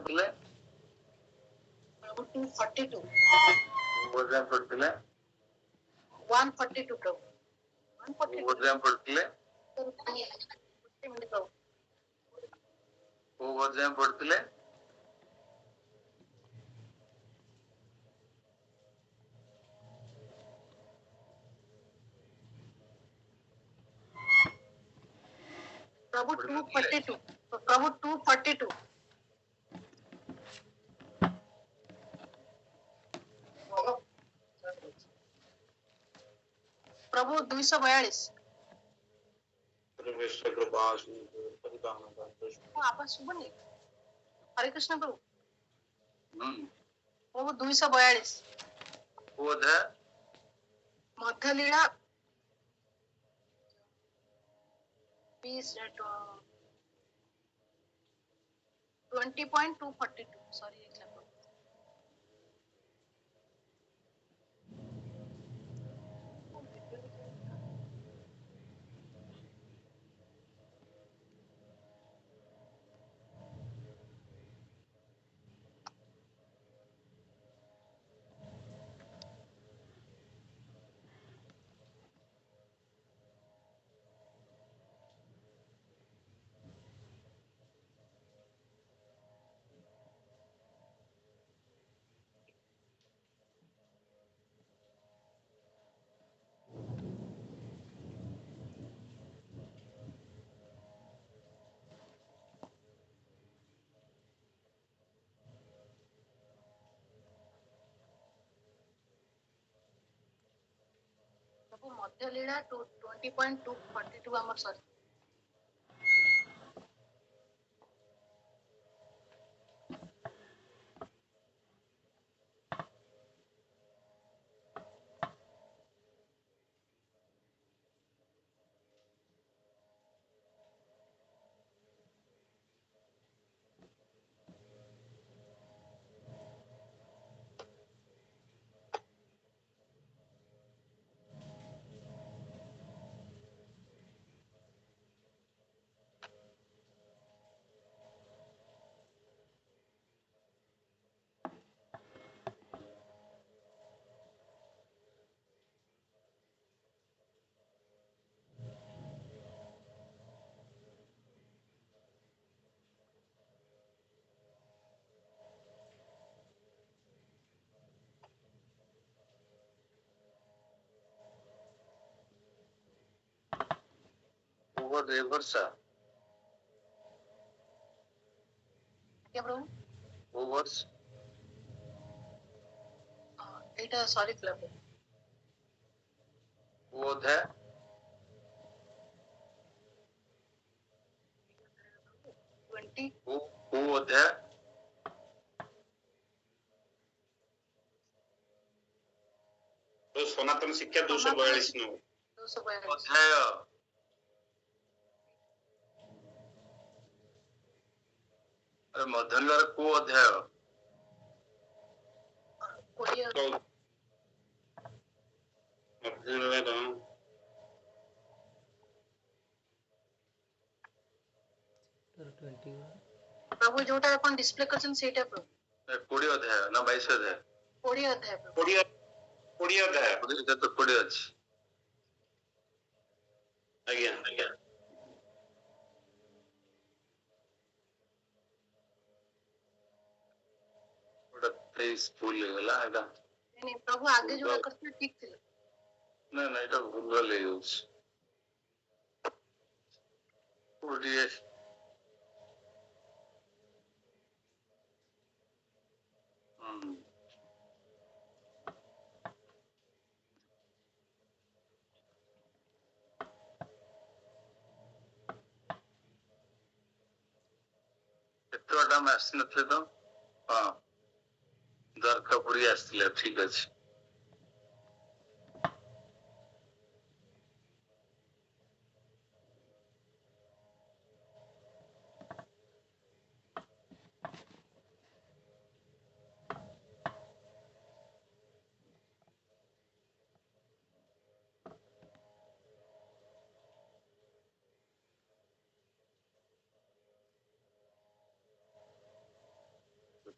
ଥିଲେ प्रभु 242 ବୋଧେ ପଢିଥିଲେ 142 प्रभु 142 ବୋଧେ ପଢିଥିଲେ ଗୋଟେ ମିନିଟ୍ ପ୍ରଭୁ କୋଉ ବୋଧେ ପଢିଥିଲେ प्रभु 242 प्रभु 242 प्रभु 242 आप सुबह हरे कृष्ण प्रभु प्रभु 242 बोध मध्यलीला 20.242 सॉरी मध्यलीला 20.242 आमर सॉरी ओवर रिवर्स क्या प्रभु ओवर्स एटा सॉरी क्लब बोध 20 बोध तो सनातन शिक्षा 242 नो 242 अध्याय अरे मध्यलीला को अध्याय कोरिया प्रभु जोटा अपन डिस्प्ले करछन सेटा प्रभु 20 अध्याय ना 22 अध्याय 20 अध्याय प्रभु 20 अध्याय तो 20 अछि आज्ञा ओटा 23 भूल गेला एटा नहीं प्रभु आगे जोटा करछन ठीक थिला ना ना एटा भूल ले यूज 48 एतोटा में आसनथे तो हां दरखापुरी आसथिले ठीक अछि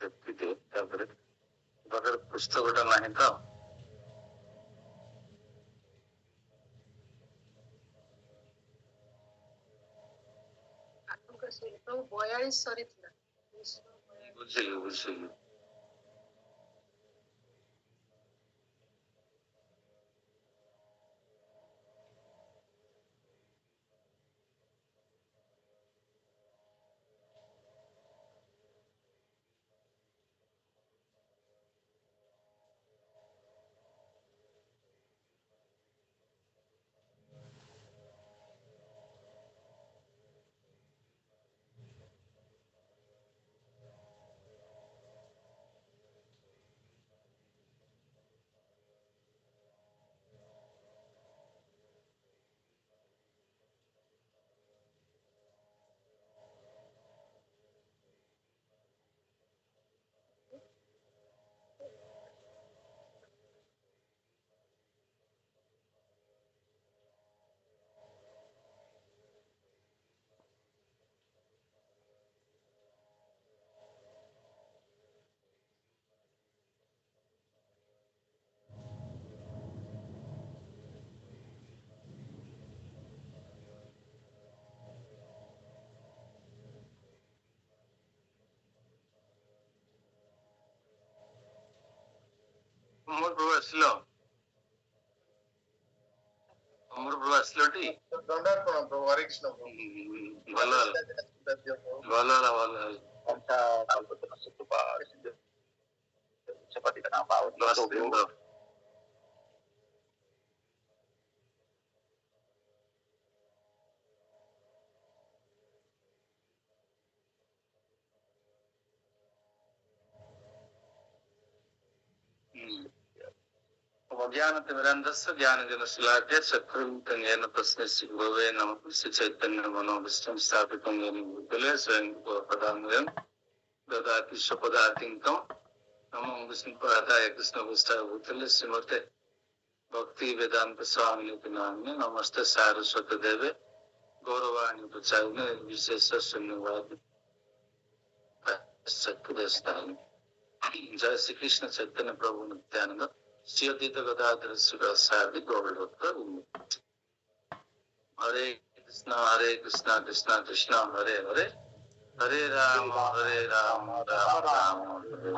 ଦେଖିଦିଏ ତାପରେ ପାଖରେ ପୁସ୍ତକଟା ନାହିଁ ତ ଆପଣଙ୍କର ସେ ପ୍ରଭୁ 42 ସରିଥିଲା। ବୁଝିଲି ବୁଝିଲି। ମୋର ପ୍ରଭୁ ଆସିଲ ମୋର ପ୍ରଭୁ ଆସିଲଟି ଦଣ୍ଡାର୍ପଣ ପ୍ରଭୁ ହରେ କୃଷ୍ଣ ପ୍ରଭୁ। ଭଲ ହେଲା ଭଲ ହେଲା ଭଲ ହେଲା ବାସୁଦେବ। ज्ञानतिमिरान्धस्य ज्ञानजनशलाकया चक्षुरुन्मिलितं येन तस्मै श्रीगुरवे नमः। श्रीचैतन्यमनोभीष्टं स्थापितं येन भूतले स्वयं पदान्वयं ददाति स्वपदातिङ्कं नमो विष्णुपदाय कृष्णभूषाय भूतले श्रीमते भक्ति वेदांत स्वामिनिति नामिने नमस्ते सारस्वती देवे गौरवाणी प्रचारिणे विशेष शून्यवादी सत्पुरस्तारिणे। जय श्री कृष्ण चैतन्य प्रभु नित्यानंद श्री अद्वैत गदाधर श्रीवासादि गौरभक्त। हरे कृष्णा कृष्णा कृष्णा हरे हरे हरे राम राम राम हरे हरे।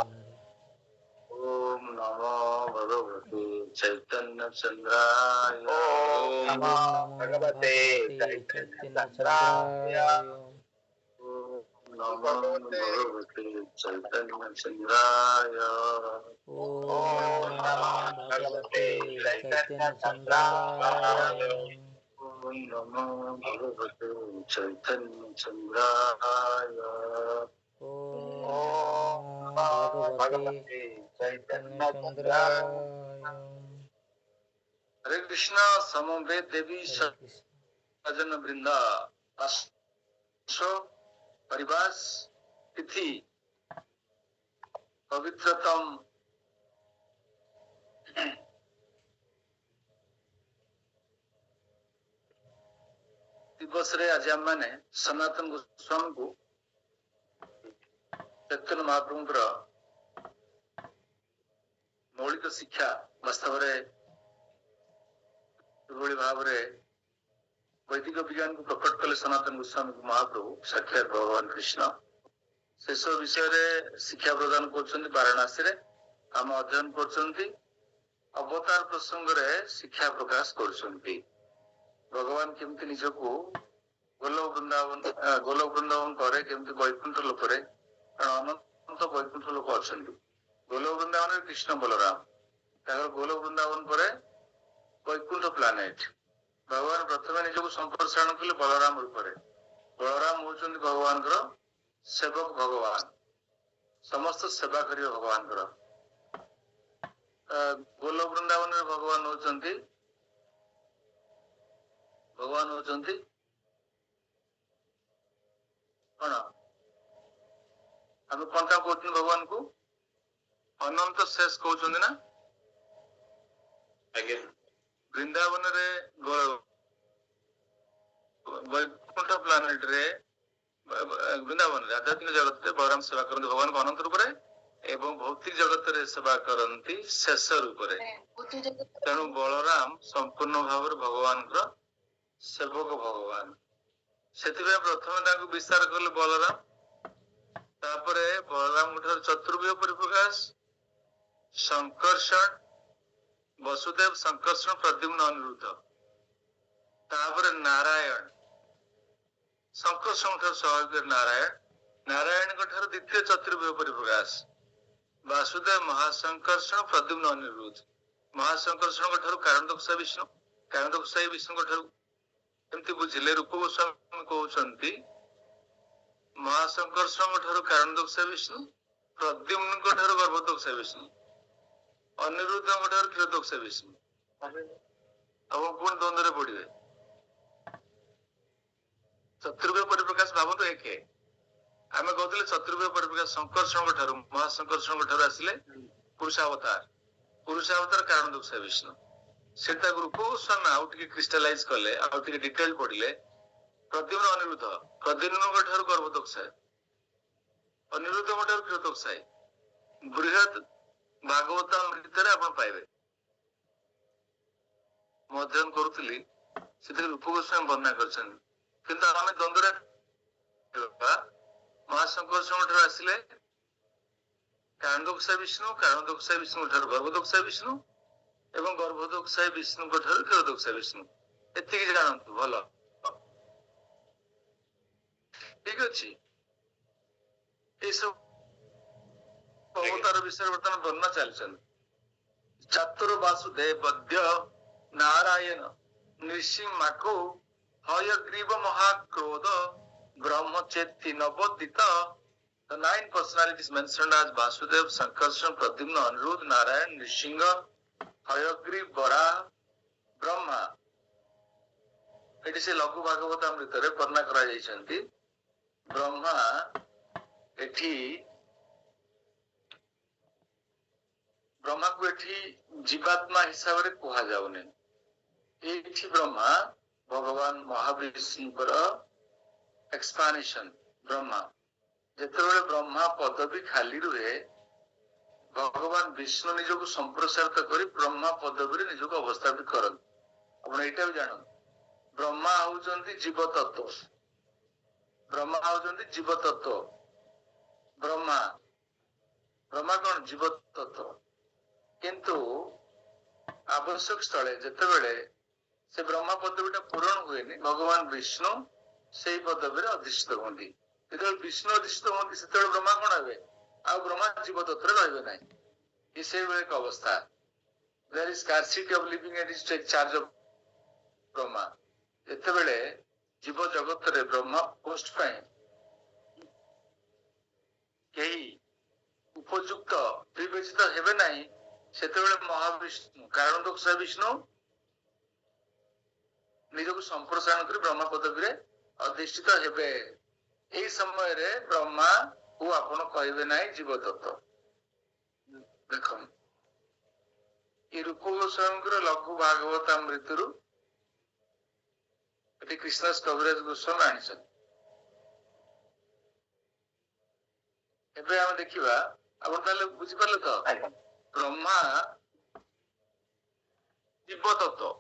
ओम नमो भगवते चैतन्य चंद्राय ओम नमो भगवते चैतन्य चन्द्राय। नमो भगवते चैतन्य चंद्राय ओम नमो भगवते चैतन्य चन्द्राय। ओम नमो भगवते चैतन्य चंद्राय ओम नमो भगवते चैतन्य चन्द्राय। हरे कृष्ण समवेत देवी सजन वृंदा परिवास तिथि पवित्रतम दिवस रे आज आमे सनातन गोस्वामी को चैतन्य महाप्रभुଙ୍କର मौलिक शिक्षा वास्तव में किभଳି भाବରେ वैदिक विज्ञान को प्रकट कले सनातन गोस्वामी महाप्रभु साक्षात भगवान कृष्ण से सब विषय रे शिक्षा प्रदान करछन्ति। वाराणसी रे हम अध्ययन करछन्ति अवतार प्रसंग रे शिक्षा प्रकाश करछन्ति। भगवान केमति निजको गोलोक वृंदावन करे केमति वैकुंठ लोक रे अनंत वैकुंठ लोक अछन्ति। गोलोक वृंदावन रे कृष्ण बलराम तागर गोलोक वृंदावन परे वैकुंठ प्लानेट भगवान प्रथम निजको संप्रसारण कले बलराम रूप रे। बलराम होचन्ति भगवान सेवक भगवान समस्त सेवा करियो भगवान गोलोक वृंदावन रे भगवान होचन्ति कौन आम कौन क्या कहते भगवान को अनंत शेष कहते ना। आज्ञा वृंदावन रे वैकुंठ प्लानेट रे ବୃନ୍ଦାବନରେ ଆଧ୍ୟାତ୍ମିକ ଜଗତରେ ବଳରାମ ସେବା କରନ୍ତି ଭଗବାନଙ୍କ ଅନନ୍ତ ରୂପରେ ଏବଂ ଭୌତିକ ଜଗତରେ ସେବା କରନ୍ତି ଶେଷ ରୂପରେ। ତେଣୁ ବଳରାମ ସମ୍ପୂର୍ଣ୍ଣ ଭାବରେ ଭଗବାନଙ୍କର ସେବକ ଭଗବାନ। ସେଥିପାଇଁ ପ୍ରଥମେ ତାଙ୍କୁ ବିସ୍ତାର କଲେ ବଳରାମ, ତାପରେ ବଳରାମଙ୍କ ଠାରୁ ଚତୁର୍ଭୁଜ ପରିପ୍ରକାଶ, ଶଙ୍କର୍ଷଣ, ବସୁଦେବ, ଶଙ୍କର୍ଷଣ, ପ୍ରଦ୍ୟୁମ୍ନ, ଅନିରୁଦ୍ଧ, ତାପରେ ନାରାୟଣ, ଶଙ୍କର୍ଷଣ ଠାରୁ ସ୍ୱାଭାବିକ ନାରାୟଣ, ନାରାୟଣଙ୍କ ଠାରୁ ଦ୍ୱିତୀୟ ଚତୁର୍ଭୁଜ ପରିପ୍ରକାଶ, ବାସୁଦେବ, ମହାଶଙ୍କର୍ଷଣ, ପ୍ରଦ୍ୟୁମ୍ନ, ଅନିରୁଦ୍ଧ, ମହାଶଙ୍କର୍ଷଣଙ୍କ ଠାରୁ କାରଣଦୋଷା ବିଷ୍ଣୁ, କାରଣଦୋଷାଇ ବିଷ୍ଣୁଙ୍କ ଠାରୁ ଏମିତି ବୁଝିଲେ ରୂପ ଗୋସ୍ୱାମୀ କହୁଛନ୍ତି ମହାଶଙ୍କର୍ଷଣଙ୍କ ଠାରୁ କାରଣଦୋଷା ବିଷ୍ଣୁ, ପ୍ରଦ୍ୟୁମ୍ନଙ୍କ ଠାରୁ ଗର୍ଭଦୋଷା ବିଷ୍ଣୁ, ଅନିରୁଦ୍ଧଙ୍କ ଠାରୁ କ୍ଷୀରଦୋଷା ବିଷ୍ଣୁ। ଆପଣ ପୁଣି ଦ୍ୱନ୍ଦ୍ୱରେ ପଡିବେ। ଚତୁର୍ଭୁଜ ପରିପ୍ରକାଶ ଭାବନ୍ତୁ ଏକ। ଆମେ କହୁଥିଲେ ଚତୁର୍ଭୁଜ ପରିପ୍ରକାଶ ଶଙ୍କର୍ଷଣଙ୍କ ଠାରୁ ମହାଶଙ୍କର୍ଷଣଙ୍କ ଠାରୁ ଆସିଲେ ପୁରୁଷାବତାର, ପୁରୁଷାବତାର କାରଣଦୋଷା ବିଷ୍ଣୁ। ସେଟାକୁ ରୂପ ଗୋସ୍ୱାମୀ ଆଉ ଟିକେ କ୍ରିଷ୍ଟାଲାଇଜ କଲେ, ଆଉ ଟିକେ ଡିଟେଲ ପଢିଲେ ପ୍ରଦ୍ୟୁମ୍ନ, ଅନିରୁଦ୍ଧ, ପ୍ରଦ୍ୟୁମ୍ନଙ୍କ ଠାରୁ ଗର୍ଭଦୋଷାୟ, ଅନିରୁଦ୍ଧଙ୍କ ଠାରୁ କ୍ଷୀରଦୋଷାୟ। ବୃହତ ଭାଗବତ ଭିତରେ ଆପଣ ପାଇବେ। ମୁଁ ଅଧ୍ୟୟନ କରୁଥିଲି, ସେଥିରେ ରୂପ ଗୋସ୍ୱାମୀ ବର୍ଣ୍ଣନା କରିଛନ୍ତି। କିନ୍ତୁ ଆମେ ଦ୍ୱନ୍ଦ୍ୱରେ ମହାଶଙ୍କର୍ଷଣଙ୍କ ଠାରୁ ଆସିଲେ କାରଣଦୋଷା ବିଷ୍ଣୁ, କାରଣଦୋଷା ବିଷ୍ଣୁଙ୍କ ଠାରୁ ଗର୍ଭଦୋଷା ବିଷ୍ଣୁ ଏବଂ ଗର୍ଭଦୋଷା ବିଷ୍ଣୁଙ୍କ ଠାରୁ କ୍ଷୀରଦୋଷା ବିଷ୍ଣୁ। ଏତିକି ଜାଣନ୍ତୁ ଭଲ। ଠିକ ଅଛି, ଏସବୁ ଅବତାର ବିଷୟରେ ବର୍ତ୍ତମାନ ବର୍ଣ୍ଣନା ଚାଲିଛନ୍ତି। ଚାତୁର Basudev ବଦ୍ୟ Narayan ନୃସିଂହାକୋ Hayagriva ମହାକ୍ରୋଧ ବ୍ରହ୍ମଚେତି ନବୋଦିତ. The 9 personalities mentioned as Vasudeva, Sankarsana, Pradyumna, Aniruddha, Narayan, Nrsimha, Hayagriva, Varaha, Brahma. ଏଠି ସେ ଲଘୁ ଭାଗବତାମୃତରେ ବର୍ଣ୍ଣନା କରାଯାଇଛନ୍ତି। ବ୍ରହ୍ମା ଏଠି ବ୍ରହ୍ମାକୁ ଏଠି ଜୀବାତ୍ମା ହିସାବରେ କୁହାଯାଉନି। ଏଇଠି ବ୍ରହ୍ମା ଭଗବାନ ମହାବିଷ୍ଣୁଙ୍କର ଏକ୍ସପାନ୍ସନ। ବ୍ରହ୍ମା ଯେତେବେଳେ ବ୍ରହ୍ମା ପଦବୀ ଖାଲି ରୁହେ, ଭଗବାନ ବିଷ୍ଣୁ ନିଜକୁ ସମ୍ପ୍ରସାରିତ କରି ବ୍ରହ୍ମା ପଦବୀରେ ନିଜକୁ ଅବସ୍ଥାପିତ କରନ୍ତି। ଆପଣ ଏଇଟା ବି ଜାଣନ୍ତି, ବ୍ରହ୍ମା ହଉଛନ୍ତି ଜୀବ ତତ୍ତ୍ୱ। ବ୍ରହ୍ମା ହଉଛନ୍ତି ଜୀବ ତତ୍ତ୍ୱ। ବ୍ରହ୍ମା ବ୍ରହ୍ମା କଣ? ଜୀବ ତତ୍ତ୍ୱ। କିନ୍ତୁ ଆବଶ୍ୟକ ସ୍ଥଳେ ଯେତେବେଳେ ସେ ବ୍ରହ୍ମା ପଦବୀଟା ପୂରଣ ହୁଏନି, ଭଗବାନ ବିଷ୍ଣୁ ସେଇ ପଦବୀରେ ଅଧିଷ୍ଠିତ ହୁଅନ୍ତି। ଯେତେବେଳେ ବିଷ୍ଣୁ ଅଧିଷ୍ଠିତ ହୁଅନ୍ତି, ସେତେବେଳେ ବ୍ରହ୍ମା କଣ ହେବେ? ଆଉ ବ୍ରହ୍ମା ଜୀବ ତତ୍ତ୍ୱରେ ରହିବେ ନାହିଁ। ସେଇଭଳି ଏକ ଅବସ୍ଥା। There is scarcity of living entities to take charge of Brahma. ଯେତେବେଳେ ଜୀବ ଜଗତରେ ବ୍ରହ୍ମା ପୋଷ୍ଟ ପାଇଁ କେହି ଉପଯୁକ୍ତ ବିବେଚିତ ହେବେ ନାହିଁ, ସେତେବେଳେ ମହାବିଷ୍ଣୁ କାରଣଦୋଷା ବିଷ୍ଣୁ ନିଜକୁ ସମ୍ପ୍ରସାରଣ କରି ବ୍ରହ୍ମା ପଦବୀରେ ଅଧିଷ୍ଠିତ ହେବେ। ଏଇ ସମୟରେ ବ୍ରହ୍ମାକୁ ଆପଣ କହିବେ ନାହିଁ ଜୀବ ତତ୍ତ୍ୱ। ଦେଖନ୍ତୁ, ଏ ରୂପ ଗୋସ୍ୱାମୀଙ୍କର ଲଘୁ ଭାଗବତାମୃତରୁ ଏଠି କୃଷ୍ଣଦାସ କବିରାଜ ଗୋସ୍ୱାମୀ ଆଣିଛନ୍ତି। ଏବେ ଆମେ ଦେଖିବା, ଆପଣ ତାହେଲେ ବୁଝିପାରିଲେ ତ? ବ୍ରହ୍ମା ଜୀବ ତତ୍ତ୍ୱ,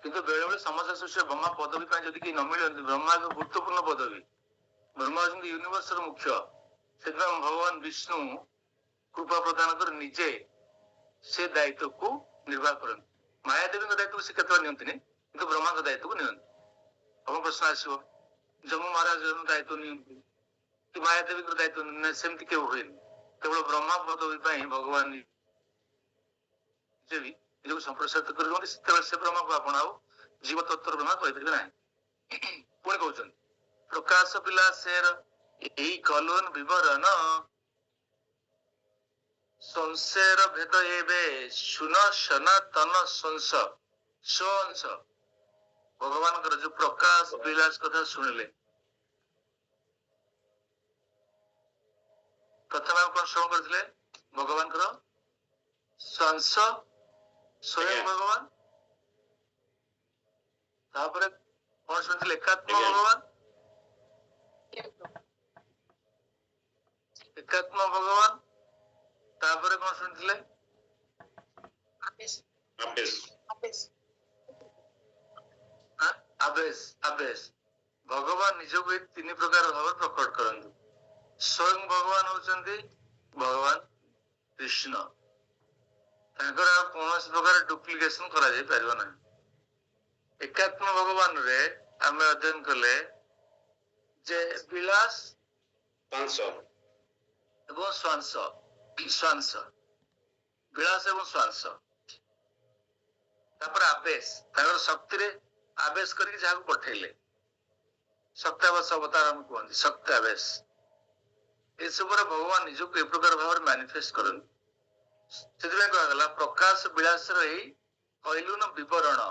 କିନ୍ତୁ ବେଳେ ବେଳେ ସମସ୍ୟା ସୃଷ୍ଟି ବ୍ରହ୍ମା ପଦବୀ ପାଇଁ ଯଦି କେହି ନ ମିଳନ୍ତି, ବ୍ରହ୍ମା ଏକ ଗୁରୁତ୍ୱପୂର୍ଣ୍ଣ ପଦବୀ। ବ୍ରହ୍ମା ହଉଛନ୍ତି ୟୁନିଭର୍ସର ମୁଖ୍ୟ। ସେଥିପାଇଁ ଭଗବାନ ବିଷ୍ଣୁ କୃପା ପ୍ରଦାନ କରି ନିଜେ ସେ ଦାୟିତ୍ୱକୁ ନିର୍ବାହ କରନ୍ତି। ମାୟାଦେବୀଙ୍କ ଦାୟିତ୍ୱକୁ ସେ କେତେବେଳେ ନିଅନ୍ତିନି, କିନ୍ତୁ ବ୍ରହ୍ମାଙ୍କ ଦାୟିତ୍ୱକୁ ନିଅନ୍ତି। ଆମ ପ୍ରଶ୍ନ ଆସିବ, ଯମ ମହାରାଜଙ୍କ ଦାୟିତ୍ୱ ନିଅନ୍ତି କି ମାୟାଦେବୀଙ୍କର ଦାୟିତ୍ୱ ନିଅନ୍ତି? ସେମିତି କେବେ ହୁଏନି। କେବଳ ବ୍ରହ୍ମା ପଦବୀ ପାଇଁ ଭଗବାନ ନିଜେ ବି ନିଜକୁ ସମ୍ପ୍ରସାରିତ କରି ରୁହନ୍ତି। ସେତେବେଳେ ସେ ବ୍ରହ୍ମାକୁ ଆପଣ ଆଉ ଜୀବ ତତ୍ତ୍ୱର ବ୍ରହ୍ମା କହିପାରିବେ ନାହିଁ। ପୁଣି କହୁଛନ୍ତି, ପ୍ରକାଶ ବିଳାସେର ଏଇ କଲୋନ ବିବରଣ ସଂଶୟର ଭେଦ ଏବେ ଶୁନ ସନାତନ ସଂଶ ସ୍ୱଂଶ। ଭଗବାନଙ୍କର ଯୋଉ ପ୍ରକାଶ ବିଳାସ କଥା ଶୁଣିଲେ, ପ୍ରଥମେ ଆମେ କଣ ଶ୍ରବଣ କରିଥିଲେ? ଭଗବାନଙ୍କର ସ୍ୱଂଶ, ସ୍ୱୟଂ ଭଗବାନ। ତାପରେ କଣ ଶୁଣିଥିଲେ? ଏକାତ୍ମ ଭଗବାନ। ଏକାତ୍ମ ଭଗବାନ ତାପରେ କଣ ଶୁଣିଥିଲେ ଆବେଶ ଆବେଶ ଭଗବାନ ନିଜକୁ ଏଇ ତିନି ପ୍ରକାର ଭାବରେ ପ୍ରକଟ କରନ୍ତି ସ୍ୱୟଂ ଭଗବାନ ହଉଛନ୍ତି ଭଗବାନ କୃଷ୍ଣ ତାଙ୍କର ଆଉ କୌଣସି ପ୍ରକାର ଡୁପ୍ଲିକେସନ କରାଯାଇ ପାରିବ ନାହିଁ ଏକାତ୍ମ ଭଗବାନରେ ଆମେ ଅଧ୍ୟୟନ କଲେ ଯେ ବିଳାସ ଏବଂ ଶ୍ୱାଂସ ବିଳାସ ଏବଂ ଶ୍ୱାଂସ ତାପରେ ଆବେଶ ତାଙ୍କର ଶକ୍ତିରେ ଆବେଶ କରିକି ଯାହାକୁ ପଠେଇଲେ ଶକ୍ତାବେଶ ଅବତାର ଆମେ କୁହନ୍ତି ଶକ୍ତାବେଶ ଏସବୁରେ ଭଗବାନ ନିଜକୁ ଏ ପ୍ରକାର ଭାବରେ ମ୍ୟାନିଫେଷ୍ଟ କରନ୍ତି ସେଥିପାଇଁ କୁହାଗଲା ପ୍ରକାଶ ବିଳାସର ଏଇ କହିଲୁନ ବିବରଣ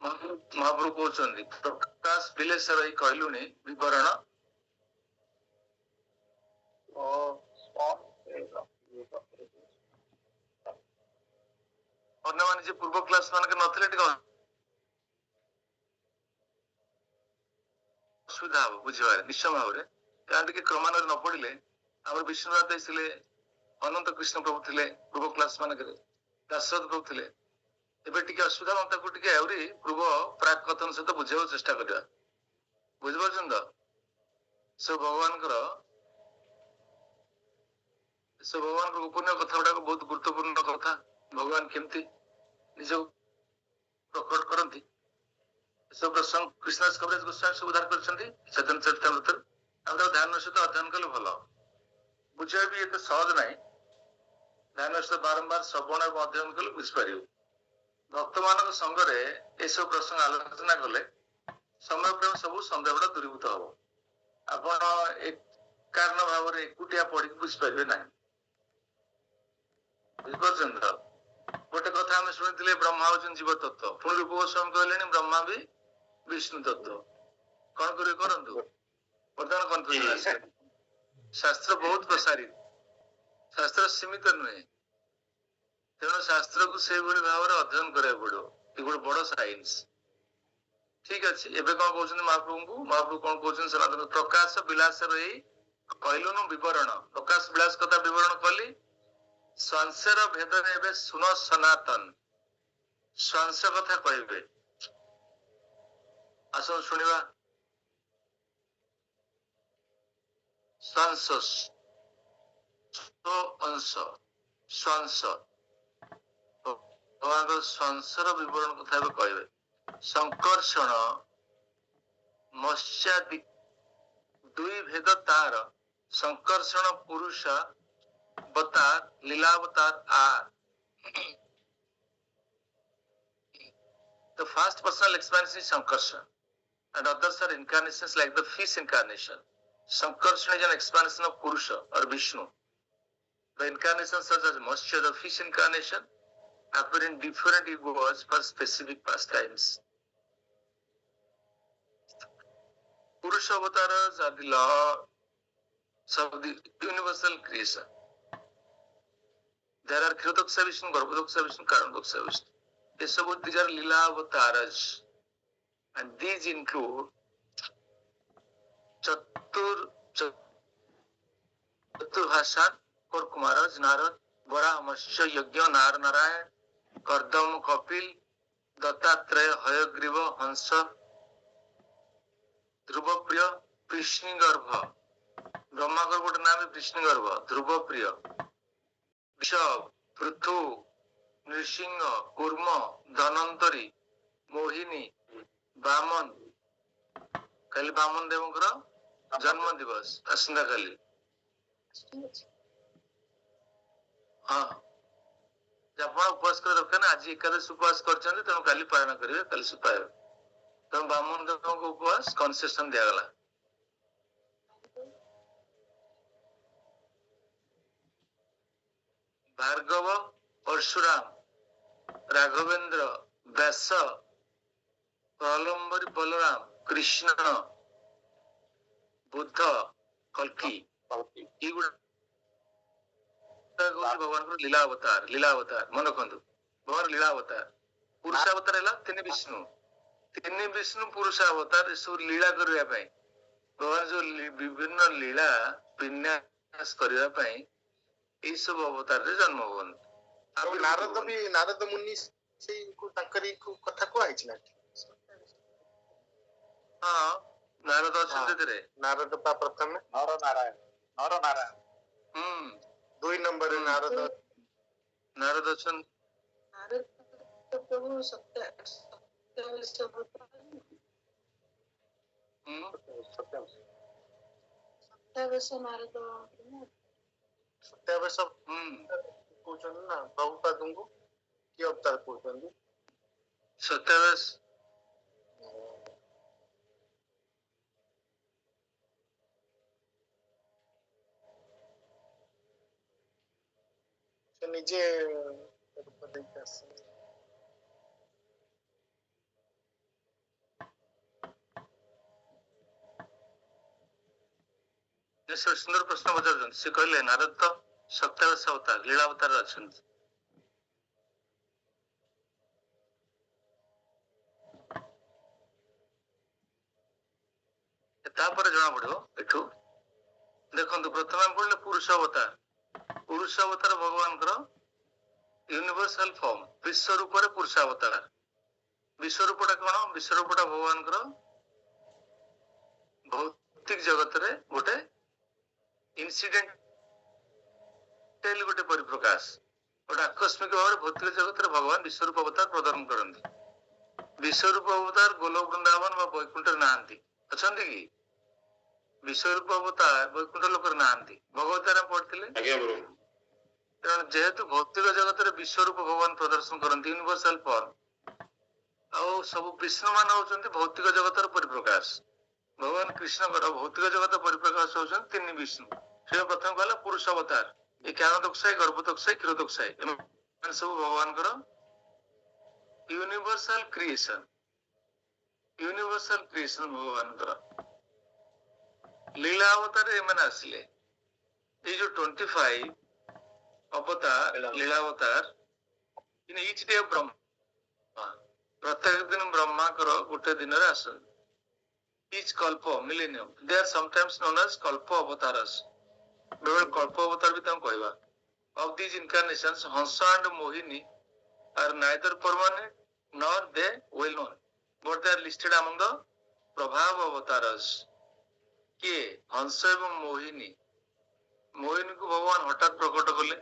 ମହାପ୍ରଭୁ କହୁଛନ୍ତି ପ୍ରକାଶ ବିଳାସର ଏଇ କହିଲୁନି ବିବରଣ ଅନ୍ୟମାନେ ଯେ ପୂର୍ବ କ୍ଲାସ ମାନକେ ନଥିଲେ ଟିକେ ଅସୁବିଧା ହବ ବୁଝିବାରେ ନିଶ୍ଚୟ ଭାବରେ କାରଣ ଟିକେ କ୍ରମାନ୍ୱୟରେ ନ ପଢିଲେ ଆମର ବିଷ୍ଣୁନାଥ ଥିଲେ ଅନନ୍ତ କୃଷ୍ଣ ପ୍ରଭୁ ଥିଲେ ପୂର୍ବ କ୍ଲାସ ମାନଙ୍କରେ ଦାଶରଥ ପ୍ରଭୁ ଥିଲେ ଏବେ ଟିକେ ଅସୁବିଧା ମୁଁ ତାକୁ ଟିକେ ଆହୁରି ପୂର୍ବ ପ୍ରାକ୍ କଥନ ସହିତ ବୁଝେଇବାକୁ ଚେଷ୍ଟା କରିବା ବୁଝିପାରୁଛନ୍ତି ତ ସବୁ ଭଗବାନଙ୍କର ଗୋପନୀୟ କଥା ଗୁଡାକ ବହୁତ ଗୁରୁତ୍ୱପୂର୍ଣ୍ଣ କଥା ଭଗବାନ କେମିତି ନିଜକୁ ପ୍ରକଟ କରନ୍ତି ଏସବୁ ପ୍ରସଙ୍ଗ କୃଷ୍ଣଦାସ କବିରାଜ ଗୋସ୍ୱାମୀ ସବୁ ଉଦ୍ଧାର କରିଛନ୍ତି ଚୈତନ୍ୟ ଚରିତାମୃତରେ ଆମେ ତାକୁ ଧ୍ୟାନ ସହିତ ଅଧ୍ୟୟନ କଲେ ଭଲ ବୁଝିବା ବି ଏତେ ସହଜ ନାହିଁ ଧ୍ୟାନ ସହିତ ବାରମ୍ବାର ଶ୍ରବଣ ଏବଂ ଅଧ୍ୟୟନ କଲେ ବୁଝିପାରିବୁ ଭକ୍ତମାନଙ୍କ ସଙ୍ଗରେ ଏସବୁ ପ୍ରସଙ୍ଗ ଆଲୋଚନା କଲେ ସମୟ ପ୍ରେମ ସବୁ ସନ୍ଦେହ ଗୁଡା ଦୂରୀଭୂତ ହବ ଆପଣ କାରଣ ଭାବରେ ଏକୁଟିଆ ପଢିକି ବୁଝିପାରିବେ ନାହିଁ ବୁଝିପାରୁଛନ୍ତି ତ ଗୋଟେ କଥା ଆମେ ଶୁଣିଥିଲେ ବ୍ରହ୍ମା ହଉଛନ୍ତି ଜୀବ ତତ୍ତ୍ୱ ପୁଣି ରୂପ ଗୋସ୍ୱାମୀ କହିଲେଣି ବ୍ରହ୍ମା ବି ବିଷ୍ଣୁ ତତ୍ତ୍ୱ କଣ କରିବେ କରନ୍ତୁ ବର୍ତ୍ତମାନ କନଫ୍ୟୁଜନ ଆସିବ ଶାସ୍ତ୍ର ବହୁତ ପ୍ରସାରିତ ଶାସ୍ତ୍ର ସୀମିତ ନୁହେଁ ତେଣୁ ଶାସ୍ତ୍ରକୁ ସେଇଭଳି ଭାବରେ ଅଧ୍ୟୟନ କରିବାକୁ ପଡିବ ଏ ଗୋଟେ ବଡ ସାଇନ୍ସ ଠିକ ଅଛି ଏବେ କଣ କହୁଛନ୍ତି ମହାପ୍ରଭୁ କଣ କହୁଛନ୍ତି ସନାତନ ପ୍ରକାଶ ବିଳାସର ଏଇ କହିଲୁନୁ ବିବରଣ ପ୍ରକାଶ ବିଳାସ କଥା ବିବରଣ କଲି ଶ୍ୱାଂସର ଭେଦରେ ଏବେ ଶୁଣ ସନାତନ ଶ୍ୱାଂସ କଥା କହିବେ ଆସ ଶୁଣିବା ଶ୍ୱାଂସ ଅଂଶ ଶ୍ୱାଂସ ଭଗବାନଙ୍କର ଶ୍ୱାଂସର ବିବରଣ କଥା ଏବେ କହିବେ ସଂକର୍ଷଣ ମତ୍ସ୍ୟାଦି ଦୁଇ ଭେଦ ତାର ସଂକର୍ଷଣ ପୁରୁଷ अवतार लीलावतार are the first personal expansion is Sankarshan and others are incarnations like the fish incarnation. Sankarshan is an expansion of Purusha or Vishnu. The incarnations such as Matsya, the fish incarnation, appear in different egos for specific pastimes. Purusha avatars are the laws of the universal creation. There are Kriyodaksha Vishnu, Garbhodaksha Vishnu, Karandaksha Vishnu. These are Lila avatars. And these include Chaturhasan, Kumaraj, Narad, Vara, Matsya, Yajna, Narayan, Kardam, Kapil, Dattatreya, Hayagriva, Hansa, Dhruvapriya, Prishnigarbha. Brahmagar would name Prishnigarbha, Dhruvapriya. Rishabh Prithu Narasimha कूर्म धनंतरी मोहिनी बामन कल बामन देवଙ୍କର जन्म दिवस आसंता काली हाँ ଆପଣ ଉପବାସ କରିବା ଦରକାର ନା ଆଜି ଏକାଦଶୀ ଉପବାସ କରିଛନ୍ତି ତେଣୁ କାଲି ପାଳନ କରିବେ କାଲି ସୁପାଇବେ ତେଣୁ ବାମନ ଦେବଙ୍କ ଉପବାସ କନସେସନ ଦିଆଗଲା भार्गव परशुराम राघवेंद्र व्यास प्रलंबरी बलराम कृष्ण बुद्ध कल्की भगवान लीला अवतार मन रखु भगवान लीला अवतार पुरुष अवतार है तीन विष्णु पुरुष अवतार सब लीला करने भगवान जो विभिन्न लीला विन्यास करने पाई एई सब अवतार रे जन्म हुअन ଆଉ ନାରଦ ବି ନାରଦ ମୁନି ସେଇକୁ ତାଙ୍କରି କଥା କୁହାଯାଇଛି ନା हाँ नारद अछंती रे ନାରଦ ପା ପ୍ରଥମେ ନର ନାରାୟଣ 2 ନମ୍ବରରେ ନାରଦ अछन प्रभु सत्यावेश नारद ସତ୍ୟାବେଶ କହୁଛନ୍ତି ନା ପ୍ରଭୁପାଦଙ୍କୁ କି ଅବତାର କହୁଛନ୍ତି सत्यावेश ସେ ନିଜେ ରୂପ ଦେଇକି ଆସିଛନ୍ତି सुंदर प्रश्न पचार से कहले नारद तो सत्यावेश अवतार लीला अवतार अछंती तापर जना पड़ो एठू देखंतु प्रथम हम पढ़ले पुरुष अवतार भगवान करो यूनिवर्सल फॉर्म विश्व रूप रे पुरुष अवतार विश्व रूपटा कोन विश्व रूपटा भगवान करो भौतिक जगत रे गोटे इनसिडेंट टेल गोटे परिप्रकाश गोटे आकस्मिक भाव भौतिक जगत रे भगवान विश्वरूप अवतार प्रदान करती विश्वरूप अवतार गोलोक वृंदावन व वैकुंठ नाहांती अछंती कि विश्वरूप अवतार वैकुंठ लोक नाहांती भगवतार पढ़थिले आज्ञा गुरु तेणु जेहेतु भौतिक जगत रे विश्वरूप भगवान प्रदर्शन करती यूनिवर्सल फॉर्म आउ सब विष्णु मान होचंती भौतिक जगत र परिप्रकाश भगवान कृष्ण भौतिक जगत परिप्रकाश होचंती तीन विष्णु से प्रथम कहला पुरुष अवतार ये ज्ञान दक्षाय गर्भ दक्षाय क्षीर दक्षाय सब भगवान करो यूनिवर्सल क्रिएशन भगवान करो लीला अवतार एमन आसिले ये जो 25 अवतार लीला अवतार इन ईच डे ब्रह्मा प्रत्येक दिन ब्रह्मा करो गोटे दिन रे आसन each kalpa millennium they are sometimes known as kalpa avatars bevel कल्प अवतार भी तम कहबा of these incarnations Hamsa and Mohini are neither permanent nor they well known but they are listed among the प्रभाव अवतारस किए हंस एवं मोहिनी मोहिनी को भगवान हठात प्रकट कले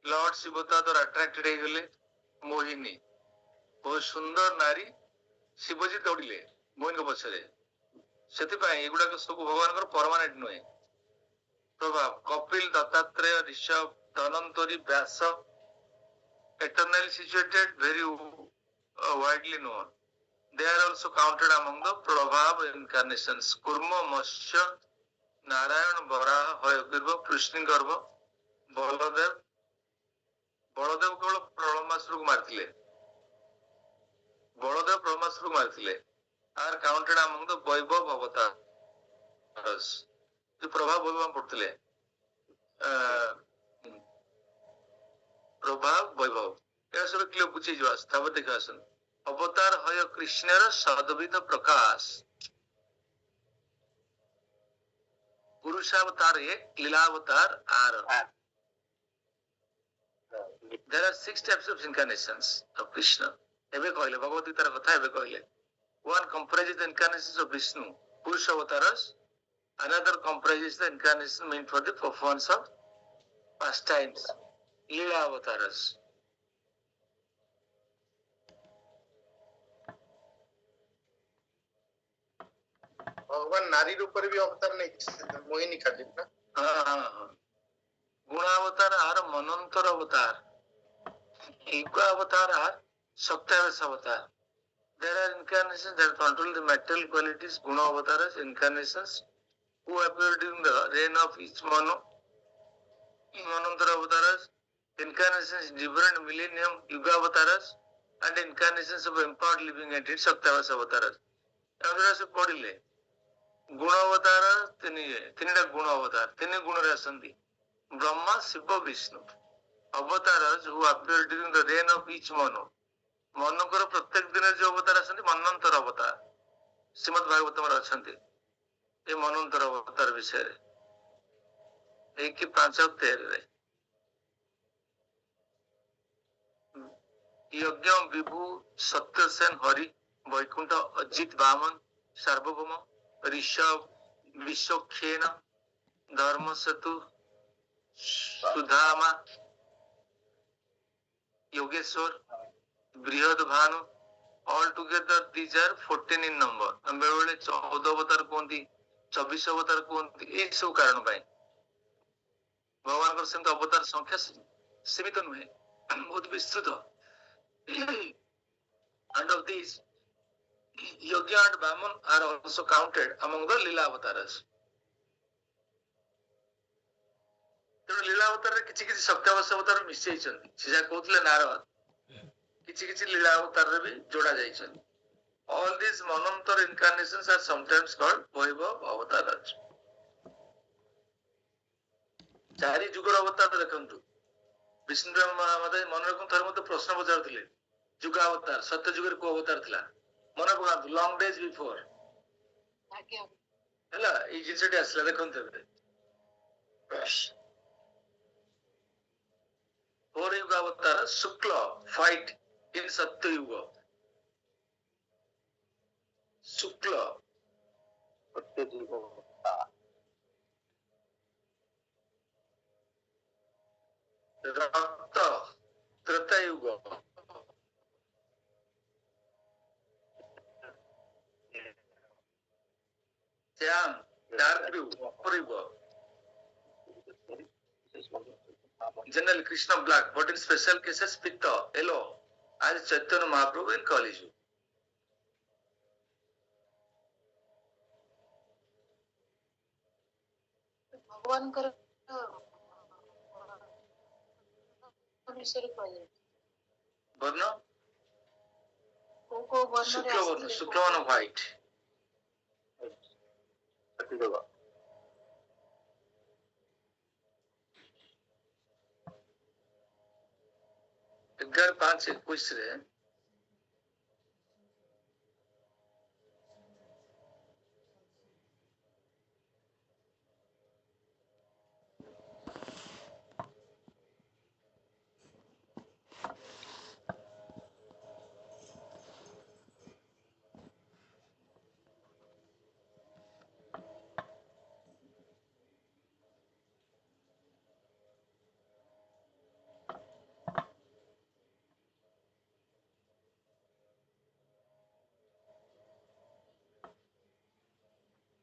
लॉर्ड शिवता द्वारा अट्रैक्टेड हो गले मोहिनी बहुत सुंदर नारी शिवजी दौड़िले मोहिनी पछरे से एगुड़ा सब भगवान परमानेंट नुहे प्रभाव कपिल दत्तात्रेय ऋषभ धनंतरी व्यास eternally situated very widely known they are also counted among the prabhav incarnations kurma matsya narayan varaha hayagirva कृष्णगर्भ Baldev केवल प्रलंबासुर को मारथिले बलदेव प्रलंबासुर को मारथिले are counted among the वैभव अवतारस जो प्रभाव वैभव पढ़थिले प्रभाव वैभव यह सब क्लियर पूछे जो स्थावर देखा आसन अवतार हय कृष्णर सदविध प्रकाश पुरुषावतार एक लीलावतार are there are 6 types of incarnations of Krishna एबे कहले भगवत गीतार कथा एबे कहले one comprises the incarnations of Vishnu Purusha avatars another comprises the incarnation meant for the performance of pastimes लीला अवतारस भगवान नारी रूप भी अवतार नहीं मोहिनी खाली ना हाँ गुणावतार आर मनंतर अवतार युग अवतार आर सत्यावेश अवतार there are incarnations that control the material qualities guna avatars incarnations who appear during the reign of each manantar avatars incarnations different millennium yuga avatars and incarnations of empowered living entities सत्यावेश अवतारस एवरा से पढ़िले गुण अवतार तीनटा गुण अवतार तीन गुण रे आसंती ब्रह्मा शिव विष्णु अवतारस who appear during the reign of each मनकर प्रत्येक दिन जो अवतार आसंती मनंतर अवतार श्रीमद् भागवतम रे अछंती ଏ ମନନ୍ତର ଅବତାର ବିଷୟରେ 1:5-13 यज्ञ विभु सत्यसेन हरि वैकुंठ अजित वामन सार्वभौम ऋषभ विश्वक्षेन धर्म सेतु Sudhama Yogeshwar Brihad Bhanu all together these are 14 in number हम बेले 14 अवतार कहते 24 अवतार कहते ये सब कारण भगवान सेमती अवतार संख्या सीमित नुहे बहुत विस्तृत and of these Yogya and Vaman are also counted among the Lila avatars. ତେଣୁ ଲୀଳା ଅବତାରରେ କିଛି କିଛି ସତ୍ୟାବଶ୍ୟ ଅବତାର ମିଶେଇଛନ୍ତି ସେ ଯାହା କହୁଥିଲେ ନାରଦ କିଛି କିଛି ଲୀଳା ଅବତାରରେ ବି ଯୋଡା ଯାଇଛନ୍ତି. All these Manvantara incarnations are sometimes called Vaibhav avatars. ଚାରି ଯୁଗର ଅବତାର ଦେଖନ୍ତୁ ବିଷ୍ଣୁ ମତେ ମନେ ରଖନ୍ତୁ ଥରେ ମତେ ପ୍ରଶ୍ନ ପଚାରୁଥିଲେ ଯୁଗ ଅବତାର ସତ୍ୟ ଯୁଗରେ କୋଉ ଅବତାର ଥିଲା ମନେ ପକାନ୍ତୁ ଲଙ୍ଗ ଡେଜ୍ ବିଫୋର ହେଲା ଏଇ ଜିନିଷଟି ଆସିଲା ଦେଖନ୍ତୁ ଏବେ फोर युग अवतार शुक्ल फाइट इन सत्य युग शुक्ल रक्त त्रेता युग श्याम डार्क युग युग General Krishna black, but in special cases Pitta, yellow, as Chaitanya Mahaprabhu in Kali Yuga. ଭଗବାନଙ୍କର ବିଷୟରେ କୁହାଯାଏ वर्ण କୋଉ କୋଉ ବର୍ଣ୍ଣରେ शुक्ल वर्ण white. 11:5-21 ରେ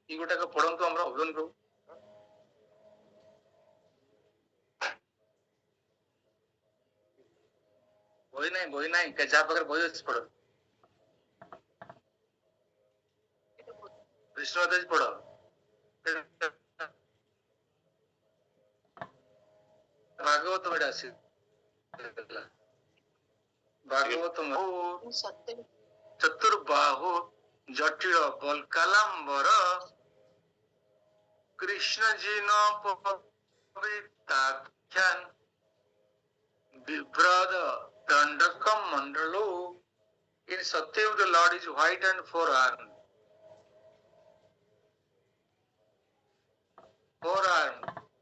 ये गोटा का पढ़ंतु हमरा अभिमन प्रभु बही नहीं के जा पाकर बही अछि पढ़ विष्णु जी पढ़ भागवत में आसी भागवत में चतुर्बाहु जटिल बलकालंबर कृष्ण जी न पविताख्यान विभ्रद दंडकम मंडलो in Satyayuga the Lord is white and forearmed.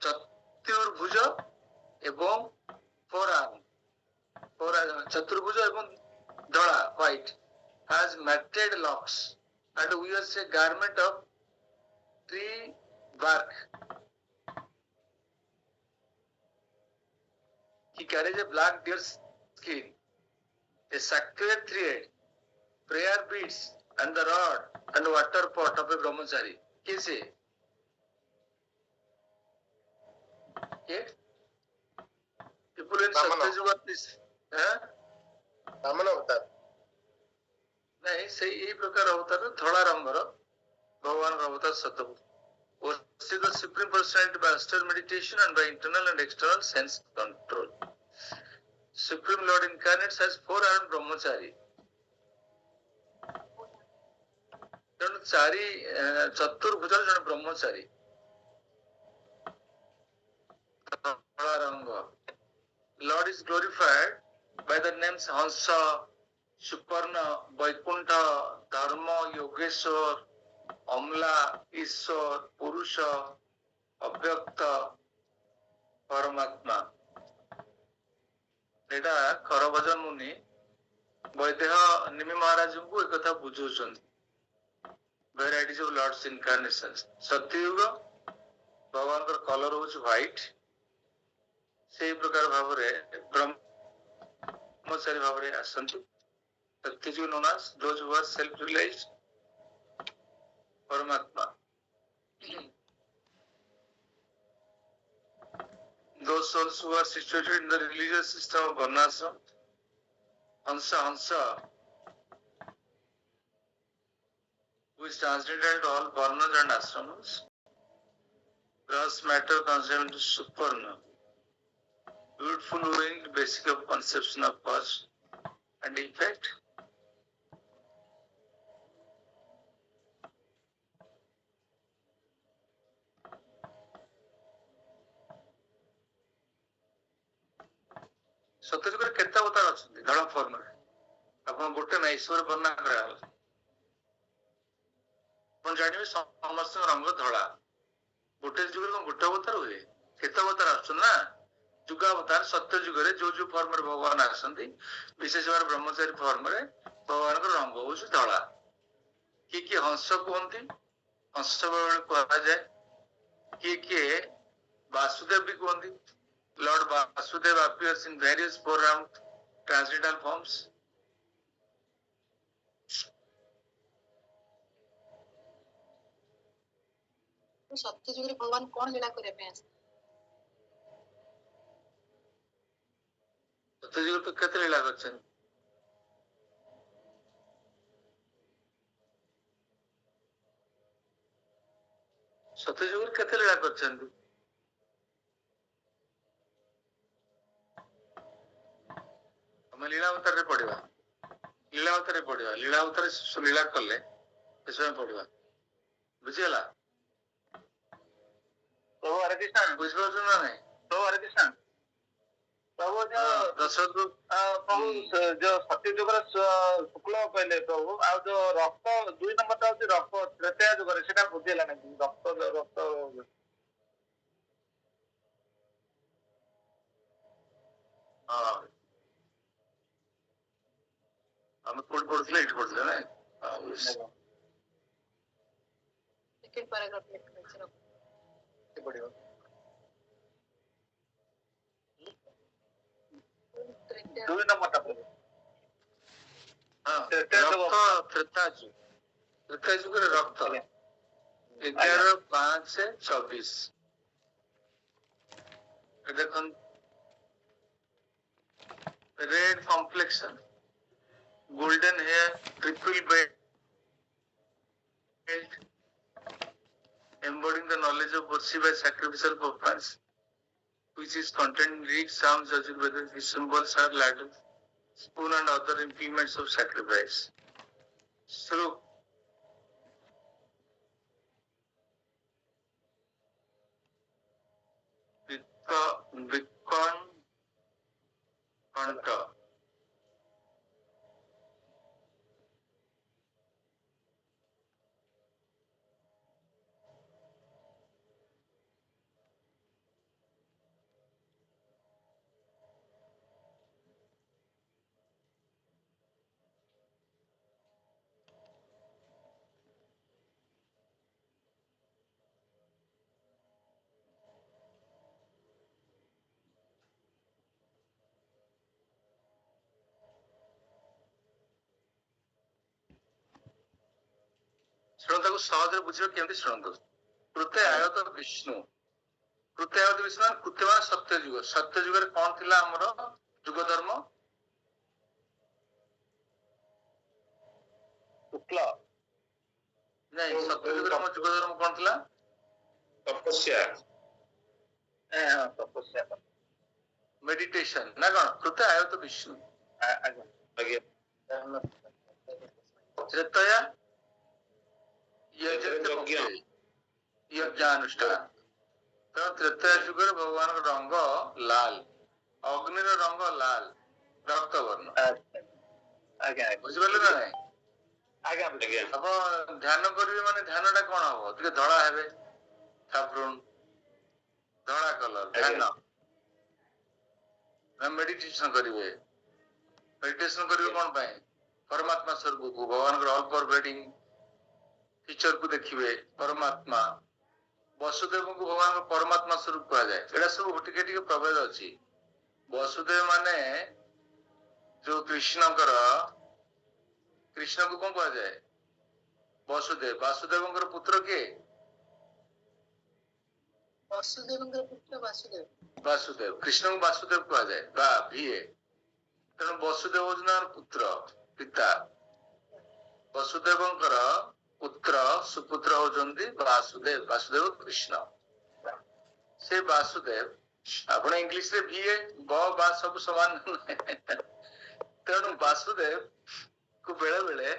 चतुर्भुज एवं forearm चतुर्भुज एवं धड़ा white has matted locks and wears a garment of tree bark. He carries a black deer skin, a sacred thread, prayer beads, and the rod and water pot of a brahmachari. कैसे? People in Satyayuga this, Vaman अवतार नहीं से यही प्रकार अवतार धड़ा रंगर भगवान अवतार सतगुरु. Was the supreme personality by astral meditation and by internal and external sense control. Supreme Lord incarnates as four-armed brahmachari. ତେଣୁ ଚାରି ଚତୁର୍ଭୁଜର ଜଣେ ବ୍ରହ୍ମଚାରୀ ଧଳା ରଙ୍ଗ. Lord is glorified by the names Hansa, Suparna, Vaikuntha, Dharma, Yogeshwar, amla ଈଶ୍ୱର ପୁରୁଷ ଅବ୍ୟକ୍ତ ପରମାତ୍ମା ଏଇଟା କରଭଜନ ମୁନି ବୈଦେହ ନିମି ମହାରାଜଙ୍କୁ ଏକଥା ବୁଝଉଛନ୍ତି ଭେରାଇଟିଜ ଅଫ ଲର୍ଡସ ଇନକାର୍ନେସନ ସତ୍ୟଯୁଗ ଭଗବାନଙ୍କର କଲର ହଉଛି ହ୍ୱାଇଟ ସେଇ ପ୍ରକାର ଭାବରେ ବ୍ରହ୍ମଚାରୀ ଭାବରେ ଆସନ୍ତି ସତ୍ୟଯୁଗ known as those who are self-realized Paramatma. Those souls who are situated in the religious system of Varnashram, Hansa, who is transcendental to all Varnas and Ashrams, gross matter concept is Suparna, beautiful winged basic of conception of cause and effect. ସତ୍ୟଯୁଗରେ କେତେ ଅବତାର ଅଛନ୍ତି ଧଳା ଫର୍ମରେ ଆପଣ ଗୋଟେ ନା ଈଶ୍ୱର ବର୍ଣ୍ଣନା କରାଗଲା ଆପଣ ଜାଣିବେ ସମସ୍ତଙ୍କ ରଙ୍ଗ ଧଳା ଗୋଟେ ଯୁଗରେ କଣ ଗୋଟେ ଅବତାର ହୁଏ କେତେ ଅବତାର ଆସୁଛନ୍ତି ନା ଯୁଗାବତାର ସତ୍ୟ ଯୁଗରେ ଯୋଉ ଫର୍ମରେ ଭଗବାନ ଆସନ୍ତି ବିଶେଷ ଭାବରେ ବ୍ରହ୍ମଚାରୀ ଫର୍ମରେ ଭଗବାନଙ୍କର ରଙ୍ଗ ହଉଛି ଧଳା କିଏ ହଂସ କୁହନ୍ତି ହଂସ ବେଳେ କୁହାଯାଏ କିଏ ବାସୁଦେବ ବି କୁହନ୍ତି Lord Vasudeva appears in various forms, transcendental forms. ସତ୍ୟ ଯୁଗରେ ଭଗବାନ କଣ ଲୀଳା କରିବା ପାଇଁ ଆସିଥିଲେ ସତ୍ୟ ଯୁଗରେ ତ କେତେ ଲୀଳା କରିଛନ୍ତି ସତ୍ୟ ଯୁଗରେ କେତେ ଲୀଳା କରିଛନ୍ତି ଆମେ ଲୀଳାବତାରରେ ପଢିବା ଲୀଳାବତାରେ ଲୀଳା କଲେ ଏସବୁ ପଢିବା ବୁଝିଗଲା ପ୍ରଭୁ ହରେ କୃଷ୍ଣ ବୁଝିପାରୁଛ ନା ନାଇଁ ପ୍ରଭୁ ହରେ କୃଷ୍ଣ ପ୍ରଭୁ ଦଶରଥ ପ୍ରଭୁ ଯୋଉ ସତ୍ୟ ଯୁଗରେ ଶୁକ୍ଳ କହିଲେ ପ୍ରଭୁ ଆଉ ଯୋଉ ରକ୍ତ 2 ନମ୍ବରଟା ହଉଛି ରକ୍ତ ତ୍ରେତୟା ଯୁଗରେ ସେଟା ବୁଝିହେଲା ନାହିଁ ରକ୍ତ ହଁ ଆମେ କୋଉଠି ପଢୁଥିଲେ ଏଇଠି ପଢୁଥିଲେ ନାଇଁ ସେକେଣ୍ଡ ପାରାଗ୍ରାଫ ଲେଖା ପଡିବ ହେଇଛି 2 ନମ୍ବରଟା ପ୍ରଭୁ ତ୍ରେତୟା ଯୁଗରେ ରକ୍ତ 11/5/24 ଦେଖନ୍ତୁ red complexion golden hair triple belt embodying the knowledge of worship by sacrificial purpose which is contained in Greek Psalms Yajurveda his symbols are ladle spoon and other implements of sacrifice so Bitcoin Hunter ଶୁଣନ୍ତୁ ସହଜରେ ବୁଝିବ କେମିତି ଶୁଣନ୍ତୁ କୃତେ ଆୟତ ବିଷ୍ଣୁ କୃତ୍ୟ ସତ୍ୟ ଯୁଗରେ କଣ ଥିଲା ଆମର ଯୁଗ ଧର୍ମ ଶୁକ୍ଳ ନାଇଁ ସତ୍ୟ ଯୁଗରେ ଆମ ଯୁଗ ଧର୍ମ କଣ ଥିଲା ତପସ୍ୟା ମେଡିଟେସନ ନା କଣ କୃତେ ଆୟତ ବିଷ୍ଣୁ ଆଜ୍ଞା ତ୍ରେତୟା ଯଜ୍ଞ ଯଜ୍ଞାନୁଷ୍ଠାନ ତେଣୁ ତ୍ରେତୟା ଯୁଗରେ ଭଗବାନଙ୍କ ରଙ୍ଗ ଲାଲ ଅଗ୍ନିର ରଙ୍ଗ ଲାଲ ରକ୍ତ ବର୍ଣ୍ଣ ବୁଝିପାରିଲେ ନା ନାଇଁ ଆଜ୍ଞା ଆଜ୍ଞା ଆପଣ ଧ୍ୟାନ କରିବେ ମାନେ ଧ୍ୟାନ ଟା କଣ ହବ ଟିକେ ଧଳା ହେବେ ସାଫ୍ରନ୍ ଧଳା କଲର ଧ୍ୟାନ ମେଡିଟେସନ କରିବେ କଣ ପାଇଁ ପରମାତ୍ମା ସ୍ୱରୂପକୁ ଭଗବାନଙ୍କର ଅଲ୍ ପରଭେଡିଂ ଫିଚରକୁ ଦେଖିବେ ପରମାତ୍ମା ବସୁଦେବଙ୍କୁ ଭଗବାନଙ୍କ ପରମାତ୍ମା ସ୍ୱରୂପ କୁହାଯାଏ ଏଇଟା ସବୁ ଟିକେ ଟିକେ ପ୍ରଭେଦ ଅଛି ବସୁଦେବ ମାନେ ଯୋଉ କୃଷ୍ଣଙ୍କୁ କଣ କୁହାଯାଏ ବାସୁଦେବଙ୍କର ପୁତ୍ର କିଏ ବାସୁଦେବ କୃଷ୍ଣଙ୍କୁ ବାସୁଦେବ କୁହାଯାଏ ବା ଭିଏ ତେଣୁ ବସୁଦେବ ହଉଛନ୍ତି ପୁତ୍ର ପିତା ବସୁଦେବଙ୍କର ପୁତ୍ର ସୁପୁତ୍ର ହଉଛନ୍ତି ବାସୁଦେବ କୃଷ୍ଣ ସେ ବାସୁଦେବ ଆପଣ ଇଂଲିଶରେ ଭିଏ ବା ସବୁ ସମାନ ତେଣୁ ବାସୁଦେବ କୁ ବେଳେ ବେଳେ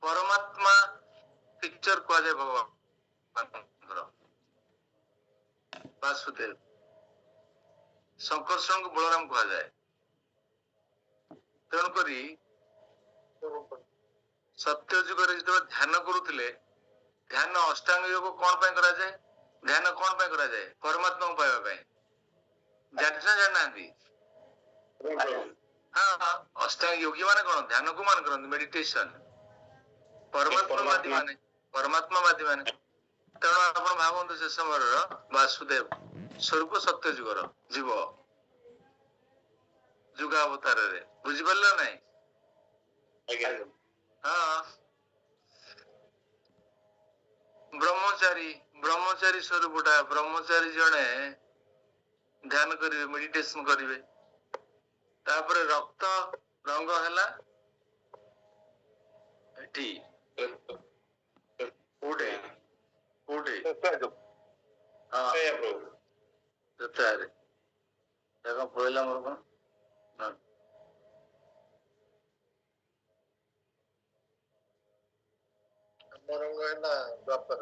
ପରମାତ୍ମା ପିକ୍ଚର କୁହାଯାଏ ଭଗବାନଙ୍କର ବାସୁଦେବ ଶଙ୍କର୍ଷଣଙ୍କୁ ବଳରାମ କୁହାଯାଏ ତେଣୁକରି ସତ୍ୟ ଯୁଗରେ ଯେତେବେଳେ ଧ୍ୟାନ କରୁଥିଲେ ଧ୍ୟାନ ଅଷ୍ଟାଙ୍ଗ ଯୋଗ କଣ ପାଇଁ କରାଯାଏ ଧ୍ୟାନ କଣ ପାଇଁ କରାଯାଏ ପରମାତ୍ମାକୁ ପାଇବା ପାଇଁ ଜାଣିନାହାନ୍ତି ହଁ ଅଷ୍ଟାଙ୍ଗ ଯୋଗୀ ମାନେ କଣ ଧ୍ୟାନକୁ ମାନ କରନ୍ତି ମେଡିଟେସନ ପରମାତ୍ମାବାଦୀ ମାନେ ତେଣୁ ଆପଣ ଭାବନ୍ତୁ ସେ ସମୟର ବାସୁଦେବ ସ୍ୱରୂପ ସତ୍ୟ ଯୁଗର ଜୀବ ଯୁଗାବତାରରେ ବୁଝିପାରିଲ ନାଇଁ ହଁ ବ୍ରହ୍ମଚାରୀ ସ୍ୱରୂପଟା ବ୍ରହ୍ମଚାରୀ ଜଣେ ଧ୍ୟାନ କରିବେ ମେଡିଟେସନ କରିବେ ତାପରେ ରକ୍ତ ରଙ୍ଗ ହେଲା ଏଠି କୋଉଠି ହଁ ସେଠାରେ ଦେଖ ପଳେଇଲା ମୋର କଣ ରଙ୍ଗ ହେଲା ଦ୍ୱାପର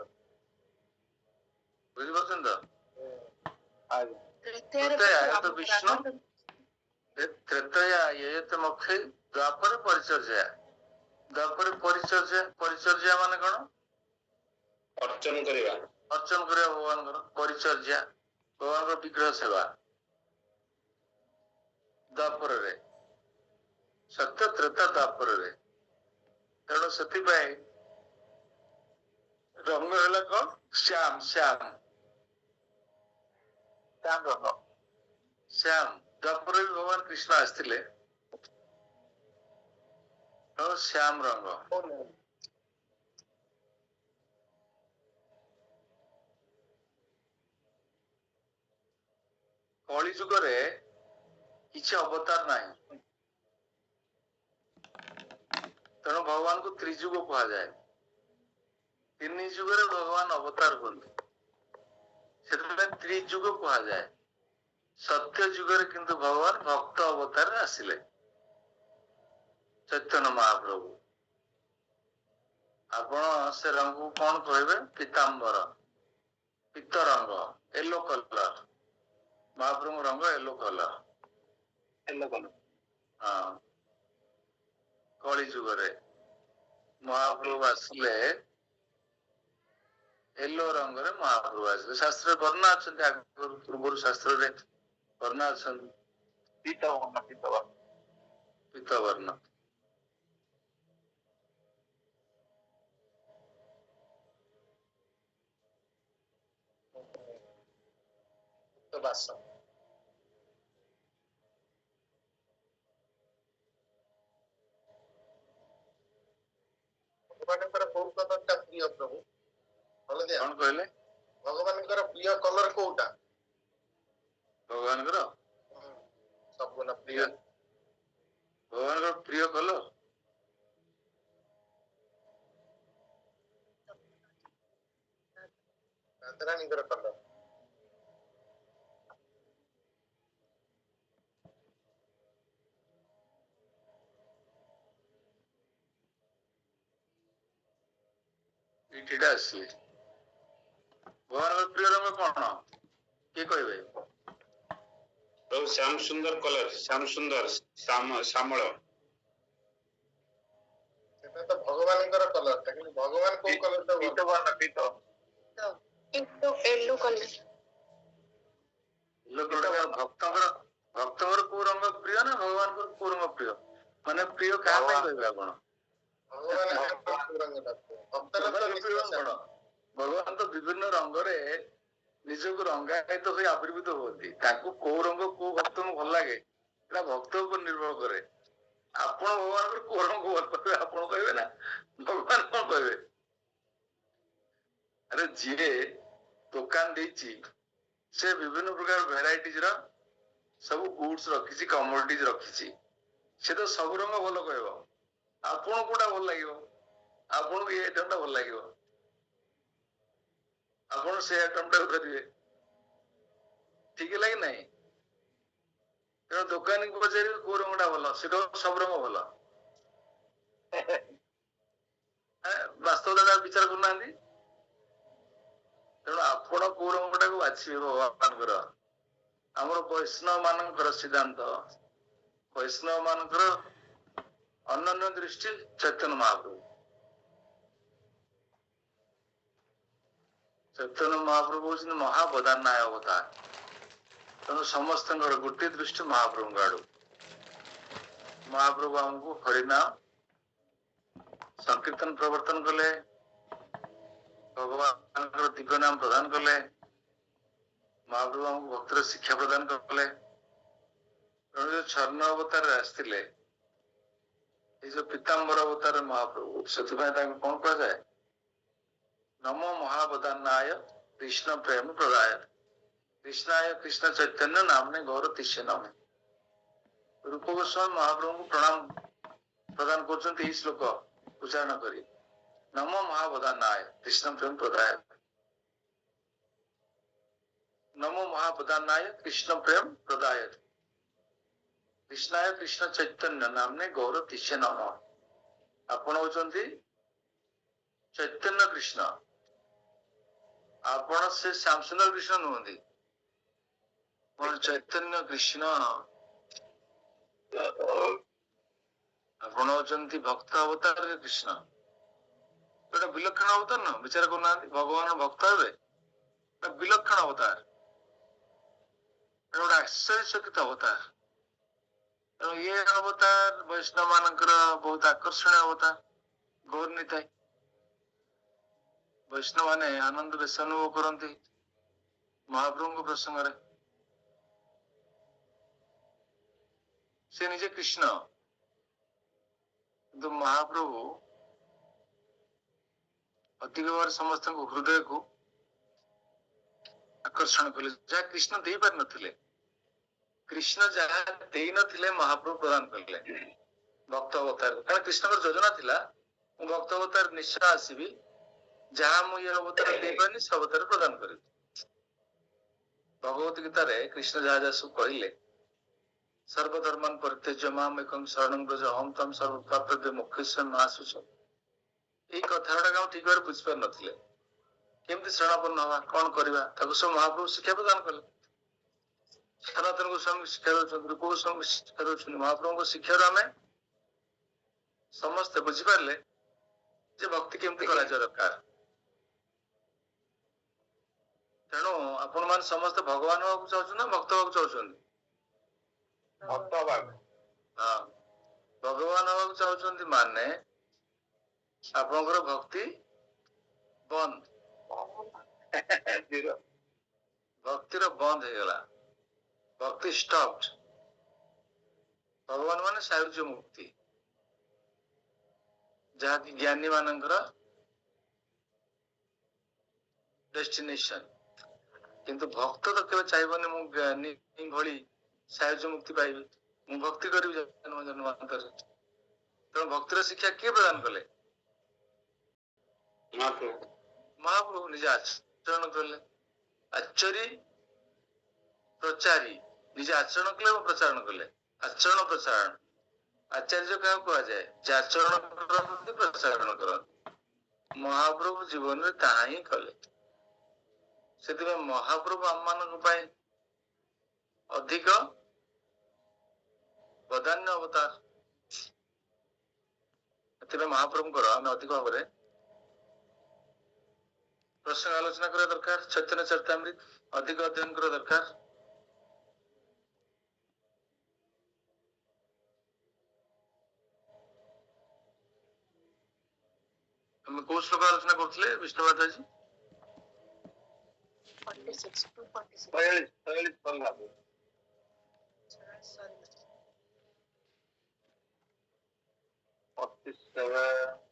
ବୁଝିପାରୁଛନ୍ତି ତ ବିଷ୍ଣୁ ତ୍ରେତୟା ମକ୍ଷୀ ଦ୍ୱାପର ପରିଚର୍ୟା ମାନେ କଣ ଅର୍ଚନ କରିବା ଭଗବାନଙ୍କର ପରିଚର୍ୟା ଭଗବାନଙ୍କର ବିଗ୍ରହ ସେବା ଦ୍ୱାପରରେ ସତ୍ୟ ତ୍ରେତା ଦ୍ୱାପରରେ ତେଣୁ ସେଥିପାଇଁ ରଙ୍ଗ ହେଲା କଣ ଶ୍ୟାମ ଦ୍ୱାପରରେ ବି ଭଗବାନ କୃଷ୍ଣ ଆସିଥିଲେ ଶ୍ୟାମ ରଙ୍ଗ କଳି ଯୁଗରେ କିଛି ଅବତାର ନାହିଁ ତେଣୁ ଭଗବାନଙ୍କୁ ତ୍ରିଯୁଗ କୁହାଯାଏ ତିନି ଯୁଗରେ ଭଗବାନ ଅବତାର ହୁଅନ୍ତି ସେଥିପାଇଁ ତ୍ରିଯୁଗ କୁହାଯାଏ ସତ୍ୟ ଯୁଗରେ କିନ୍ତୁ ଭଗବାନ ଭକ୍ତ ଅବତାରରେ ଆସିଲେ ଚୈତନ୍ୟ ମହାପ୍ରଭୁ ଆପଣ ସେ ରଙ୍ଗକୁ କଣ କହିବେ ପୀତାମ୍ବର ପିତ ରଙ୍ଗ ୟେଲୋ କଲର ମହାପ୍ରଭୁଙ୍କ ରଙ୍ଗ ୟେଲୋ କଲର ହଁ କଳି ଯୁଗରେ ମହାପ୍ରଭୁ ଆସିଲେ ୟେଲୋ ରଙ୍ଗରେ ମହାପ୍ରଭୁ ଆସିଲେ ଶାସ୍ତ୍ରରେ ବର୍ଣ୍ଣନା ଅଛନ୍ତି ଆଗରୁ ପୂର୍ବରୁ ଶାସ୍ତ୍ରରେ ବର୍ଣ୍ଣନା ଅଛନ୍ତି ପୀତ ବର୍ଣ୍ଣ ବାସ ଭଗବାନଙ୍କର କୋଉ କଲରଟା ପ୍ରିୟ ପ୍ରଭୁ କଣ କହିଲେ ଭଗବାନଙ୍କର ପ୍ରିୟ କଲର କୋଉଟା ଭଗବାନଙ୍କର ସବୁନ ପ୍ରିୟ ଭଗବାନଙ୍କର ପ୍ରିୟ କଲର ରାଧାରାଣୀଙ୍କର କଲର ଏଇଟା ଆସିଲେ ଭଗବାନଙ୍କର ପ୍ରିୟ ରଙ୍ଗ କଣ କିଏ କହିବେ ପ୍ରଭୁ ଶ୍ୟାମ ସୁନ୍ଦର କଲର ଶ୍ୟାମଳ ସେଟା ତ ଭଗବାନଙ୍କର କଲରଟା କିନ୍ତୁ ଭଗବାନ କୋଉ କଲରଟା ପୀତ ବର୍ଣ୍ଣ ପୀତ येलो कलर ଭକ୍ତଙ୍କର କୋଉ ରଙ୍ଗ ପ୍ରିୟ ନା ଭଗବାନଙ୍କର କୋଉ ରଙ୍ଗ ପ୍ରିୟ ମାନେ ପ୍ରିୟ କାହା ପାଇଁ କହିବେ ଆପଣ ଭଗବାନ ତ ବିଭିନ୍ନ ରଙ୍ଗରେ ନିଜକୁ ରଙ୍ଗାୟିତ ହୋଇ ଆବିର୍ଭୂତ ହୁଅନ୍ତି ତାଙ୍କୁ କୋଉ ରଙ୍ଗ କୋଉ ଭକ୍ତଙ୍କୁ ଭଲ ଲାଗେ ସେଟା ଭକ୍ତ ଉପରେ ନିର୍ଭର କରେ ଆପଣ ଭଗବାନଙ୍କର କୋଉ ରଙ୍ଗ ଭଲ କହିବେ ଆପଣ କହିବେ ନା ଭଗବାନ କଣ କହିବେ ଆରେ ଯିଏ ଦୋକାନ ଦେଇଛି ସେ ବିଭିନ୍ନ ପ୍ରକାର ଭେରାଇଟିଜ ର ସବୁ ଗୁଡସ୍ ରଖିଛି କମୋଡିଟିଜ ରଖିଛି ସେ ତ ସବୁ ରଙ୍ଗ ଭଲ କହିବ ଆପଣଙ୍କୁ କୋଉଟା ଭଲ ଲାଗିବ ଆପଣଙ୍କୁ ଏଇ ଆଇଟମ ଟା ଭଲ ଲାଗିବ ଆପଣ ସେ ଆଇଟମ ଟା କରିବେ ଠିକ ହେଲା କି ନାହିଁ ତେଣୁ ଦୋକାନୀକୁ ପଚାରିବେ କୋଉ ରଙ୍ଗଟା ଭଲ ସେଟା ସବୁ ରଙ୍ଗ ଭଲ ବାସ୍ତବତା ବିଚାର କରୁନାହାନ୍ତି ତେଣୁ ଆପଣ କୋଉ ରଙ୍ଗଟାକୁ ବାଛିବେ ଭଗବାନଙ୍କର ଆମର ବୈଷ୍ଣବ ମାନଙ୍କର ସିଦ୍ଧାନ୍ତ ବୈଷ୍ଣବ ମାନଙ୍କର ଅନନ୍ୟ ଦୃଷ୍ଟି ଚୈତନ୍ୟ ମହାପ୍ରଭୁ ଚୈତନ୍ୟ ମହାପ୍ରଭୁ ହଉଛନ୍ତି ମହାବଦାନ୍ନାୟ ଅବତାର ତେଣୁ ସମସ୍ତଙ୍କର ଗୋଟିଏ ଦୃଷ୍ଟି ମହାପ୍ରଭୁଙ୍କ ଆଡୁ ମହାପ୍ରଭୁ ଆମକୁ ହରିନାମ ସଂକୀର୍ତ୍ତନ ପ୍ରବର୍ତ୍ତନ କଲେ ଭଗବାନଙ୍କର ଦିବ୍ୟ ନାମ ପ୍ରଦାନ କଲେ ମହାପ୍ରଭୁ ଆମକୁ ଭକ୍ତର ଶିକ୍ଷା ପ୍ରଦାନ କଲେ ତେଣୁ ଯୋଉ ଛନ୍ନ ଅବତାରରେ ଆସିଥିଲେ ଏଇ ଯୋଉ ପୀତାମ୍ବର ଅବତାର ମହାପ୍ରଭୁ ସେଥିପାଇଁ ତାଙ୍କୁ କଣ କୁହାଯାଏ ନମୋ ମହାବଦାନ୍ନାୟ କୃଷ୍ଣ ପ୍ରେମ ପ୍ରଦାୟ କୃଷ୍ଣାୟ କୃଷ୍ଣ ଚୈତନ୍ୟ ନାମନେ ଗୌର ତିଷ୍ୟ ନାମେ ରୂପ ଗୋସ୍ୱାମୀ ମହାପ୍ରଭୁଙ୍କୁ ପ୍ରଣାମ ପ୍ରଦାନ କରୁଛନ୍ତି ଏଇ ଶ୍ଲୋକ ଉଚ୍ଚାରଣ କରି ନମୋ ମହାବଦାନ୍ନାୟ କୃଷ୍ଣ ପ୍ରେମ ପ୍ରଦାୟ नमो महाप्रदानाय कृष्ण प्रेम प्रदाय कृष्णाय कृष्ण चैतन्य नामने गौर तिष्य नम आपण होचंती चैतन्य कृष्ण आपण से श्याम सुंदर कृष्ण नुहंती चैतन्य कृष्ण आपण होचंती भक्त अवतार कृष्ण गोटे विलक्षण अवतार न विचार करना भगवान भक्त हे विलक्षण अवतार गोटे आश्चर्यचकित अवतार तेणु ये अवतार वैष्णव मानकर बहुत आकर्षण अवतार गौर नीताय वैष्णव माने आनंद बेश अनुभव करती महाप्रभु प्रसंग से निजे कृष्ण किंतु महाप्रभु अधिक बार समस्त हृदय को आकर्षण कले जहाँ कृष्ण दे पार नथिले कृष्ण जहाँ दे नथिले महाप्रभु प्रदान कले भक्त अवतार कारण कृष्ण योजना थिला भक्त अवतार निश्चय आसबि जहाँ मुझे अवतार दे पारनी से अवतार प्रदान करी भगवत गीता रे कृष्ण जहाँ जहाँ सब कहले सर्वधर्मान परित्यज्य माम एकं शरणं व्रज अहं तम सर्व पापेभ्यो मोक्षयिष्यामि मा शुचः एई कथाटा हम ठीक भाव बुझी पार नथिले केमती शरणापन्न हवा कौन करवा सब महाप्रभु शिक्षा प्रदान कले सनातन गोस्वामी शिक्षा दौरान गोस्वामी शिक्षा दौरान महाप्रभु शिक्षा आम समस्ते बुझीपारे भक्ति केमती करा दरकार तेणु आपण मान समस्त भगवान हवा चाहूँ ना भक्त हवा चाहते भक्त हाँ भगवान हवा चाहते माने आपणकर भक्ति बंद भक्तिर बंद हो गला भक्ति स्टॉप्ड भगवान माने सायुज्य मुक्ति जहाँ की ज्ञानी मानकर डेस्टिनेशन किंतु भक्त तो केवल चाहिए मु ज्ञानी भली सायुज्य मुक्ति पाइबी मु भक्ति करी जन्म जन्मांतर तेणु भक्तिर शिक्षा किए प्रदान कले महाप्रभु निज आचरण कले आचरी प्रचारी निज आचरण कले प्रचारण कले आचरण प्रचारण आचार्य क्या कह जाए जे आचरण करते प्रचारण करते महाप्रभु जीवन में ताहा ही कले से महाप्रभु आम मान अधिक वदान्य अवतार ସେଥିପାଇଁ ମହାପ୍ରଭୁଙ୍କର ଆମେ ଅଧିକ ଭାବରେ ପ୍ରସଙ୍ଗ ଆଲୋଚନା କରିବା ଦରକାର। ଚୈତନ୍ୟ ଚରିତାମୃତ ଅଧିକ ଅଧ୍ୟୟନ କରିବା ଦରକାର। ଆମେ କୋଉ ଶ୍ଲୋକ ଆଲୋଚନା କରୁଥିଲେ ବିଷ୍ଣୁ ମାତାଜୀ? 46 to 46. 46 ପଢିଲା। Sorry. 47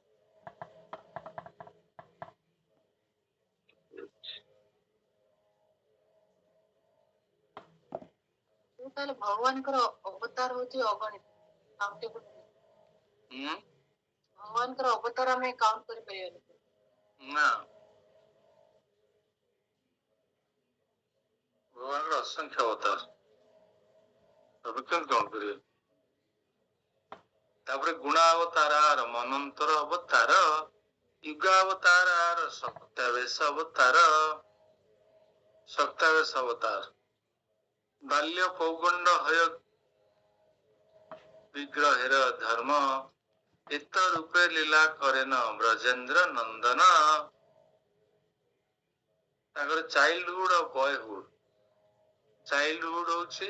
ତାହେଲେ ଭଗବାନଙ୍କର ଅବତାର ହଉଛି ଅଗଣିତ, କାଉଣ୍ଟେବଲ ନୁହେଁ। ଭଗବାନଙ୍କର ଅବତାର ଆମେ କାଉଣ୍ଟ କରିପାରିବାନି। ନା, ଭଗବାନଙ୍କର ଅସଂଖ୍ୟ ଅବତାର, ତବେ କେମିତି କଣ କରିବେ? ତାପରେ ଗୁଣାବତାର, ମନନ୍ତର ଅବତାର, ଯୁଗାବତାର, ଶକ୍ତାବେଶ ଅବତାର, ଶକ୍ତାବେଶ ଅବତାର, ବାଲ୍ୟ ପୌଗଣ୍ଡ ହୟ ବିଗ୍ରହେର ଧର୍ମ, ଏତ ରୂପେ ଲୀଳା କରେନ ବ୍ରଜେନ୍ଦ୍ର ନନ୍ଦନ। ତାଙ୍କର ଚାଇଲ୍ଡହୁଡ ଆଉ ବୟହୁଡ। ଚାଇଲ୍ଡହୁଡ ହଉଛି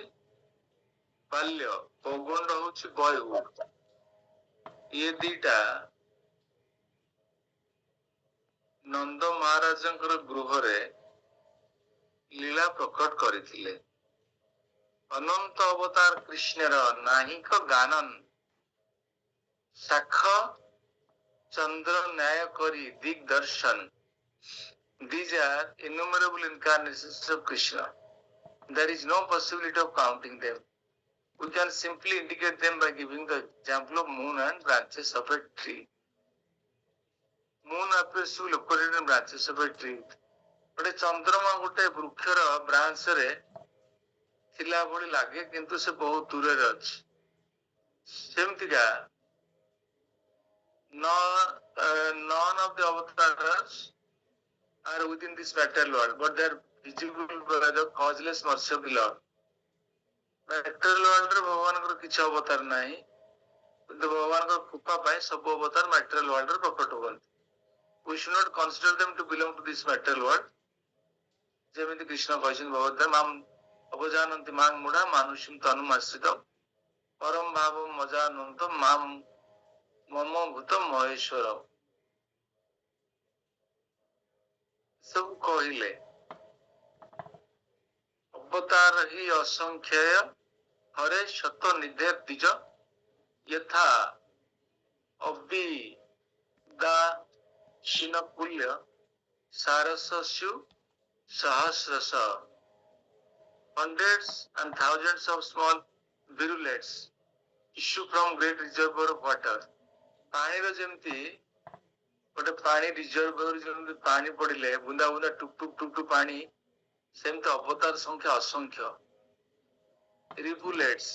ବାଲ୍ୟ, ପୌଗଣ୍ଡ ହଉଛି ବୟହୁଡ। ଇଏ ଦିଟା ନନ୍ଦ ମହାରାଜଙ୍କର ଗୃହରେ ଲୀଳା ପ୍ରକଟ କରିଥିଲେ। ଅନନ୍ତ ଅବତାର କୃଷ୍ଣର ନାହିକ ଗାନନ, ଶାଖ ଚନ୍ଦ୍ର ନ୍ୟାୟ କରି ଦିଗ୍ଦର୍ଶନ। These are innumerable incarnations of Krishna. There is no possibility of counting them. We can simply indicate them by giving the example of moon and branches of a tree. Moon appears to be located in branches of a tree. ଗୋଟେ ଚନ୍ଦ୍ରମା ଗୋଟେ ବୃକ୍ଷର branch ରେ ଥିଲା ଭଳି ଲାଗେ, କିନ୍ତୁ ସେ ବହୁତ ଦୂରରେ ଅଛି। ସେମିତିକା none of the avatars are within this material world, but they are visible by the causeless mercy of the Lord. material world ରେ ଭଗବାନଙ୍କର କିଛି ଅବତାର ନାହିଁ, କିନ୍ତୁ ଭଗବାନଙ୍କର କୃପା ପାଇଁ ସବୁ ଅବତାର material world ରେ ପ୍ରକଟ ହୁଅନ୍ତି। We should not consider them to belong to this material world. ଯେମିତି କୃଷ୍ଣ କହିଛନ୍ତି ଭଗବତ ମାମ୍ ଅବଜାନନ୍ତି ମାଂ ମୁଢା ମାନୁଷୀମ୍ ତନୁମାଶ୍ରିତ ପରମ ଭାବ ମଜାନନ୍ତ ମାମ୍ ମମ ଭୂତ ମହେଶ୍ୱର। ସବୁ କହିଲେ ଅବତାର ହି ଅସଂଖ୍ୟୟ ହରେ ଶତ ନିଧେ ଦ୍ୱିଜ ଯଥା ଅବିଦାଶୀନ କୁଲ୍ୟ ସାରସସ୍ୟୁ ସହସ୍ରଶ। Hundreds and thousands of small virulets issue from great reservoir of water. ପାଣିର ଯେମିତି ଗୋଟେ ପାଣି ରିଜର୍ଭର ଯେମିତି ପାଣି ପଡିଲେ ବୁନ୍ଦା ବୁନ୍ଦା ଟୁକ ଟୁକ ଟୁକ ଟୁକ ପାଣି, ସେମିତି ଅବତାର ସଂଖ୍ୟା ଅସଂଖ୍ୟ। ରିଭୁଲେଟ୍ସ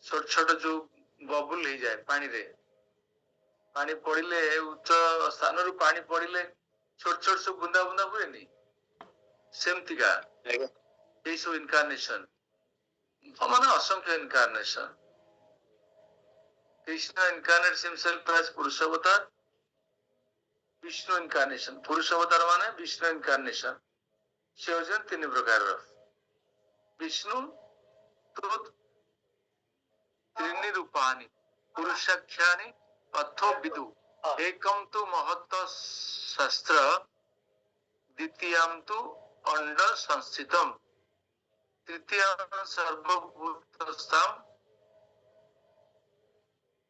ଛୋଟ ଛୋଟ ଯୋଉ ବବୁଲ ହେଇଯାଏ ପାଣିରେ, ପାଣି ପଡିଲେ ଉଚ୍ଚ ସ୍ଥାନରୁ ପାଣି ପଡିଲେ ଛୋଟ ଛୋଟ ସବୁ ବୁନ୍ଦା ବୁନ୍ଦା ହୁଏନି, ସେମିତିକା এই সব ইনকার্নেশন মানে অসংখ্য ইনকার্নেশন। কৃষ্ণ ইনকার্নেটস হিমসেলফ অ্যাজ পুরুষ অবতার, বিষ্ণু ইনকার্নেশন। পুরুষ অবতার মানে বিষ্ণু ইনকার্নেশন। সে হচ্ছেন তিন প্রকারର। বিষ্ণু ত্রিনি রূপানি পুরুষাখ্যানি অথো বিদু একম তু মহত্ত শাস্ত্র দ্বিতীয়াম তু অণ্ড সংস্থিতম তৃতীয় সর্বভূতস্থাম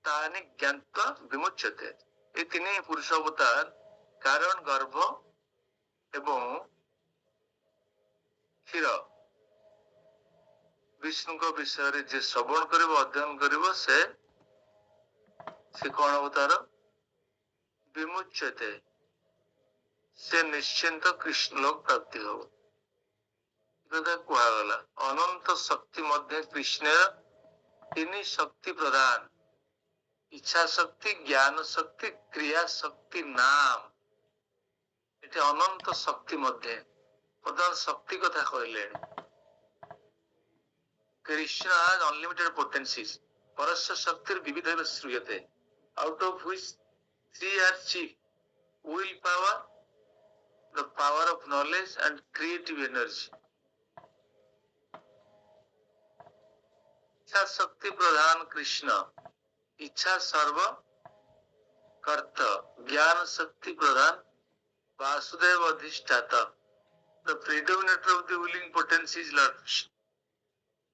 তানি জ্ঞাত বিমুচ্যতে। এই তিନି পুরুষ অবতার কারণ, গর্ভ এবং କ୍ଷୀର। ବିଷ୍ଣୁଙ୍କ ବିଷୟରେ ଯିଏ ଶ୍ରବଣ କରିବ, ଅଧ୍ୟୟନ କରିବ, ସେ କଣ ଅବତାର? ବିମୁଚ୍ୟତେ, ସେ ନିଶ୍ଚିନ୍ତ କୃଷ୍ଣ ଲୋକ ପ୍ରାପ୍ତି ହବ। କୁହାଗଲା ଅନନ୍ତ ଶକ୍ତି ମଧ୍ୟ କୃଷ୍ଣର ତିନି ଶକ୍ତି ପ୍ରଦାନ, ଇଚ୍ଛା ଶକ୍ତି, ଜ୍ଞାନ ଶକ୍ତି, କ୍ରିୟା ଶକ୍ତି ନାମ। ଏଠି ଅନନ୍ତ ଶକ୍ତି ମଧ୍ୟ ପ୍ରଧାନ ଶକ୍ତି କଥା କହିଲେଣି। Krishna has unlimited potencies. Parasya Shaktir Vividhava Sruyate. out of which three are chief: willpower, the power of knowledge, and creative energy. इच्छा शक्ति प्रधान कृष्ण, इच्छा सर्व कर्त, ज्ञान शक्ति प्रधान वासुदेव अधिष्ठाता. The predominator of the willing potency is Lord Krishna.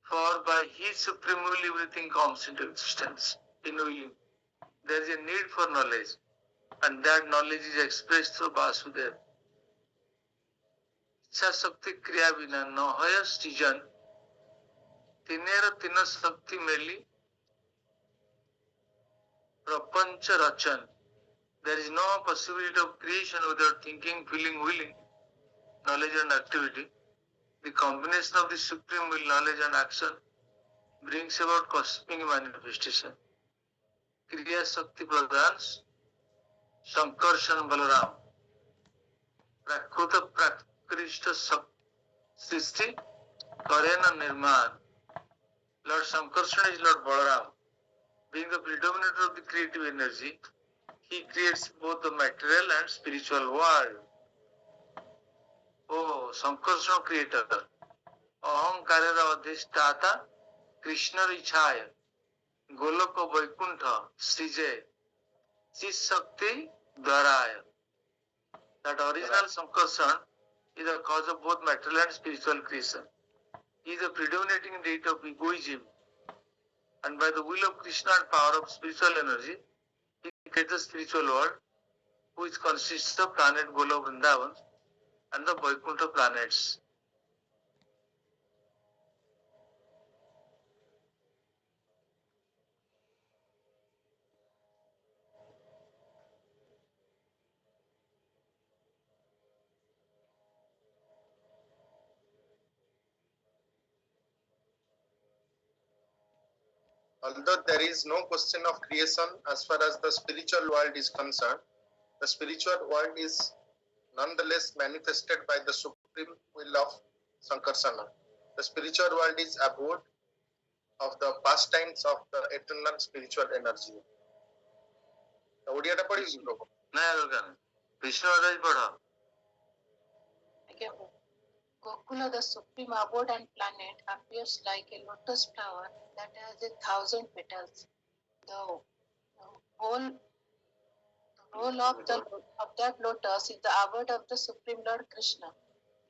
For by his supreme will everything comes into existence. In willing, there is a need for knowledge, and that knowledge is expressed through Vasudeva. इच्छा शक्ति क्रिया बिना न होय सृजन, तीनेर तीन शक्ति मेली प्रपंच रचन. There is no possibility of creation without thinking, feeling, willing, knowledge and activity. The combination of the supreme will, knowledge and action brings about cosmic manifestation. क्रिया शक्ति प्रधान संकर्षण बलराम, प्राकृत प्राकृष्ट सृष्टि करेन निर्माण. Lord Sankarsana is Lord Balaram. Being the predominator of the creative energy, he creates both the material and spiritual world. Oh, Sankarsana creator. अहंकारेर अधिष्ठाता कृष्णर इच्छाय गोलोक वैकुंठ सृजे चित शक्ति द्वाराय. That original Sankarsana is the cause of both material and spiritual creation. He is the predominating deity of egoism, and by the will of Krishna and power of spiritual energy, he creates the spiritual world, which consists of planet Golok Vrindavan and the Vaikuntha planets. Although there is no question of creation as far as the spiritual world is concerned, the spiritual world is nonetheless manifested by the supreme will of Sankarsana. The spiritual world is abode of the pastimes of the eternal spiritual energy. ଓଡ଼ିଆଟା ପଢିବି ପ୍ରଭୁ? ନାଇଁ ଦରକାର ନାହିଁ, ବିଷ୍ଣୁ ପଢ. Again, Gokula, the supreme abode and planet, appears like a lotus flower that has 1,000 petals. The whole of that lotus is the abode of the Supreme Lord Krishna.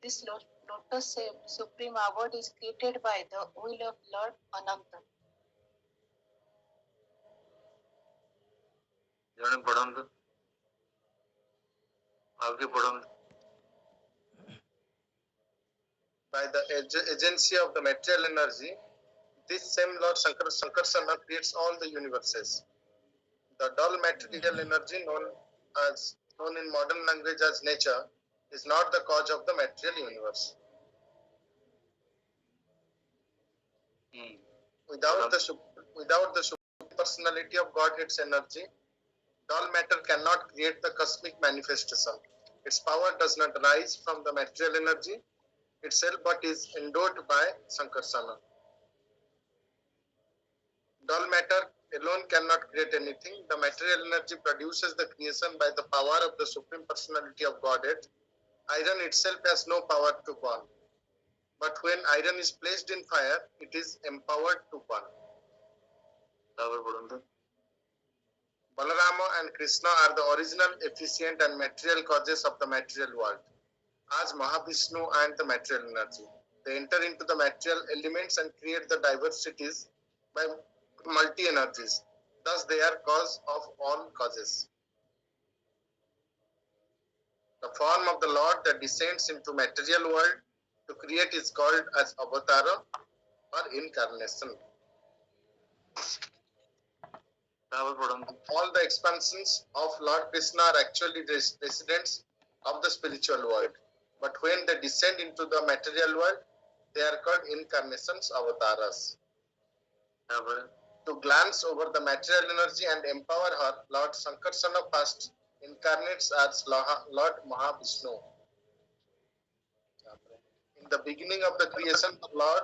This lotus supreme abode is created by the will of Lord Ananta. ଜଣେ ପଢନ୍ତୁ, ଆଉ କିଏ ପଢନ୍ତୁ. By the agency of the material energy, this same Lord Sankarsana creates all the universes. The dull material energy known in modern language as nature is not the cause of the material universe. Without the supreme personality of Godhead's energy, dull matter cannot create the cosmic manifestation. Its power does not rise from the material energy itself, but is endowed by Sankarsana. Dull matter alone cannot create anything. The material energy produces the creation by the power of the Supreme Personality of Godhead. Iron itself has no power to burn. But when iron is placed in fire, it is empowered to burn. Balarama and Krishna are the original, efficient and material causes of the material world. As Mahavishnu and the material energy, they enter into the material elements and create the diversities by multi-energies. Thus, they are cause of all causes. The form of the Lord that descends into material world to create is called as avatara or incarnation. All the expansions of Lord Krishna are actually residents of the spiritual world. But when they descend into the material world, they are called incarnations, avataras. To glance over the material energy and empower her, Lord Sankarsana first incarnates as Lord Mahavishnu. In the beginning of the creation, the Lord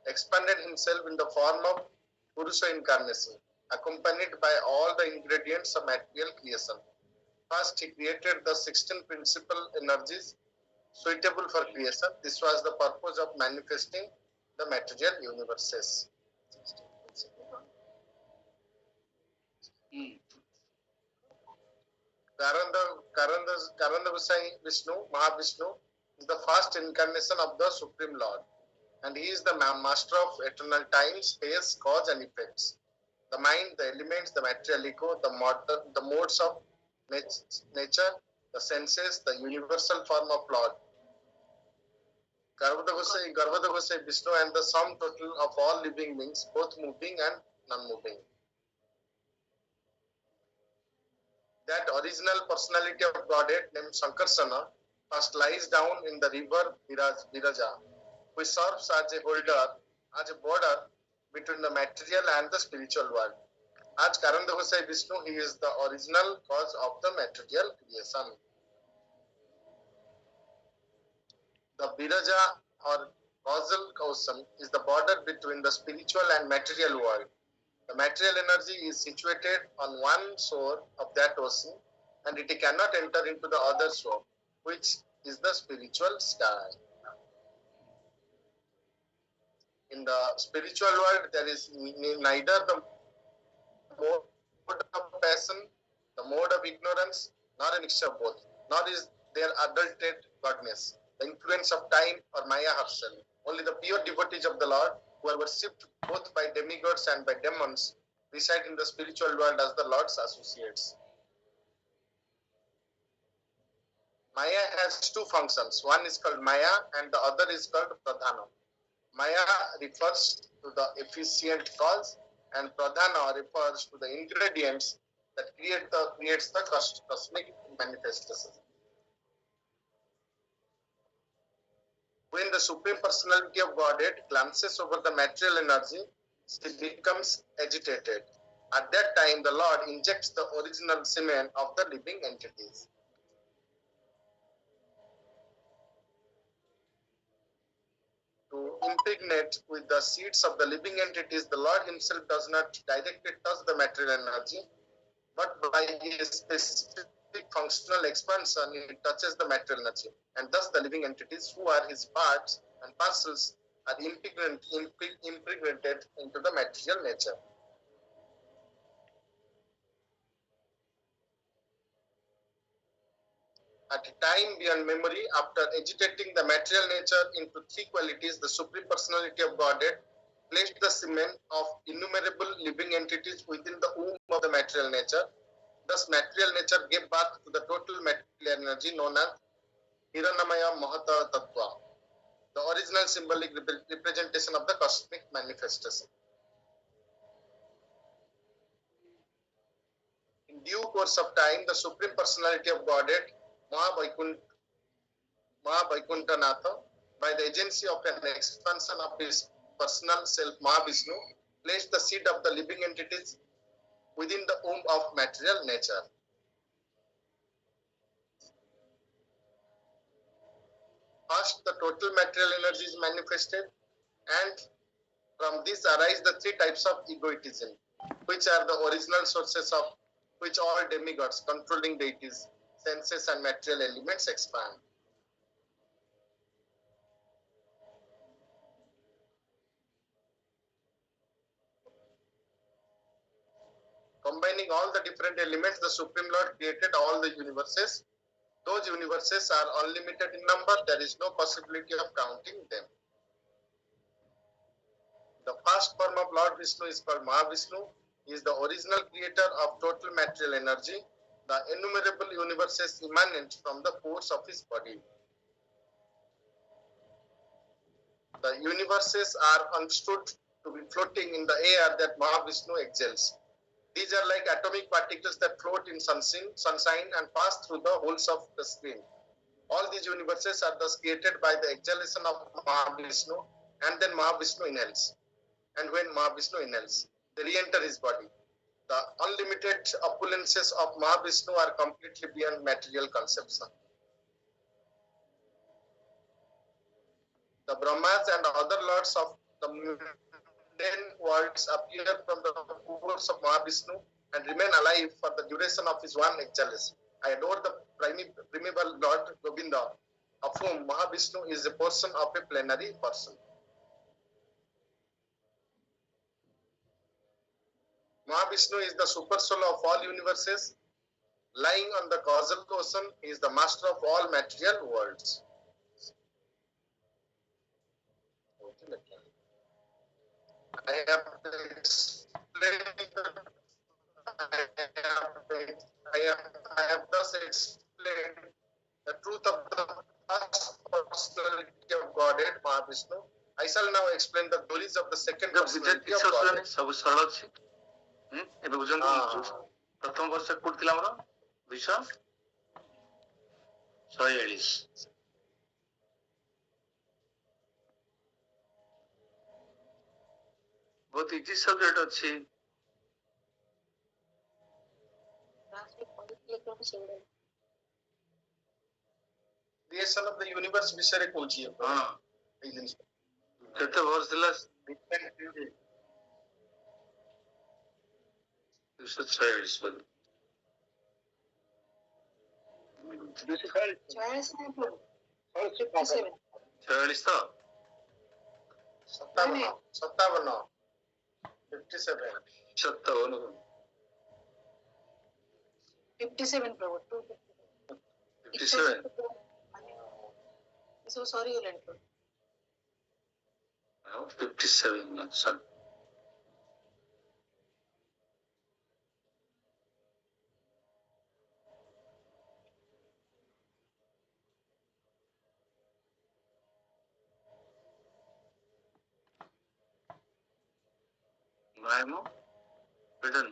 expanded himself in the form of Purusha incarnation. accompanied by all the ingredients of material creation. First, he created the 16 principal energies suitable for creation. This was the purpose of manifesting the material universes. Karanda Gosai Vishnu, Mahavishnu, is the first incarnation of the Supreme Lord, and he is the master of eternal time, space, cause, and effects. The mind, the elements, the material ego, the modes of nature, the senses, the universal form of Lord. Garbhada Gosai Vishnu, and the sum total of all living beings, both moving and non-moving. That original personality of Godhead named Sankarsana first lies down in the river Viraja, which serves as a border between the material and the spiritual world. As Karanda Gosai Vishnu, he is the original cause of the material creation. The Viraja or causal ocean is the border between the spiritual and material world. The material energy is situated on one shore of that ocean, and it cannot enter into the other shore, which is the spiritual sky. In the spiritual world, there is neither the mode of passion, the mode of ignorance, nor a mixture of both, nor is there adulterated godness, the influence of time or Maya herself. Only the pure devotees of the Lord, who are worshipped both by demigods and by demons, reside in the spiritual world as the Lord's associates. Maya has two functions. One is called Maya and the other is called Pradhana. Maya refers to the efficient cause, and Pradhana refers to the ingredients that creates the cosmic manifestation. When the Supreme Personality of Godhead glances over the material energy, she becomes agitated. At that time, the Lord injects the original semen of the living entities. To impregnate with the seeds of the living entities, the Lord himself does not directly touch the material energy, but by his specific functional expansion, he touches the material energy, and thus the living entities, who are his parts and parcels, are impregnated into the material nature. At a time beyond memory, after agitating the material nature into three qualities, the Supreme Personality of Godhead placed the semen of innumerable living entities within the womb of the material nature. Thus, material nature gave birth to the total material energy known as Hiranamaya Mahata Tattva, the original symbolic representation of the cosmic manifestation. In due course of time, the Supreme Personality of Godhead, Mahavaikuntanatha, by the agency of an expansion of his personal self, Mahavishnu, placed the seed of the living entities within the womb of material nature. First, the total material energy is manifested, and from this arise the three types of egoism, which are the original sources of which all demigods, controlling deities, senses, and material elements expand. Combining all the different elements, the Supreme Lord created all the universes. Those universes are unlimited in number. There is no possibility of counting them. The first form of Lord Vishnu is called Mahavishnu. He is the original creator of total material energy, the innumerable universes emanate from the force of his body. The universes are understood to be floating in the air that Mahavishnu exhales. These are like atomic particles that float in sunshine and pass through the holes of the screen. All these universes are thus created by the exhalation of Mahavishnu, and then Mahavishnu inhales. And when Mahavishnu inhales, they re-enter his body. The unlimited opulences of Mahavishnu are completely beyond material conception. The Brahmas and other lords of the 10 worlds appear from the course of Mahavishnu and remain alive for the duration of his one exhalation. I adore the primeval Lord Govinda, of whom Mahavishnu is a portion of a plenary person. Mahavishnu is the super soul of all universes. Lying on the causal ocean, he is the master of all material worlds. I have explained. I have thus explained the truth of the first personality of Godhead, Mahavishnu. I shall now explain the glories of the second personality of Godhead. ସବୁ ସରଳ ଅଛି। ଏବେ ବୁଝନ୍ତୁ ପ୍ରଥମ ବର୍ଷ କୋଉଠି ଥିଲା ଆମର 246। ବହୁତ ଇଜି ସବଜେକ୍ଟ ଅଛି। Creation of the universe ବିଷୟରେ କହୁଛି। ହଁ ଏଇ ଜିନିଷ କେତେ ବର୍ଷ ଥିଲା? 246 46 ତ 57 57 57 प्रभु 57 so sorry Glenn 57 sorry Maimo written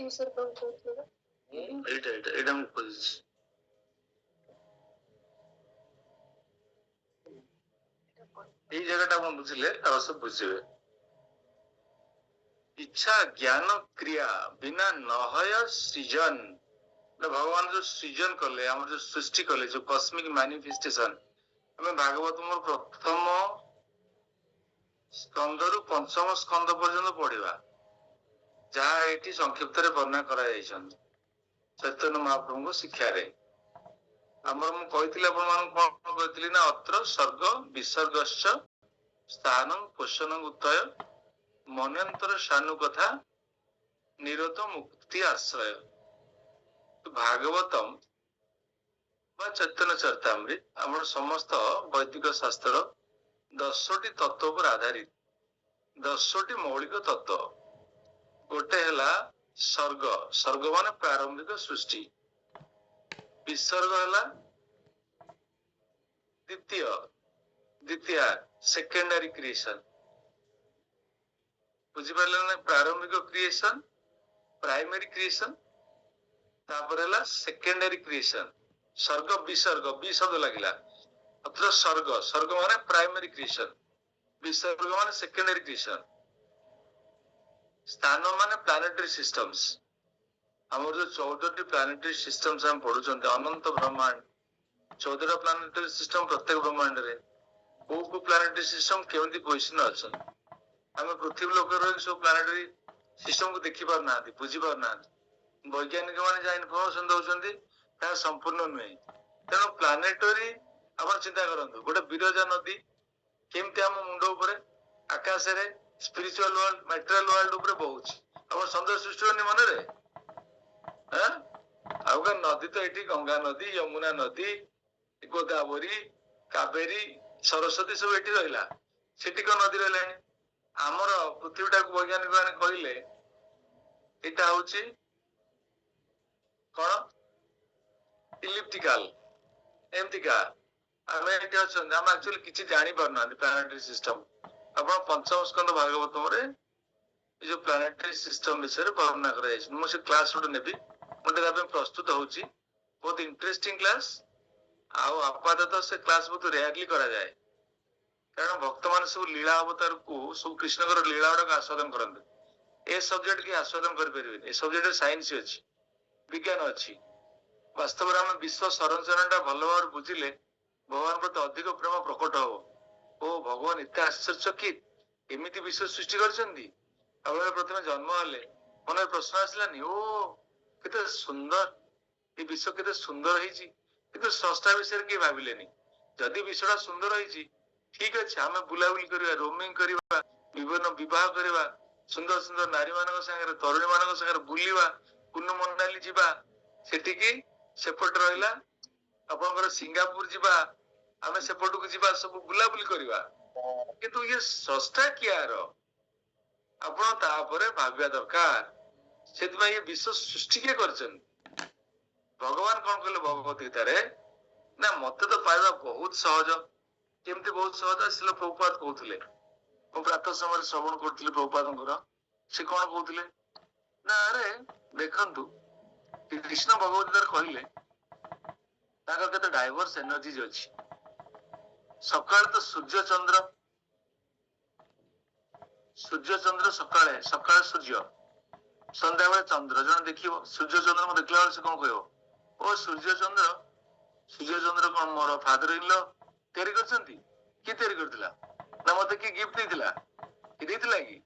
ଏଇଟା ମୁଁ ବୁଝିଛି। ଏଇ ଜାଗାଟା ଆପଣ ବୁଝିଲେ ଆଉ ସବୁ ବୁଝିବେ। ଇଚ୍ଛା ଜ୍ଞାନ କ୍ରିୟା ବିନା ନହୟ ସୃଜନ ଭଗବାନ ଯୋଉ ସୃଜନ କଲେ ଆମର ଯୋଉ ସୃଷ୍ଟି କଲେ ଯୋଉ କସ୍ମିକ ମ୍ୟାନିଫେଷ୍ଟେସନ ଆମେ ଭାଗବତ ମୋର ପ୍ରଥମ ସ୍କନ୍ଧରୁ ପଞ୍ଚମ ସ୍କନ୍ଧ ପର୍ଯ୍ୟନ୍ତ ପଢିବା ଯାହା ଏଠି ସଂକ୍ଷିପ୍ତରେ ବର୍ଣ୍ଣନା କରାଯାଇଛନ୍ତି ଚୈତନ୍ୟ ମହାପ୍ରଭୁଙ୍କ ଶିକ୍ଷାରେ। ଆମର ମୁଁ କହିଥିଲି ଆପଣମାନଙ୍କୁ କଣ କହିଥିଲି ନା ଅତ୍ର ସ୍ୱର୍ଗ ବିସର୍ଗଶ୍ଚ ସ୍ଥାନଂ ପୋଷଣଂ ଉତ୍ତୟ ମନ୍ୟନ୍ତର ଶାନୁ କଥା ନିରୋଧ ମୁକ୍ତି ଆଶ୍ରୟ। ଭାଗବତମ ବା ଚୈତନ୍ୟ ଚରିତାମୃତ ଆମର ସମସ୍ତ ବୈଦିକ ଶାସ୍ତ୍ର 10ଟି ତତ୍ତ୍ୱ ଉପରେ ଆଧାରିତ 10ଟି ମୌଳିକ ତତ୍ତ୍ୱ। ଗୋଟେ ହେଲା ସ୍ୱର୍ଗ, ସ୍ୱର୍ଗ ମାନେ ପ୍ରାରମ୍ଭିକ ସୃଷ୍ଟି। ବିସର୍ଗ ହେଲା ଦ୍ୱିତୀୟ ସେକେଣ୍ଡାରୀ କ୍ରିଏସନ। ବୁଝିପାରିଲେ ନା? ପ୍ରାରମ୍ଭିକ କ୍ରିଏସନ, ପ୍ରାଇମେରୀ କ୍ରିଏସନ, ତାପରେ ହେଲା ସେକେଣ୍ଡାରୀ କ୍ରିଏସନ। ସ୍ୱର୍ଗ ବିସର୍ଗ ବି ଶବ୍ଦ ଲାଗିଲା ଅତ୍ର ସ୍ୱର୍ଗ, ସ୍ୱର୍ଗ ମାନେ ପ୍ରାଇମେରୀ କ୍ରିଏସନ, ବିସର୍ଗ ମାନେ ସେକେଣ୍ଡାରୀ କ୍ରିଏସନ। ସ୍ଥାନ ମାନେ ପ୍ଲାନେଟାରୀ ସିଷ୍ଟମ୍ସ। ଆମର ଯୋଉ 14ଟି ପ୍ଲାନେଟାରୀ ସିଷ୍ଟମ୍ସ ଆମେ ପଢୁଛନ୍ତି ଅନନ୍ତ ବ୍ରହ୍ମାଣ୍ଡ 14ଟା ପ୍ଲାନେଟାରୀ ସିଷ୍ଟମ ପ୍ରତ୍ୟେକ ବ୍ରହ୍ମାଣ୍ଡରେ କୋଉ କୋଉ ପ୍ଲାନେଟାରୀ ସିଷ୍ଟମ କେମିତି ପୋଜିସନ ଅଛନ୍ତି। ଆମେ ପୃଥିବୀ ଲୋକରେ ରହି ସବୁ ପ୍ଲାନେଟାରୀ ସିଷ୍ଟମକୁ ଦେଖି ପାରୁନାହାନ୍ତି, ବୁଝି ପାରୁନାହାନ୍ତି। ବୈଜ୍ଞାନିକ ମାନେ ଯାହା ଇନଫର୍ମେସନ ଦଉଛନ୍ତି ତାହା ସମ୍ପୂର୍ଣ୍ଣ ନୁହେଁ। ତେଣୁ ପ୍ଲାନେଟରୀ ଆପଣ ଚିନ୍ତା କରନ୍ତୁ ଗୋଟେ ବିରଜା ନଦୀ କେମିତି ଆମ ମୁଣ୍ଡ ଉପରେ ଆକାଶରେ ସ୍ପିରିଚୁଆଲ ୱାର୍ଲଡ ମ୍ୟାଟେରିଆଲ ୱାର୍ଲଡ ଉପରେ ବହୁଛି। ଆମର ସନ୍ଦେହ ସୃଷ୍ଟି ହଉନି ମନରେ? ଆଉ କଣ ନଦୀ ତ ଏଠି ଗଙ୍ଗା ନଦୀ, ଯମୁନା ନଦୀ, ଗୋଦାବରୀ, କାବେରୀ, ସରସ୍ୱତୀ ସବୁ ଏଠି ରହିଲା। ସେଠି କଣ ନଦୀ ରହିଲାଣି? ଆମର ପୃଥିବୀଟାକୁ ବୈଜ୍ଞାନିକ ମାନେ କହିଲେ ଏଇଟା ହଉଛି କଣ ଇଲିପ୍ଟିକାଲ ଏମିତିକା। ଆମେ ଏଠି ଅଛନ୍ତି, ଆମେ ଆକ୍ଚୁଆଲି କିଛି ଜାଣିପାରୁନାହାନ୍ତି ପ୍ଲାନେଟାରୀ ସିଷ୍ଟମ। ଆପଣ ପଞ୍ଚମ ସ୍କନ୍ଧ ଭାଗବତମରେ ଏ ଯୋଉ ପ୍ଲାନେଟାରୀ ସିଷ୍ଟମ ବିଷୟରେ ବର୍ଣ୍ଣନା କରାଯାଇଛି। ମୁଁ ସେ କ୍ଲାସ ଗୋଟେ ନେବି, ମୁଁ ତା ପାଇଁ ପ୍ରସ୍ତୁତ ହଉଛି। ବହୁତ ଇଣ୍ଟରେଷ୍ଟିଂ କ୍ଲାସ। ଆଉ ଆପାତତଃ ସେ କ୍ଲାସ ବହୁତ ରେୟାରଲି କରାଯାଏ, କାରଣ ଭକ୍ତମାନେ ସବୁ ଲୀଳା ଅବତାରକୁ ସବୁ କୃଷ୍ଣଙ୍କର ଲୀଳା ଗୁଡାକ ଆସ୍ୱାଦନ କରନ୍ତି। ए सब्जेक्ट की आस्वादन करें ए सब्जेक्ट साइंस अच्छी विज्ञान अच्छी वास्तव में आम विश्व संरचना भल भाव बुझिले भगवान प्रति अधिक प्रेम प्रकट हम ओ भगवान एत आश्चर्यचकित एमती विश्व सृष्टि कर प्रथम जन्म हेले मन प्रश्न आसलानी ओ केते सुंदर ये विश्व केते सुंदर है कि स्रष्टा विषय किए भाविलेनी जदि विश्वटा सुंदर है ठीक अच्छे आम बुलाबुली करवा रोमिंग करवा विभिन्न विवाह करवा सुंदर सुंदर नारी मान सागर तरुणी मान सागर बुलवा कुल्लू मनाली जीवा सेठिकी सेपट रहा आपंकर सिंगापुर जीवा आम सेपट को जीवा सब बुलाबुली करवा किंतु ये स्रष्टा कियार आपण तापर भाविया दरकार से ये विश्व सृष्टि किए कर भगवान कौन कहले भगवत गीता ना मत तो पाइबा बहुत सहज केमती बहुत सहज शिल प्रभुपाद कहते प्रातः समय श्रवण करुले प्रभुपाद से कौन कहते ना अरे देखु कृष्ण भगवत गीता कहले केते डाइवर्स एनर्जीज अच्छी सकाल तो सूर्य चंद्र सकाले सकाले सूर्य संध्या बेले चंद्र जन देख सूर्य चंद्र को देखला से कौन कह ओ सूर्य चंद्र कौन मोर फादर इन लॉ तैयारी करछंती कि तैयारी करथिला ना मते कि गिफ्ट देथिला कि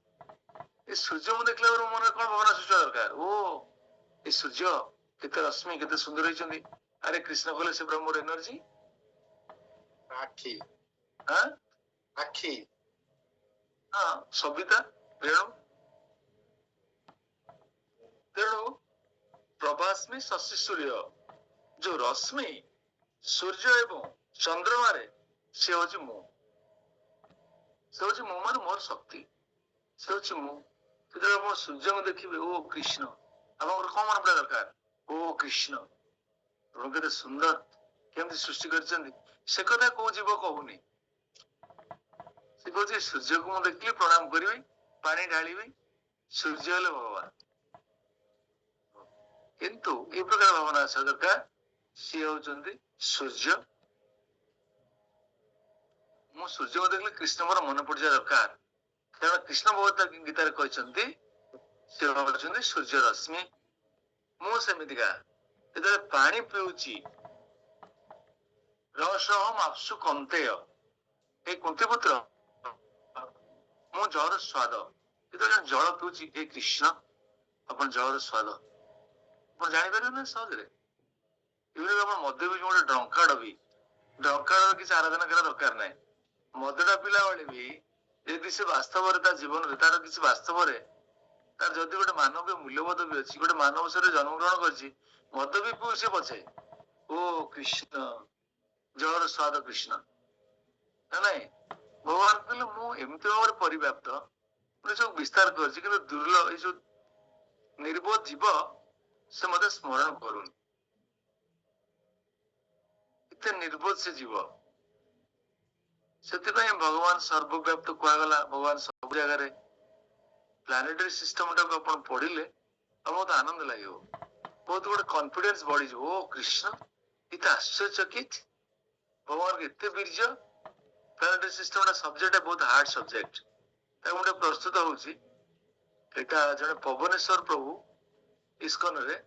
ए सूर्य मु देखला मन कौन भावना सृष्टि दरकार ओ ए सूर्य केते रश्मि केते सुंदर होइछंती अरे कृष्ण कहले से ब्रह्मर एनर्जी आखी हां आखी हां सविता रेणु तेणु प्रभास्मि शशि सूर्य जो रश्मि सूर्य एवं चंद्रमा रे से होची मु मान मोर शक्ति से होची मु जब आप सूर्य को देखिए ओ कृष्ण आप कौन मन पड़ा दरकार ओ कृष्ण केते सुंदर केमती सृष्टि कर से कथा कौ जीव कहूनी से कहते सूर्य को मुझे देखिए प्रणाम करी पानी ढाली सूर्य हेले भगवान किंतु ये प्रकार भावना आसा दरकार सी होचंदी सूर्य मु सूर्य को देखले कृष्ण मोर मन पड़ जाए दरकार कारण कृष्ण भगवत गीता कहते सी होचंदी सूर्य रश्मि मु सेमितिका जेते पानी पीउची रसहम आपसु कंतेय ए कुंती पुत्र मु जल स्वाद जेते जल पीउची ए कृष्ण अपन जल स्वाद ଆପଣ ଜାଣିପାରିବେ ନା ସହଜରେ ଏଭଳି ଆପଣ ମଦ ବି ଗୋଟେ ଡ୍ରଙ୍କାର୍ଡ କିଛି ଆରାଧନା କରିବା ଦରକାର ନାହିଁ ମଦଟା ପିଲା ବେଳେ ବି ଯଦି ସେ ବାସ୍ତବରେ ତା ଜୀବନରେ ତାର କିଛି ବାସ୍ତବରେ ତାର ଯଦି ଗୋଟେ ମାନବୀୟ ମୂଲ୍ୟବୋଧ ବି ଅଛି ଗୋଟେ ମାନବ ଶରୀରରେ ଜନ୍ମଗ୍ରହଣ କରିଛି ମଦ ବି ପିଉ ସେ ପଛେ ଓ କୃଷ୍ଣ ଜଳର ସ୍ୱାଦ କୃଷ୍ଣ ନା ନାଇଁ ଭଗବାନ କହିଲେ ମୁଁ ଏମିତି ଭାବରେ ପରିବ୍ୟାପ୍ତ ମୁଁ ସବୁ ବିସ୍ତାର କରିଛି କିନ୍ତୁ ଦୁର୍ଲଭ ଏଇ ଯୋଉ ନିର୍বোଧ ଜୀବ से मत स्मरण करूँ इतने निर्बोध से जीव से भगवान सर्वव्याप्त कहगला भगवान सब जगह प्लानेटरी सिस्टम टाक पढ़िले बहुत आनंद लगे बहुत गोटे कॉन्फिडेंस बढ़ी ओ कृष्ण इत आश्चर्यचकित भगवान एत वीर्य प्लानेटरी सिस्टम सब्जेक्ट बहुत हार्ड सब्जेक्ट गोटे प्रस्तुत होची जड़े पवनेश्वर प्रभु इस्कन रे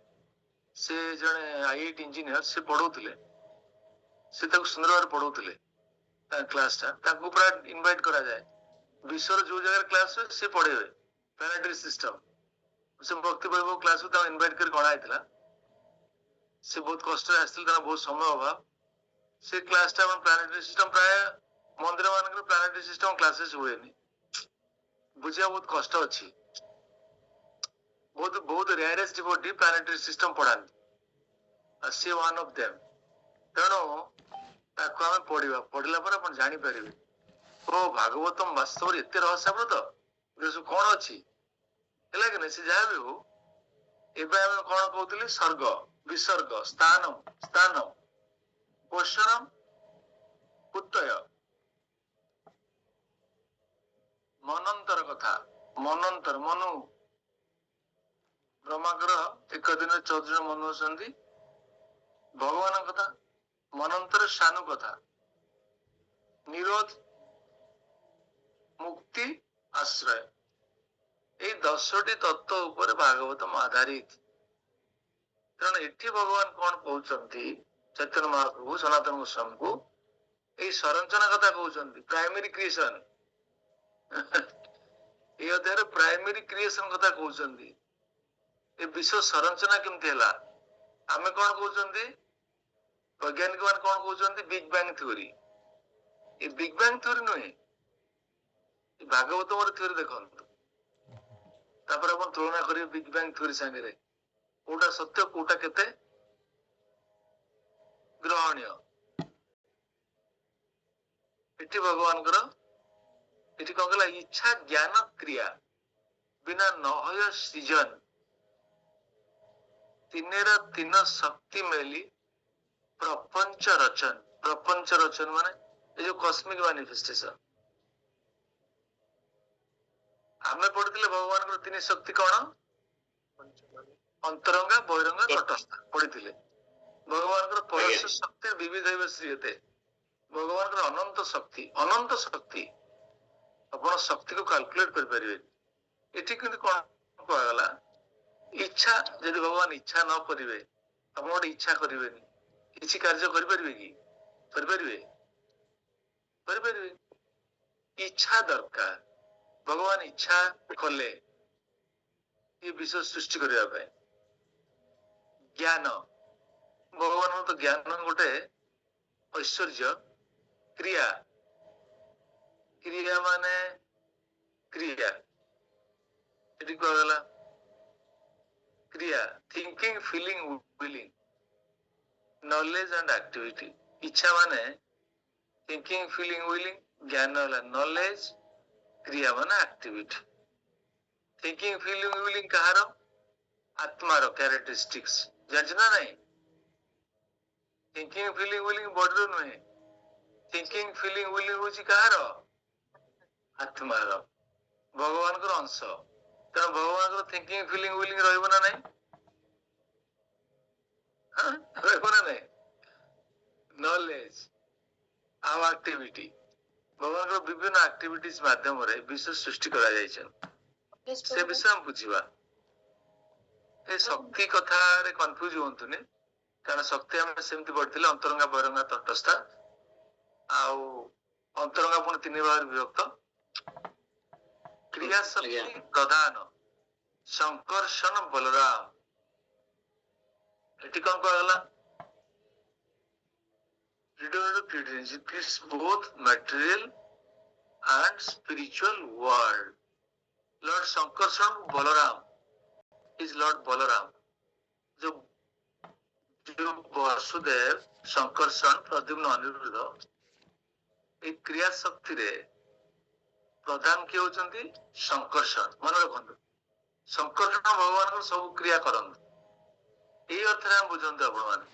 से जने आईआईटी इंजीनियर से पढ़ौतिले से ताको सुंदर भाव पढ़ौतिले क्लास टा पूरा इनवाइट करा जाए विश्वर जो जगह क्लास हुए से पढ़ेबे प्लानेटरी सिस्टम से भक्ति वैभव क्लास को इनवाइट कर गणा से बहुत कष्ट आसते बहुत समय अभाव से क्लास टा प्लानेटरी सिस्टम प्राय मंदिर मान प्लानेटरी सिस्टम क्लासेस हुए बुझा बहुत कष्ट अच्छी बहुत रेयरेस्ट डिवोटी प्लानेटरी सिस्टम पढ़ाती सी वन ऑफ देम तेणु ताको आम पढ़ला पर अपन जानी परिबे ओ भागवतम वास्तव एते रहस्यप्रद कौन अच्छी है कि नहीं से जहाँ भी हो एबे आम कौन कहते सर्ग विसर्ग स्थानम स्थानम क्वेश्चनम उत्तय मनंतर कथा मनंतर मनु ब्रह्माकर एक दिन 14 जन मनु होती भगवान कथा मनंतर सानु कथा निरोध मुक्ति आश्रय এই 10ଟି ତତ୍ତ୍ୱ ଉପରେ ଭାଗବତମ ଆଧାରିତ। ତେଣୁ ଏଠି ଭଗବାନ କଣ କହୁଛନ୍ତି ଚୈତନ୍ୟ ମହାପ୍ରଭୁ ସନାତନ ଗୋସ୍ୱାମୀଙ୍କୁ ଏଇ ସଂରଚନା କଥା କହୁଛନ୍ତି, ପ୍ରାଇମେରୀ କ୍ରିଏସନ। এই ଅଧ୍ୟାୟରେ ପ୍ରାଇମେରୀ କ୍ରିଏସନ କଥା କହୁଛନ୍ତି। ଏ ବିଶ୍ୱ ସଂରଚନା କେମିତି ହେଲା? ଆମେ କଣ କହୁଛନ୍ତି, ବୈଜ୍ଞାନିକ ମାନେ କଣ କହୁଛନ୍ତି, ବିଗ ବ୍ୟାଙ୍ଗ ଥିଓରି। ଏ ବିଗ ବ୍ୟାଙ୍ଗ ଥିଓରି ନୁହେଁ, ଭାଗବତମର ଥିଓରି ଦେଖନ୍ତୁ, ତାପରେ ଆପଣ ତୁଳନା କରିବେ ବିଗ ବ୍ୟାଙ୍ଗ ଥିଓରି ସାଙ୍ଗରେ, କୋଉଟା ସତ୍ୟ କୋଉଟା କେତେ ଗ୍ରହଣୀୟ। ଏଠି ଭଗବାନଙ୍କର ଏଠି କଣ କହିଲା, ଇଚ୍ଛା ଜ୍ଞାନ କ୍ରିୟା ବିନା ନହୟ ସୃଜନ, ତିନେର ତିନ ଶକ୍ତି ମେଲି ପ୍ରପଞ୍ଚ ରଚନ। ପ୍ରପଞ୍ଚ ରଚନ ମାନେ ଏ ଯୋଉ କସ୍ମିକ ମାନିଫେଷ୍ଟେସନ। ଆମେ ପଢିଥିଲେ ଭଗବାନଙ୍କର ତିନି ଶକ୍ତି କଣ, ଅନ୍ତରଙ୍ଗା ବହିରଙ୍ଗା ତଟସ୍ଥ ପଢିଥିଲେ। ଭଗବାନଙ୍କର ପରସ୍ୟ ଶକ୍ତି ବିବିଧ ଶ୍ରୀୟତେ, ଭଗବାନଙ୍କର ଅନନ୍ତ ଶକ୍ତି। ଅନନ୍ତ ଶକ୍ତି ଆପଣ ଶକ୍ତିକୁ କାଲକୁଲେଟ କରିପାରିବେନି। ଏଠି କିନ୍ତୁ କଣ କୁହାଗଲା, ଇଚ୍ଛା, ଯଦି ଭଗବାନ ଇଚ୍ଛା ନ କରିବେ, ଆପଣ ଗୋଟେ ଇଚ୍ଛା କରିବେନି, କିଛି କାର୍ଯ୍ୟ କରିପାରିବେ କି? କରିପାରିବେ? କରିପାରିବେ। ଇଚ୍ଛା ଦରକାର। ଭଗବାନ ଇଚ୍ଛା କଲେ ଏ ବିଶ୍ୱ ସୃଷ୍ଟି କରିବା ପାଇଁ। ଜ୍ଞାନ, ଭଗବାନଙ୍କର ତ ଜ୍ଞାନ ଗୋଟେ ଐଶ୍ୱର୍ଯ୍ୟ। କ୍ରିୟା, କ୍ରିୟା ମାନେ କ୍ରିୟା, ଏଠି କୁହାଗଲା କ୍ରିୟା, thinking feeling willing, knowledge and activity. ଇଚ୍ଛା ମାନେ ଥିଙ୍କିଂ ଫିଲିଂ ୱିଲିଂ, ଜ୍ଞାନ ହେଲା ନଲେଜ, କ୍ରିୟା ମାନେ ଆକ୍ଟିଭିଟି। ଥିଙ୍କିଂ ଫିଲିଂ ୱିଲିଂ କାହାର? ଆତ୍ମାର କ୍ୟାରେକ୍ଟରିଷ୍ଟିକ୍ସ, ଜାଣିଛ ନା ନାଇଁ? ଥିଙ୍କିଂ ଫିଲିଂ ୱିଲିଂ ବଡିର ନୁହେଁ, ଥିଙ୍କିଂ ଫିଲିଂ ୱିଲିଂ ହଉଛି କାହାର? ଆତ୍ମାର, ଭଗବାନଙ୍କର ଅଂଶ। ତେଣୁ ଭଗବାନଙ୍କର ଥିଙ୍କିଂ ଫିଲିଂ ୱିଲିଂ ରହିବ ନା ନାଇଁ? ରହିବ ନା ନାଇଁ? ନଲେଜ ଆଉ ଆକ୍ଟିଭିଟି, ଭଗବାନଙ୍କର ବିଭିନ୍ନ ଆକ୍ଟିଭିଟିଜ ମାଧ୍ୟମରେ ବିଶ୍ୱ ସୃଷ୍ଟି କରାଯାଇଛନ୍ତି। ସେ ବିଷୟ ଆମେ ବୁଝିବା। ଏ ଶକ୍ତି କଥାରେ କନଫ୍ୟୁଜ ହୁଅନ୍ତୁନି, କାରଣ ଶକ୍ତି ଆମେ ସେମିତି ପଢିଥିଲେ, ଅନ୍ତରଙ୍ଗା ବହିରଙ୍ଗା ତଟସ୍ଥା। ଆଉ ଅନ୍ତରଙ୍ଗା ପୁଣି ତିନି ଭାଗରେ ବିଭକ୍ତ। କ୍ରିୟା ଶକ୍ତି ପ୍ରଧାନ ଶଙ୍କର୍ଷଣ ବଳରାମ। ଏଠି କଣ କୁହାଗଲା, both material and spiritual world. Lord Sankarshan Balaram is Lord Balaram. जो वसुदेव संकर्षण प्रद्युम्न अनिरुद्ध এই ক্রিয়া শক্তিরে প্রধান কি হচ্ছেন? সংকর্ষণ। মনে রাখନ୍ତୁ, সংকর্ষণ ভগবাନଙ୍କର ସବୁ କ୍ରିୟା କରନ୍ତି। এই ଅର୍ଥରେ ଆମେ ବୁଝନ୍ତୁ ଆପଣ ମାନେ,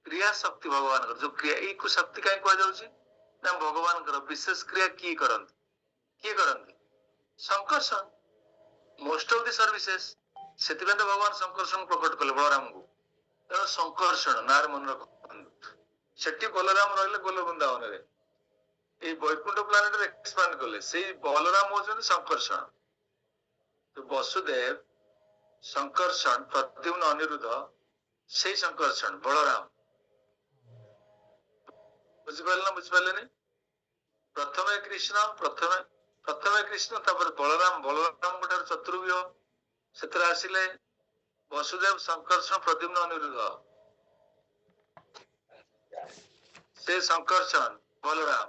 କ୍ରିୟା ଶକ୍ତି ଭଗବାନଙ୍କର ଯୋଉ କ୍ରିୟା, ଏଇ ଶକ୍ତି କାହିଁ କୁହାଯାଉଛି ନା ଭଗବାନଙ୍କର ବିଶେଷ କ୍ରିୟା କିଏ କରନ୍ତି? କିଏ କରନ୍ତି? Sankarshan. Most of the services. ସେଥିପାଇଁ ତ ଭଗବାନ ସଂକର୍ଷଣ ପ୍ରକଟ କଲେ ବଳରାମଙ୍କୁ। ତେଣୁ ସଂକର୍ଷଣ ନାଁରେ ମନେ ରଖନ୍ତୁ। ସେଠି ବଲରାମ ରହିଲେ ଗୋଲ ବୃନ୍ଦାବନରେ, এই বৈকুণ্ঠ প্ল্যানেটରେ এক্সপ্যান্ড কলে সেই বলরাম হচ্ছেন সংকর্ষণ। তো বসুদেব সংকর্ষণ প্রদ্যুম্ন অনিরুদ্ধ সেই সংকর্ষণ বলরাম। বুঝিপারলে না বুঝিপারলেনি? প্রথমে কৃষ্ণ, প্রথমে কৃষ্ণ, তারপরে বলরাম। বলরাম গোটার চতুর্ভুজ, ସେଥିରେ ଆସିଲେ ବସୁଦେବ ସଂକର୍ଷଣ ପ୍ରଦ୍ୟୁମ୍ନ ଅନିରୁଦ୍ଧ। ସେ ସଂକର୍ଷଣ ବଲରାମ।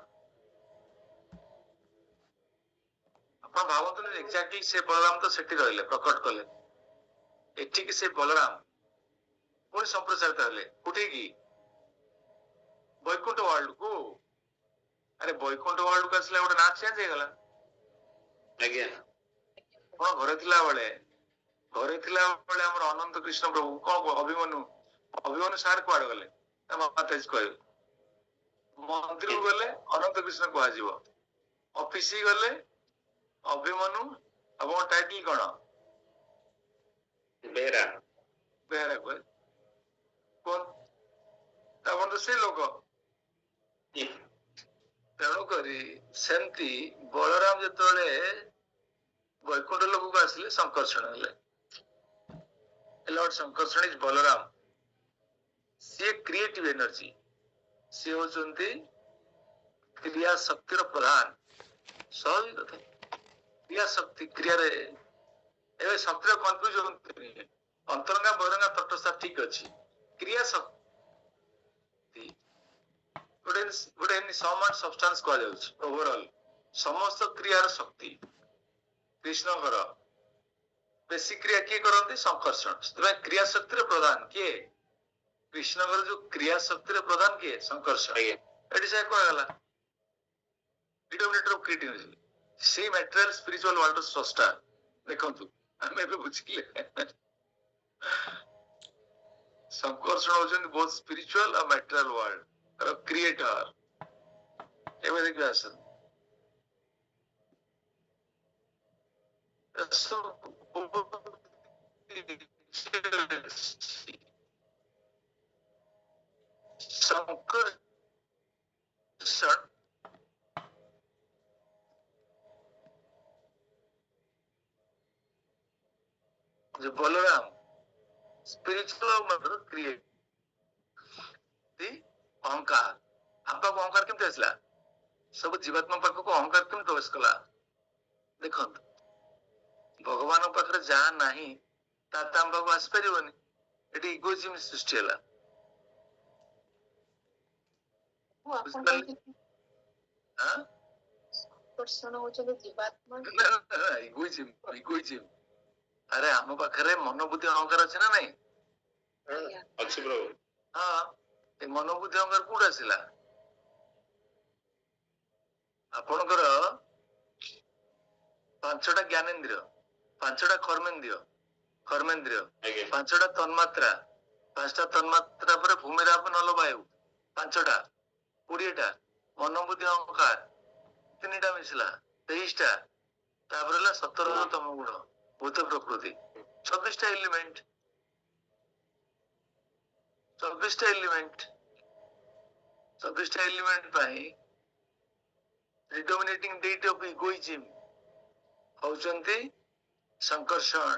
ଆପଣ ଭାବନ୍ତୁ ଏକ୍ଜାକ୍ଟଲି ସେ ବଳରାମ ତ ସେଠି ରହିଲେ, ପ୍ରକଟ କଲେ। ଏଠିକି ସେ ବଳରାମ ପୁଣି ସମ୍ପ୍ରସାରିତ ହେଲେ କୋଉଠିକି? ବୈକୁଣ୍ଠ ୱାର୍ଲଡକୁ। ଆରେ ବୈକୁଣ୍ଠ ୱାର୍ଲଡକୁ ଆସିଲେ ଗୋଟେ ନାଁ ଚେଞ୍ଜ ହେଇଗଲା। ଆଜ୍ଞା, ଆପଣ ଘରେ ଥିଲାବେଳେ ଆମର ଅନନ୍ତ କୃଷ୍ଣ ପ୍ରଭୁ କଣ ଅଭିମନ୍ୟୁ ସାର୍ କୁଆଡେ ଗଲେ? ମାତାଜୀ କହିବେ। ମନ୍ଦିରକୁ ଗଲେ ଅନନ୍ତ କୃଷ୍ଣ କୁହାଯିବ, ଅଫିସ ଗଲେ ଅଭିମନ୍ୟୁ। ଆପଣଙ୍କ ଟାଇଟଲ କଣ? ବେହେରା। ବେହେରା କୁହ। ଆପଣ ତ ସେ ଲୋକ। ତେଣୁକରି ସେମିତି ବଳରାମ ଯେତେବେଳେ वैकुंठ लोक को आसिले संकर्षण हेले लॉर्ड संकर्षण इज बलराम सी क्रिएटिव एनर्जी सी होचंती क्रिया शक्तिर प्रधान सहज कथा क्रिया शक्ति क्रिया रे एबे शक्तिर कंफ्यूज होतनी अंतरंगा बहिरंगा तटस्थ ठीक अछि क्रिया शक्ति गोटे समान सब्सटेंस कह जाउछि ओवरऑल समस्त क्रियार शक्ति कृष्णकर बेसिक क्रिया किए करते संकर्षण क्रिया शक्ति प्रधान किए कृष्णकर जो क्रिया शक्ति प्रधान किए संकर्षण एटी से कहगला डिटरमिनेटर ऑफ क्रिएटिविटी सी मटेरियल स्पिरिचुअल वर्ल्ड स्रष्टा देखंतु हम एबे बुझिले संकर्षण होचन बोथ स्पिरिचुअल और मटेरियल वर्ल्ड क्रिएटर एबे देखबे आसन संकर्षण जो बलराम स्पिरिचुअल मतलब क्रिएट अहंकार हम पाक अहंकार केमती आसला सब जीवात्मा पाक को अहंकार केमती प्रवेश कला देखंत भगवान पाखरे जहाँ नाही ता हम पाक आस परिबनी एटी इगोइज्म सृष्टि हला वो अपन कहते हां संकर्षण होचले जीवात्मा इगोइज्म अरे हम पाखरे मनोबुद्धि अहंकार अछि ना नहीं अच्छी प्रभु हाँ ए मनोबुद्धि अहंकार कोड आसिला आपणकर पांचटा ज्ञानेन्द्रिय पांचटा कर्मेन्द्रिय पांचटा तन्मात्रा पांचटा तन्मात्रा पर भूमिराप नल वायु पांचटा 20टा मनोबुद्धि अहंकार 3टा मिसला 23टा तापर 17 तम गुण भूत प्रकृति 26टा एलिमेंट 26टा एलिमेंट पाई predominating deity of egoism होचंती Sankarshana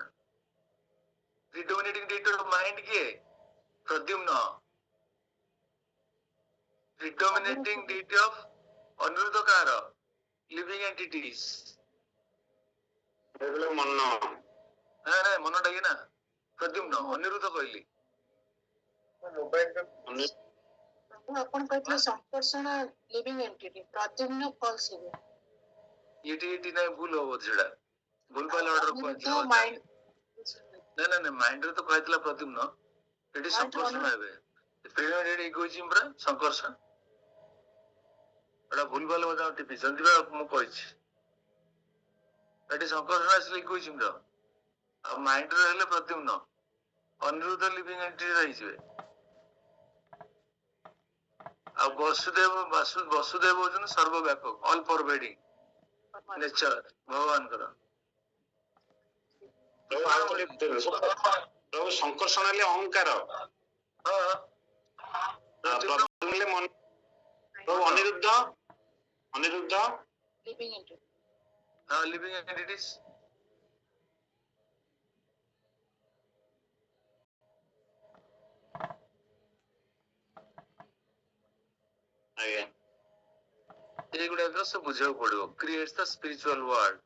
predominating deity of mind किए Pradyumna predominating deity of अनिरुद्धकार living entities मन ना मन डाकी ना प्रद्युम्न अनिरुद्ध कहली मोबाइल अपन कहते Sankarshan living entity Pradyumna false है ये नहीं भूल हो छेड़ा भूल वाला ऑर्डर को तो माइंड ना माइंड रे तो कहतला प्रद्युम्न एटी संकर्षण हेबे प्रेरणा इगोइज्म रे संकर्षण एटा भूल वाला बजा टिपी जंदिबा मु कहिछि एटी संकर्षण असली इगोइज्म रो आ माइंड रे हेले प्रद्युम्न अनिरुद्ध लिविंग एंटिटी रही जबे आ वसुदेव होचन सर्वव्यापक ऑल परवेडिंग नेचर भगवान कर प्रभु संकर्षण हेले अहंकार हां प्रद्युम्न हेले मन प्रभु अनिरुद्ध लिविंग एंटिटी हां लिविंग एंटिटीज आगे एगुड़ा सब बुझा पड़ो क्रिएट्स द स्पिरिचुअल वर्ल्ड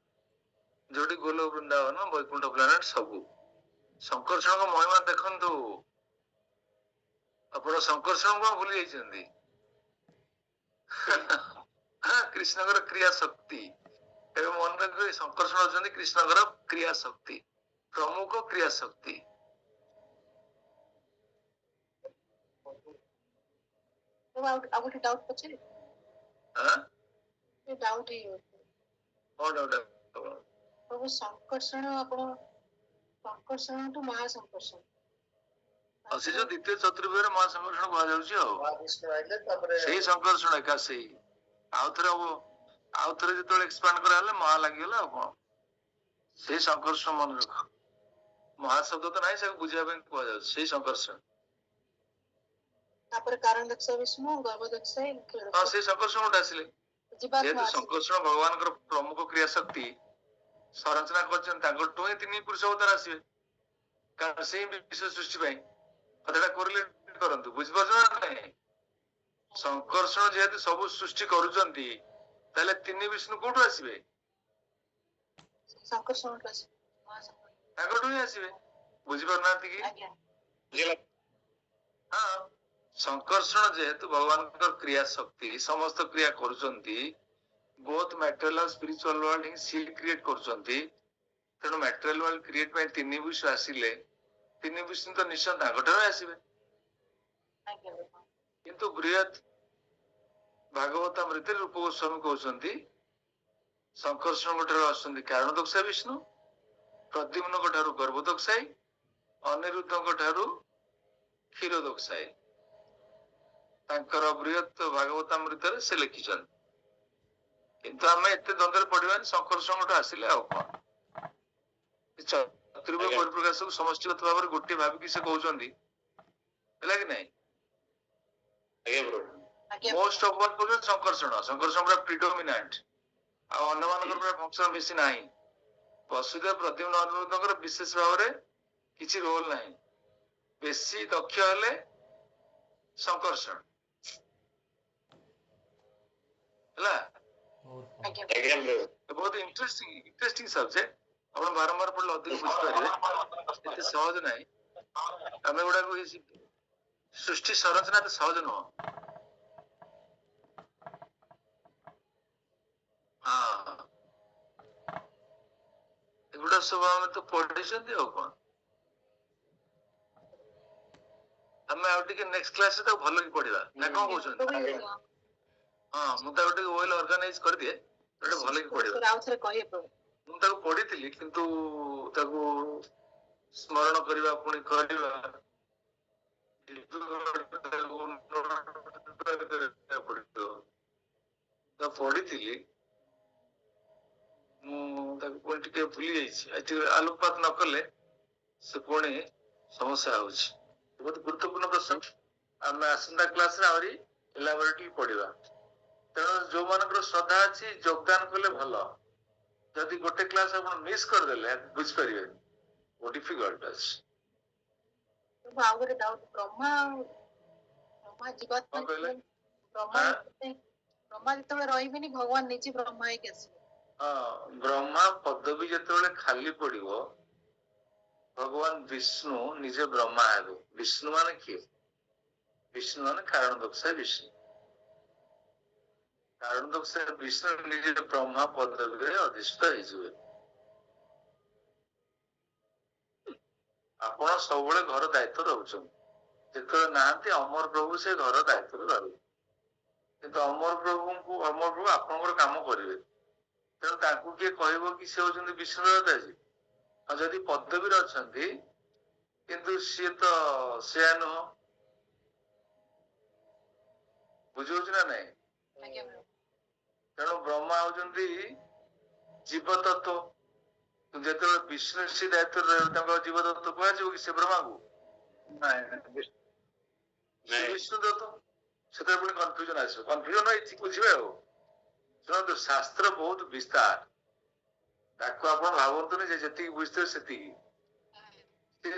जोटी गोलो वृंदावन वैकुंठ प्लैनेट सबू संकर्षण को महिमा देखंतु आपण संकर्षण को भूली जाइछंदी हां कृष्णकर क्रिया शक्ति एबे मन रखो संकर्षण होचंदी कृष्णकर क्रिया शक्ति प्रमुख क्रिया शक्ति तो आउट डाउट पछे हां ये डाउट ही हो और डाउट प्रभु संकर्षण आपण संकर्षण टू महासंकर्षण असे जो द्वितीय चतुर्वेद महासंकर्षण कहा जाउची हो महाविष्णु आइले तापरे सेही संकर्षण एका सेही आउथरे जेतोले एक्सपांड करा हले महा लागिला कोन सेही संकर्षण मन रख महाशब्द तो नाही से बुझिया पे कहा जाउ सेही संकर्षण तापर कारण दक्ष विष्णु गर्भ दक्ष हां सेही संकर्षण उठ आसिले जीवात्मा जेतु संकर्षण भगवान कर प्रमुख क्रिया शक्ति ସଂରଚନା କରିଛନ୍ତି ତାଙ୍କଠୁ ହିଁ ତିନି ପୁରୁଷ ଅବତାର ଆସିବେ, କାରଣ ସେଇ ବିଶ୍ୱ ସୃଷ୍ଟି ପାଇଁ କଥାଟା କୋରିଲେଟ କରନ୍ତୁ, ବୁଝିପାରୁଛ ନା ନାଇଁ? ଶଙ୍କର୍ଷଣ ଯେହେତୁ ସବୁ ସୃଷ୍ଟି କରୁଛନ୍ତି, ତାହେଲେ ତିନି ବିଷ୍ଣୁ କୋଉଠୁ ଆସିବେ? ସଂକର୍ଷଣଠୁ ଆସିବ, ମହାସଂକର୍ଷଣ। ତାଙ୍କଠୁ ହିଁ ଆସିବେ, ବୁଝିପାରୁନାହାନ୍ତି କି? ଆଜ୍ଞା। ବୁଝିଲା? ହଁ, ସଂକର୍ଷଣ ଯେହେତୁ ଭଗବାନଙ୍କର କ୍ରିୟା ଶକ୍ତି, ସମସ୍ତ କ୍ରିୟା କରୁଛନ୍ତି, ବୋଥ ମ୍ୟାଟେରିଆଲ ଆଉ ସ୍ପିରିଚୁଆଲ ୱାର୍ଲଡ ହିଁ ସିଏ କ୍ରିଏଟ କରୁଛନ୍ତି। ତେଣୁ ମ୍ୟାଟେରିଆଲ ୱାର୍ଲଡ କ୍ରିଏଟ ପାଇଁ ତିନି ବିଶ୍ୱ ଆସିଲେ, ତିନି ବିଷ୍ଣୁ ତ ନିଶ୍ଚୟ ତାଙ୍କଠାରୁ ଆସିବେ। ଆଜ୍ଞା ବାପା। କିନ୍ତୁ ବୃହତ୍ ଭାଗବତାମୃତରେ ରୂପ ଗୋସ୍ୱାମୀ କହୁଛନ୍ତି ସଂକର୍ଷଣଙ୍କ ଠାରୁ ଆସୁଛନ୍ତି କାରଣ ଦୋଷା ବିଷ୍ଣୁ, ପ୍ରଦ୍ୟୁମ୍ନଙ୍କ ଠାରୁ ଗର୍ଭଦୋକ୍ଷାଇ, ଅନିରୁଦ୍ଧଙ୍କ ଠାରୁ କ୍ଷୀର ଦୋକ୍ଷାଇ। ତାଙ୍କର ବୃହତ୍ ଭାଗବତାମୃତରେ ସେ ଲେଖିଛନ୍ତି। କିନ୍ତୁ ଆମେ ଏତେ ଦ୍ୱନ୍ଦ୍ୱରେ ପଡିବାନି, ସଂକର୍ଷଣଠୁ ଆସିଲେ ଆଉ କଣ। ଚତୁର୍ଭୁଜ ଆଜ୍ଞା। ପରିପ୍ରକାଶକୁ ସମଷ୍ଟିଗତ ଭାବରେ ଗୋଟିଏ ଭାବିକି ସେ କହୁଛନ୍ତି, ହେଲା କି ନାଇଁ? ଆଜ୍ଞା ପ୍ରଭୁ। ଆଜ୍ଞା। ମୋଷ୍ଟ ଅଫ୍ ଅଲ୍ କହୁଛନ୍ତି ସଂକର୍ଷଣ, ସଂକର୍ଷଣ ପୁରା ପ୍ରିଡୋମିନାଣ୍ଟ, ଆଉ ଅନ୍ୟମାନଙ୍କର ପୁରା ଫଙ୍କସନ ବେଶୀ ନାହିଁ। ବସୁଦେବ, ପ୍ରଦ୍ୟୁମ୍ନ, ଅନିରୁଦ୍ଧଙ୍କର ବିଶେଷ ଭାବରେ କିଛି ରୋଲ ନାହିଁ। ବେଶୀ ଦକ୍ଷ ହେଲେ ସଂକର୍ଷଣ, ହେଲା? ଆଜ୍ଞା। ଆଜ୍ଞା ପ୍ରଭୁ। ବହୁତ ଇଣ୍ଟରେଷ୍ଟିଂ ସବଜେକ୍ଟ। ଆପଣ ବାରମ୍ବାର ପଢିଲେ ଅଧିକ ବୁଝିପାରିବେ। ଏତେ ସହଜ ନାହିଁ। ଆମେ ଗୁଡାକୁ ସୃଷ୍ଟି ସଂରଚନା ଏତେ ସହଜ ନୁହଁ। ହଁ, ଏଗୁଡା ସବୁ ଆମେ ତ ପଢିଛନ୍ତି ଆଉ କଣ। ଆମେ ଆଉ ଟିକେ ନେକ୍ସଟ କ୍ଲାସରେ ତାକୁ ଭଲ କି ପଢିବା, ନା କଣ କହୁଛନ୍ତି? ହଁ, ମୁଁ ତାକୁ ଟିକେ ୱେଲ ଅର୍ଗାନାଇଜ କରିଦିଏ, ଗୋଟେ ଭଲ କି ପଢିବା। ଆଉ ଥରେ କହିବେ ପ୍ରଭୁ। ମୁଁ ତାକୁ ପଢିଥିଲି, କିନ୍ତୁ ତାକୁ ସ୍ମରଣ କରିବା, ପୁଣି କରିବା ପଢିଥିଲି, ମୁଁ ତାକୁ ପୁଣି ଟିକେ ଭୁଲି ଯାଇଛି। ଏଠି ଆଲୋକପାତ ନ କଲେ ସେ ପୁଣି ସମସ୍ୟା ହଉଛି। ବହୁତ ଗୁରୁତ୍ୱପୂର୍ଣ୍ଣ ପ୍ରଶ୍ନ। ଆମେ ଆସନ୍ତା କ୍ଲାସରେ ଆହୁରି ଏଲାବୋରେଟଲି ପଢିବା। ତେଣୁ ଯୋଉମାନଙ୍କର ଶ୍ରଦ୍ଧା ଅଛି ଯୋଗଦାନ କଲେ ଭଲ। ଯଦି ଗୋଟେ କ୍ଲାସ ଆପଣ ମିସ୍ କରିଦେଲେ ବୁଝିପାରିବେନି, ବହୁତ ଡିଫିକଲ୍ଟ ଅଛି। ଆଉ ଗୋଟେ ଡାଉଟ, ବ୍ରହ୍ମା ଜୀବାତ୍ମା କଣ କହିଲେ? ବ୍ରହ୍ମା ଯେତେବେଳେ ରହିବେନି, ଭଗବାନ ନିଜେ ବ୍ରହ୍ମା ହେଇକି ଆସିବେ। ହଁ, ବ୍ରହ୍ମା ପଦବୀ ଯେତେବେଳେ ଖାଲି ପଡିବ, ଭଗବାନ ବିଷ୍ଣୁ ନିଜେ ବ୍ରହ୍ମା ହେବେ। ବିଷ୍ଣୁ ମାନେ କିଏ? ବିଷ୍ଣୁ ମାନେ କାରଣ ଦୋଷା ବିଷ୍ଣୁ। କାରଣ ଦୋଷା ବିଷ୍ଣୁ ନିଜେ ବ୍ରହ୍ମା ପଦବୀରେ ଅଧିଷ୍ଠ ହେଇଯିବେ। ଆପଣ ସବୁବେଳେ ଘର ଦାୟିତ୍ୱ ରହୁଛନ୍ତି। ଯେତେବେଳେ ନାହାନ୍ତି ଅମର ପ୍ରଭୁ ସେ ଘର ଦାୟିତ୍ୱରେ ରହିବେ। କିନ୍ତୁ ଅମର ପ୍ରଭୁ ଆପଣଙ୍କର କାମ କରିବେ। ତେଣୁ ତାଙ୍କୁ କିଏ କହିବ କି ସେ ହଉଛନ୍ତି ବିଷ୍ଣୁ ଦେବତାଜୀ? ଆଉ ଯଦି ପଦବୀରେ ଅଛନ୍ତି, କିନ୍ତୁ ସିଏ ତ ସେୟା ନୁହଁ। ବୁଝିହଉଛି ନା ନାଇଁ? ତେଣୁ ବ୍ରହ୍ମା ହଉଛନ୍ତି ଜୀବ ତତ୍ଵ। ଯେତେବେଳେ ବିଷ୍ଣୁ ସେ ଦାୟିତ୍ୱରେ ରହିବେ, ତାଙ୍କ ଜୀବ ତତ୍ଵ କୁହାଯିବ କି ସେ ବ୍ରହ୍ମାକୁ? ନାଇଁ, ବିଷ୍ଣୁ ତତ୍ଵ। ସେତେବେଳେ ପୁଣି କନଫ୍ୟୁଜନ ଆସିବ। କନଫ୍ୟୁଜନ ହେଇଛି, ବୁଝିବେ ଆଉ। ଶୁଣନ୍ତୁ, ଶାସ୍ତ୍ର ବହୁତ ବିସ୍ତାର। ତାକୁ ଆପଣ ଭାବନ୍ତୁନି ଯେ ଯେତିକି ବୁଝିଥିବେ ସେତିକି।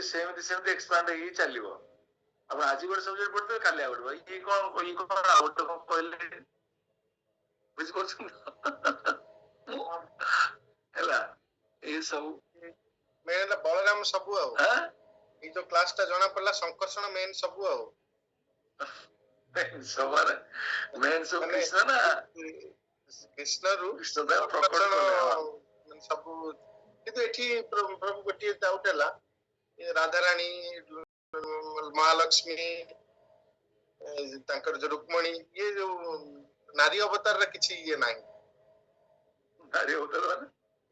ସେମିତି ଏକ୍ସପାଣ୍ଡ ହେଇକି ଚାଲିବ। ଆପଣ ଆଜି ଗୋଟେ ସବଜେକ୍ଟ ପଢିଥିବେ, କାଲି ଆଉ ଗୋଟେ। ଇଏ କଣ ଆଉ ଗୋଟେ କଣ କହିଲେ, ବୁଝିପାରୁଛନ୍ତି? ହେଲା, ଏ ସବୁ ମେନ୍ ହେଲା ବଳରାମ ସବୁ ଆଉ। ଏଇ ଯୋଉ କ୍ଲାସ ଟା ଜଣା ପଡିଲା, ସଂକର୍ଷଣ ମେନ୍ ସବୁ ଆଉ। ମେନ୍ ସବୁ କୃଷ୍ଣ ନା କୃଷ୍ଣରୁ କୃଷ୍ଣ ତାର ପ୍ରକଟ କଲେ। ସବୁ। କିନ୍ତୁ ଏଠି ପ୍ରଭୁ ଗୋଟିଏ ଡାଉଟ ହେଲା, ରାଧାରାଣୀ, ମହାଲକ୍ଷ୍ମୀ, ତାଙ୍କର ଯୋଉ ରୁକ୍ମଣୀ, ଇଏ ଯୋଉ ନାରୀ ଅବତାରରେ କିଛି ଇଏ ନାହିଁ। ନାରୀ ଅବତାର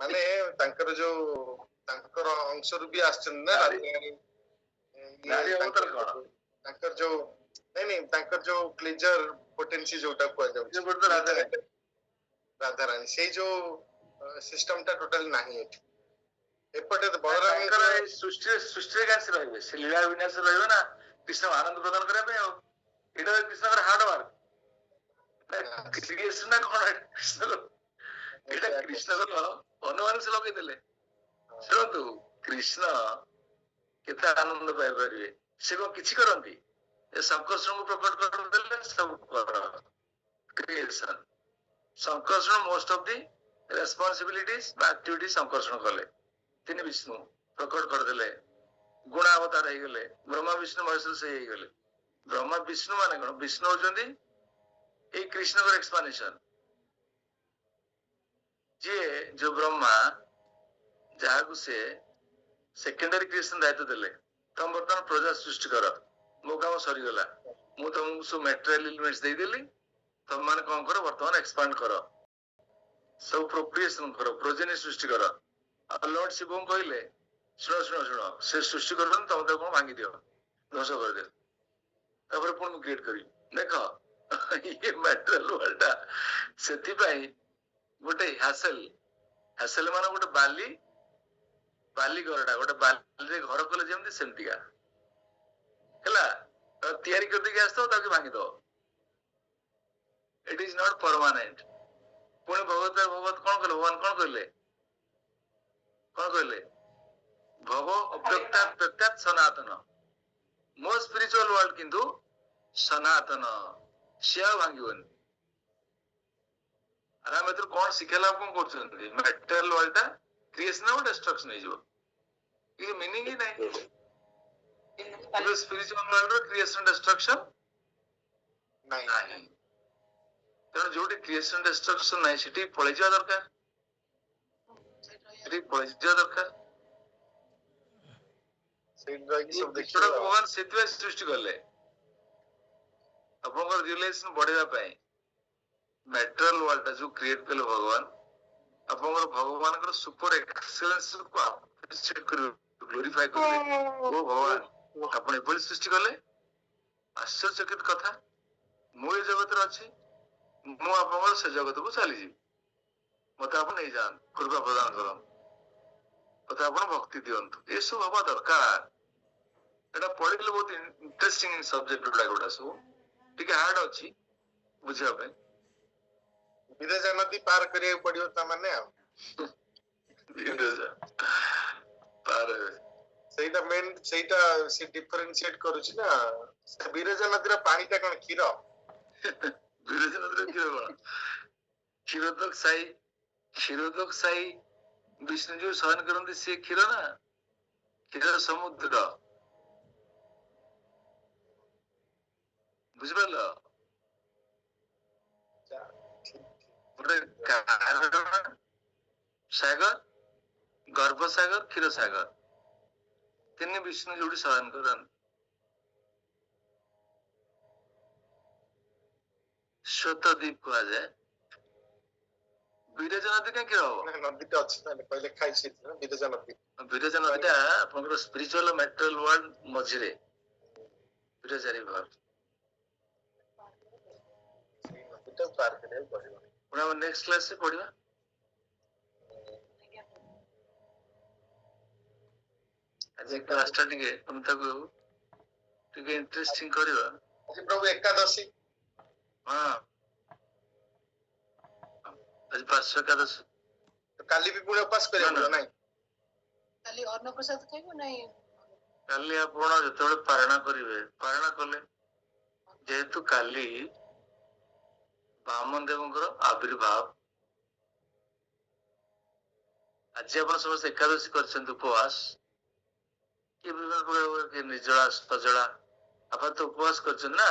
ମାନେ ତାଙ୍କର ଯୋଉ ତାଙ୍କର ଅଂଶରୁ ବି ଆସିଛନ୍ତି ନା ନାରୀ ଅବତାର କଣ? ତାଙ୍କର ଯୋଉ ନାଇଁ ତାଙ୍କର ଯୋଉ ପ୍ଲେଜର ପୋଟେନ୍ସି ଯୋଉଟା କୁହାଯାଉଛି ରାଧାରାଣୀ, ସେଇ ଯୋଉ ସିଷ୍ଟମ ଟା ଟୋଟାଲି ନାହିଁ ଏଠି। ଏପଟେ ବଳରାମଙ୍କର ଏଇ ସୃଷ୍ଟିରେ କାସି ରହିବେ, ସେ ଲୀଳା ବିନ୍ୟାସ ରହିବେ ନା କୃଷ୍ଣ ଆନନ୍ଦ ପ୍ରଦାନ କରିବା ପାଇଁ। ଆଉ ଏଇଟା କୃଷ୍ଣଙ୍କର ହାର୍ଡ ୱାର୍କ କ୍ରିଏସନ ନା କଣ? ଏଇଟା କୃଷ୍ଣଙ୍କର ଅନୁମାନ ସେ ଲଗେଇଦେଲେ। ଶୁଣନ୍ତୁ କୃଷ୍ଣ କେତେ ଆନନ୍ଦ ପାଇପାରିବେ, ସେ କଣ କିଛି କରନ୍ତି? ଏ ଶଙ୍କର୍ଷଣକୁ ପ୍ରକଟ କରିଦେଲେ ସବୁ creation. Sankarshana most of the responsibilities ବା ଆକ୍ଟିଭିଟି ଶଙ୍କର୍ଷଣ କଲେ। ତିନି ବିଷ୍ଣୁ ପ୍ରକଟ କରିଦେଲେ, ଗୁଣାବତାର ହେଇଗଲେ, ବ୍ରହ୍ମା ବିଷ୍ଣୁ ମହେଶ୍ୱର ସେ ହେଇଗଲେ। ବ୍ରହ୍ମା ବିଷ୍ଣୁ ମାନେ କଣ? ବିଷ୍ଣୁ ହଉଛନ୍ତି ଏଇ କୃଷ୍ଣଙ୍କର ଏକ୍ସପାନେସନ। ଯିଏ ଯୋଉ ବ୍ରହ୍ମା ଯାହାକୁ ସେ ସେକେଣ୍ଡାରୀ କ୍ରିଏସନ ଦାୟିତ୍ୱ ଦେଲେ, ତମ ବର୍ତ୍ତମାନ ପ୍ରଜା ସୃଷ୍ଟି କର, ମୋ କାମ ସରିଗଲା, ମୁଁ ତମକୁ ସବୁ ମ୍ୟାଟେରିଆଲ ଏଲିମେଣ୍ଟସ ଦେଇଦେଲି, ତମ ମାନେ କଣ କର ବର୍ତ୍ତମାନ ଏକ୍ସପାଣ୍ଡ କର, ସବୁ ପ୍ରୋକ୍ରିଏସନ କର, ପ୍ରୋଜେନି ସୃଷ୍ଟି କର। ଆଉ ଲର୍ଡ ଶିବଙ୍କୁ କହିଲେ ଶୁଣ ଶୁଣ ଶୁଣ, ସେ ସୃଷ୍ଟି କରୁଛନ୍ତି, ତମେ ତାକୁ କଣ ଭାଙ୍ଗି ଦିଅ, ଧ୍ୱଂସ କରିଦିଅ, ତାପରେ ପୁଣି ମୁଁ କ୍ରିଏଟ କରିବି। ଦେଖ ଇଏ ମ୍ୟାଟେରିଆଲ ୱାର୍ଲଡ ଟା ସେଥିପାଇଁ ଗୋଟେ ହ୍ୟାସେଲ ମାନେ ଗୋଟେ ବାଲି ଘରଟା, ଗୋଟେ ବାଲିରେ ଘର କଲେ ଯେମିତି ସେମିତିକା ହେଲା, ତିଆରି କରିଦେଇକି ଆସିଥିବ ତାକୁ ଭାଙ୍ଗିଦବ। ଇଟ ଇଜ ନଟ୍ ପରମାନେଣ୍ଟ। ପୁଣି ଭଗବତ କଣ କହିଲେ? ଭଗବାନ କଣ କହିଲେ? ଭବ ଅବ୍ୟକ୍ତାତ୍ ସନାତନ। ମୋ ସ୍ପିରିଚୁଆଲ ୱାର୍ଲଡ କିନ୍ତୁ ସନାତନ, ସିଏ ଆଉ ଭାଙ୍ଗିବନି। ଆରେ ଆମେ ଏଥିରୁ କଣ ଶିକ୍ଷା ଲାଭ କଣ କରୁଛନ୍ତି? ମ୍ୟାଟେରିଆଲ ୱାର୍ଲଡ ଟା କ୍ରିଏସନ ଆଉ ଡିଷ୍ଟ୍ରକ୍ସନ ହେଇଯିବ, କିଛି ମିନିଂ ହିଁ ନାହିଁ। କିନ୍ତୁ ସ୍ପିରିଚୁଆଲ ୱାର୍ଲଡ ର କ୍ରିଏସନ ଡିଷ୍ଟ୍ରକ୍ସନ ନାହିଁ। ତେଣୁ ଯୋଉଠି କ୍ରିଏସନ ଡିଷ୍ଟ୍ରକ୍ସନ ନାହିଁ ସେଠି ପଳେଇଯିବା ଦରକାର, ସେଠି ପଳେଇଯିବା ଦରକାର। ଭଗବାନ ସେଥିପାଇଁ ସୃଷ୍ଟି କଲେ ଆପଣଙ୍କର ରିଏଲାଇଜେସନ ବଢେଇବା ପାଇଁ। ମ୍ୟାଟେରିଆଲ ୱାର୍ଲଡ ଟା ଯୋଉ କ୍ରିଏଟ କଲେ ଭଗବାନ, ଆପଣଙ୍କର ଭଗବାନଙ୍କର ସୁପର ଏକ୍ସେଲେନ୍ସ କୁ ଆପ୍ରିସିଏଟ କରିବେ, ଗ୍ଲୋରିଫାଏ କରିବେ। ଓ ଭଗବାନ ଆପଣ ଏଭଳି ସୃଷ୍ଟି କଲେ, ଆଶ୍ଚର୍ଯ୍ୟକର କଥା, ମୁଁ ଏ ଜଗତରେ ଅଛି, ମୁଁ ଆପଣଙ୍କର ସେ ଜଗତକୁ ଚାଲିଯିବି, ମତେ ଆପଣ ନେଇଯାଆନ୍ତୁ, କୃପା ପ୍ରଦାନ କରନ୍ତୁ, ମତେ ଆପଣ ଭକ୍ତି ଦିଅନ୍ତୁ। ଏସବୁ ହବା ଦରକାର। ଏଟା ପଢିଲେ ବହୁତ ଇଣ୍ଟରେଷ୍ଟିଂ ସବଜେକ୍ଟ ଗୁଡା ସବୁ ଟିକେ ହାର୍ଡ ଅଛି ବୁଝିବା ପାଇଁ। ବିରଜା ନଦୀ ପାର କରିବାକୁ ପଡିବ ତାମାନେ ଆଉ। ସେଇଟା ମେନ୍, ସେଇଟା ସେ ଡିଫରେନ୍ସିଏଟ କରୁଛି ନା। ବିରଜା ନଦୀର ପାଣିଟା କଣ କ୍ଷୀର? ବିରଜା ନଦୀର କ୍ଷୀର କଣ? କ୍ଷୀରୋଦକ ସାଇ ବିଷ୍ଣୁ ଯୋଉ ଶୟନ କରନ୍ତି ସେ କ୍ଷୀର ନା, କ୍ଷୀର ସମୁଦ୍ର, ବୁଝିପାରିଲ? ଗୋଟେ ସାଗର, ଗର୍ଭସାଗର, କ୍ଷୀରସାଗର, ତିନି ବିଷ୍ଣୁ ଯୋଉଠି ଶୟନ କରନ୍ତି। ଶ୍ଵେତଦ୍ୱୀପ କୁହାଯାଏ। ବିରଜା ନଦୀ କାହିଁକି ହବ? ନଦୀଟା ଅଛି ନା, କହିଲେ ଖାଇଛି ବିରଜା ନଦୀ। ବିରଜା ନଦୀଟା ଆପଣଙ୍କର ସ୍ପିରିଚୁଆଲ ମ୍ୟାଟେରିଆଲ ୱାର୍ଲଡ ମଝିରେ ବିରଜା ରିଭର। ସେଇ ନଦୀଟା ପାର କରିବାକୁ ପଡିବ। ପୁଣି ଆମେ ନେକ୍ସଟ କ୍ଲାସରେ ପଢିବା। ଆଜି କ୍ଲାସଟା ଟିକେ ଆମେ ତାକୁ ଟିକେ ଇଣ୍ଟରେଷ୍ଟିଂ କରିବା। ଆଜି ପ୍ରଭୁ ଏକାଦଶୀ। ହଁ, ଆଜି 500 ଏକାଦଶୀ। କାଲି ବି ପୁଣି ଉପାସ କରିବାକୁ ନାଇଁ? କାଲି ଅନ୍ନପ୍ରସାଦ ଖାଇବ ନାଇଁ? କାଲି ଆପଣ ଯେତେବେଳେ ପାରଣା କରିବେ, ପାରଣା କଲେ ଯେହେତୁ କାଲି ବାମନ ଦେବଙ୍କର ଆବିର୍ଭାବ, ଆଜି ଆପଣ ସମସ୍ତେ ଏକାଦଶୀ କରିଛନ୍ତି, ଉପବାସ, କି ବିଭିନ୍ନ ପ୍ରକାର ନିର୍ଜଳା ସଜଳା, ଆପଣ ତ ଉପବାସ କରିଛନ୍ତି ନା।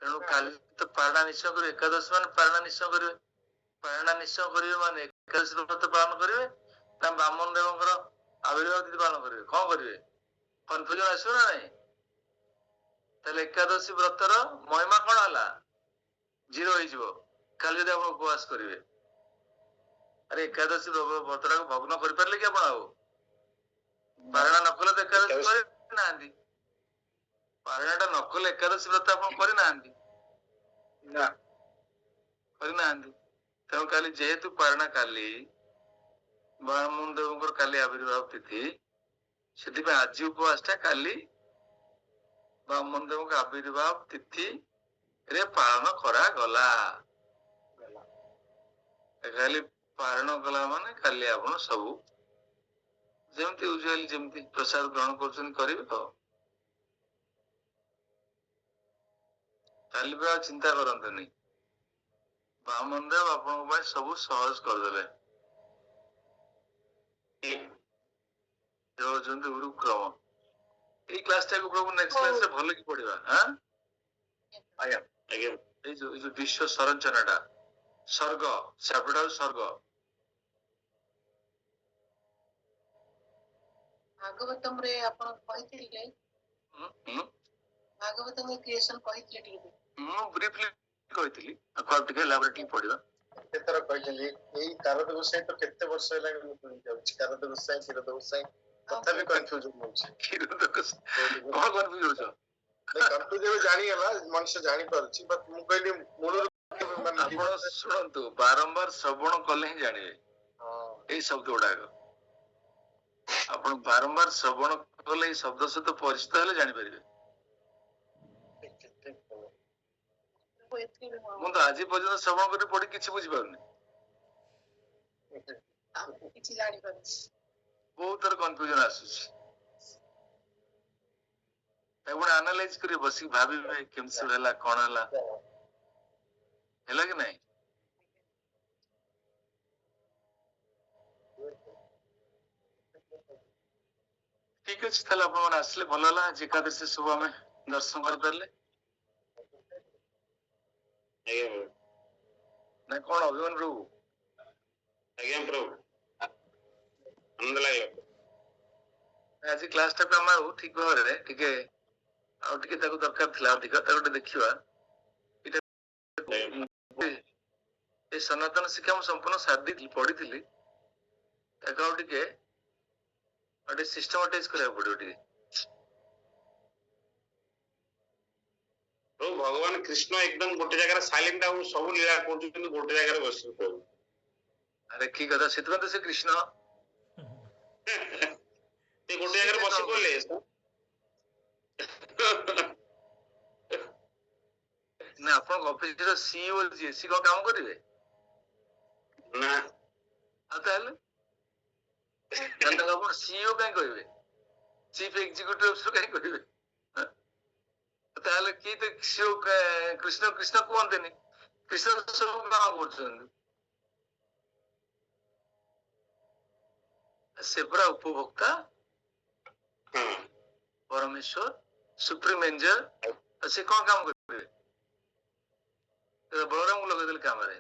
ତେଣୁ କାଲି ତ ପାରଣା ନିଶ୍ଚୟ କରିବେ। ଏକାଦଶୀ ମାନେ ପାରଣା ନିଶ୍ଚୟ କରିବେ। ପାରଣା ନିଶ୍ଚୟ କରିବେ ମାନେ ଏକାଦଶୀ ବ୍ରତ ପାଳନ କରିବେ ନା ବାମନ ଦେବଙ୍କର ଆବିର୍ଭାବ ତିଥି ପାଳନ କରିବେ? କଣ କରିବେ? କନଫ୍ୟୁଜନ ଆସିବ ନା ନାଇଁ? ତାହେଲେ ଏକାଦଶୀ ବ୍ରତର ମହିମା କଣ ହେଲା? ଜିରୋ ହେଇଯିବ କାଲି ଯଦି ଆପଣ ଉପବାସ କରିବେ। ଆରେ ଏକାଦଶୀ ବ୍ରତଟାକୁ ଭଗ୍ନ କରିପାରିଲେ କି ଆପଣ? ଆଉ ପାରଣା ନ କଲେ ତ ଏକାଦଶୀ କରିନାହାନ୍ତି। ପାରଣାଟା ନ କଲେ ଏକାଦଶୀ ବ୍ରତ ଆପଣ କରିନାହାନ୍ତି ନା, କରିନାହାନ୍ତି। ତେଣୁ କାଲି ଯେହେତୁ ପାରଣା କାଲି ବାମନ ଦେବଙ୍କର କାଲି ଆବିର୍ଭାବ ତିଥି, ସେଥିପାଇଁ ଆଜି ଉପବାସଟା କାଲି ବାମନ ଦେବଙ୍କ ଆବିର୍ଭାବ ତିଥି ରେ ପାଳନ କରାଗଲା। ଖାଲି ପାରଣ କଲା ମାନେ କାଲି ଆପଣ ସବୁ ଯେମିତି ୟୁଜୁଆଲି ଯେମିତି ପ୍ରସାଦ ଗ୍ରହଣ କରୁଛନ୍ତି କରିବେ ତ। କାଲି ବି ଆଉ ଚିନ୍ତା କରନ୍ତୁନି, ବାମନ ଦେବ ଆପଣଙ୍କ ପାଇଁ ସବୁ ସହଜ କରିଦେଲେ। ହଉଛନ୍ତି ଗୁରୁକ୍ରମ। ଏଇ କ୍ଲାସ ଟାକୁ ପ୍ରଭୁ ନେକ୍ସଟ କ୍ଲାସ ରେ ଭଲ କି ପଢିବା। ଆଜ୍ଞା ଆଜ୍ଞା ଏଇ ଯୋଉ ବିଶ୍ୱ ସଂରଚନା ଟା ସ୍ୱର୍ଗ ଚାପ୍ଟର ସ୍ୱର୍ଗ। ଭାଗବତମ ରେ ଆପଣ କହିଥିଲେ ଭାଗବତମ କ୍ରିଏସନ କହିଥିଲେ ଟିକେ। ମୁଁ ବ୍ରିଫଲି କହିଥିଲି, ଆଉ ଟିକେ ଲାବୋରେଟୋରୀ ପଢିବା। କେତେଥର କହିଛନ୍ତି ଏଇ କାରଦ ଗୋସାଇଁ ତ କେତେ ବର୍ଷ ହେଲାଣି ମୁଁ ଶୁଣି ଯାଉଛି, କାରଦ ଗୋସାଇଁ କ୍ଷୀରୋଦ ଗୋସାଇଁ ତଥାପି କନଫ୍ୟୁଜନ ହଉଛି। କଣ କନଫ୍ୟୁଜ ହଉଛ? କନଫ୍ୟୁଜ ଏବେ ଜାଣିଗଲା, ମଣିଷ ଜାଣିପାରୁଛି, ବଟ୍ ମୁଁ କହିଲି ମୂଳରୁ ଆପଣ ଶୁଣନ୍ତୁ, ବାରମ୍ବାର ଶ୍ରବଣ କଲେ ହିଁ ଜାଣିବେ ଏଇ ଶବ୍ଦ ଗୁଡାକ। ଆପଣ ବାରମ୍ବାର ଶ୍ରବଣ କଲେ ଏଇ ଶବ୍ଦ ସହିତ ପରିଚିତ ହେଲେ ଜାଣିପାରିବେ। ମୁଁ ତ ଆଜି ପର୍ଯ୍ୟନ୍ତ ଶ୍ରବଣ କରି ପଢି କିଛି ବୁଝିପାରୁନି, କିଛି ଜାଣିପାରୁଛି। ବହୁତ ଥର କନଫ୍ୟୁଜନ ଆସୁଛି। ତାକୁ ଆନାଲାଇଜ କରି ବସିକି ଭାବିବେ କେମିତି ସବୁ ହେଲା, କଣ ହେଲା, ହେଲା କି ନାଇଁ? ଠିକ ଅଛି, ତାହେଲେ ଆପଣ ମାନେ ଆସିଲେ ଭଲ ହେଲା। ଆଜି ଏକାଦଶୀ ସବୁ ଆମେ ଦର୍ଶନ କରିପାରିଲେ। ଆଜ୍ଞା ନାଇଁ କଣ ଅଭିମାନ ପ୍ରଭୁ? ଆଜ୍ଞା ପ୍ରଭୁ ଆନନ୍ଦ ଲାଗିଲା। ଆଜି କ୍ଲାସ ଟାକୁ ଆମେ ଆଉ ଠିକ ଭାବରେ ଟିକେ ଆଉ ଟିକେ ତାକୁ ଦରକାର ଥିଲା ଅଧିକ, ତାକୁ ଟିକେ ଦେଖିବା। ଏ ସନାତନ ଶିକ୍ଷା ମୁଁ ସମ୍ପୂର୍ଣ୍ଣ ସାରି ଦେଇଥିଲି, ପଢିଥିଲି, ତାକୁ ଆଉ ଟିକେ ସିଷ୍ଟମାଟାଇଜ କରିବାକୁ ପଡିବ ଟିକେ। ପ୍ରଭୁ ଭଗବାନ କୃଷ୍ଣ ଏକଦମ ଗୋଟେ ଜାଗାରେ ସାଇଲେଣ୍ଟ ଆଉ ସବୁ ଲୀଳା କରୁଛନ୍ତି ଗୋଟେ ଜାଗାରେ ବସିକି ପ୍ରଭୁ। ଆରେ କି କଥା, ସେଥିପାଇଁ ତ ସେ କୃଷ୍ଣ ସେ ଗୋଟେ ଜାଗାରେ ବସି ପଡିଲେ। ନା ଆପଣଙ୍କ ଅଫିସର ସିଇଓ ଯିଏ, ସିଏ କଣ କାମ କରିବେ ନା? ଆଉ ତାହେଲେ ଆପଣ ସିଇଓ କାହିଁ କହିବେ, ଚିଫ ଏକ୍ଜିକ୍ୟୁଟିଭ ଅଫିସର କାହିଁ କହିବେ? ତାହେଲେ କିଏ ତ ସିଇଓ କୃଷ୍ଣ କୃଷ୍ଣ କୁହନ୍ତିନି, କୃଷ୍ଣ ସବୁ କାମ କରୁଛନ୍ତି। ସେ ପୁରା ଉପଭୋକ୍ତା, ପରମେଶ୍ୱର, ସୁପ୍ରିମ ଏଞ୍ଜଲ, ସେ କଣ କାମ କରିବେ? ବଳରାମକୁ ଲଗେଇଦେଲେ କାମରେ।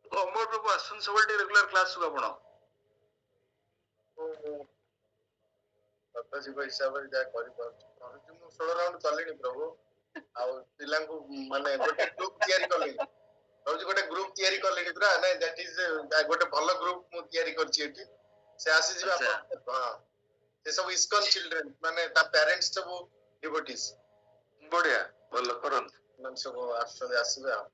ଅମର ପ୍ରଭୁ ଆସନ୍ତୁ ସବୁବେଳେ ଟିକେ ରେଗୁଲାର କ୍ଲାସକୁ ଆପଣ। ସତଜୀବ ହିସାବରେ ଯାହା କରିପାରୁଛି କରୁଛି। ମୁଁ 16 ରାଉଣ୍ଡ କଲିଣି ପ୍ରଭୁ, ଆଉ ପିଲାଙ୍କୁ ମାନେ ଗୋଟେ ଗ୍ରୁପ ତିଆରି କଲିଣି। ଭାବୁଛି ଗୋଟେ ଗ୍ରୁପ ତିଆରି କଲିଣି ପୁରା, ନାଇଁ ଦ୍ୟାଟ ଇଜ ଗୋଟେ ଭଲ ଗ୍ରୁପ ମୁଁ ତିଆରି କରିଛି ଏଠି। ସେ ଆସିଯିବେ ଆପଣ। ହଁ, ସେ ସବୁ ଇସ୍କନ ଚିଲଡ୍ରେନ, ମାନେ ତା ପ୍ୟାରେଣ୍ଟସ ସବୁ ଡିଭୋଟିସ୍। ବଢିଆ, ଭଲ କରନ୍ତୁ। ସେମାନେ ସବୁ ଆସୁଛନ୍ତି, ଆସିବେ ଆଉ।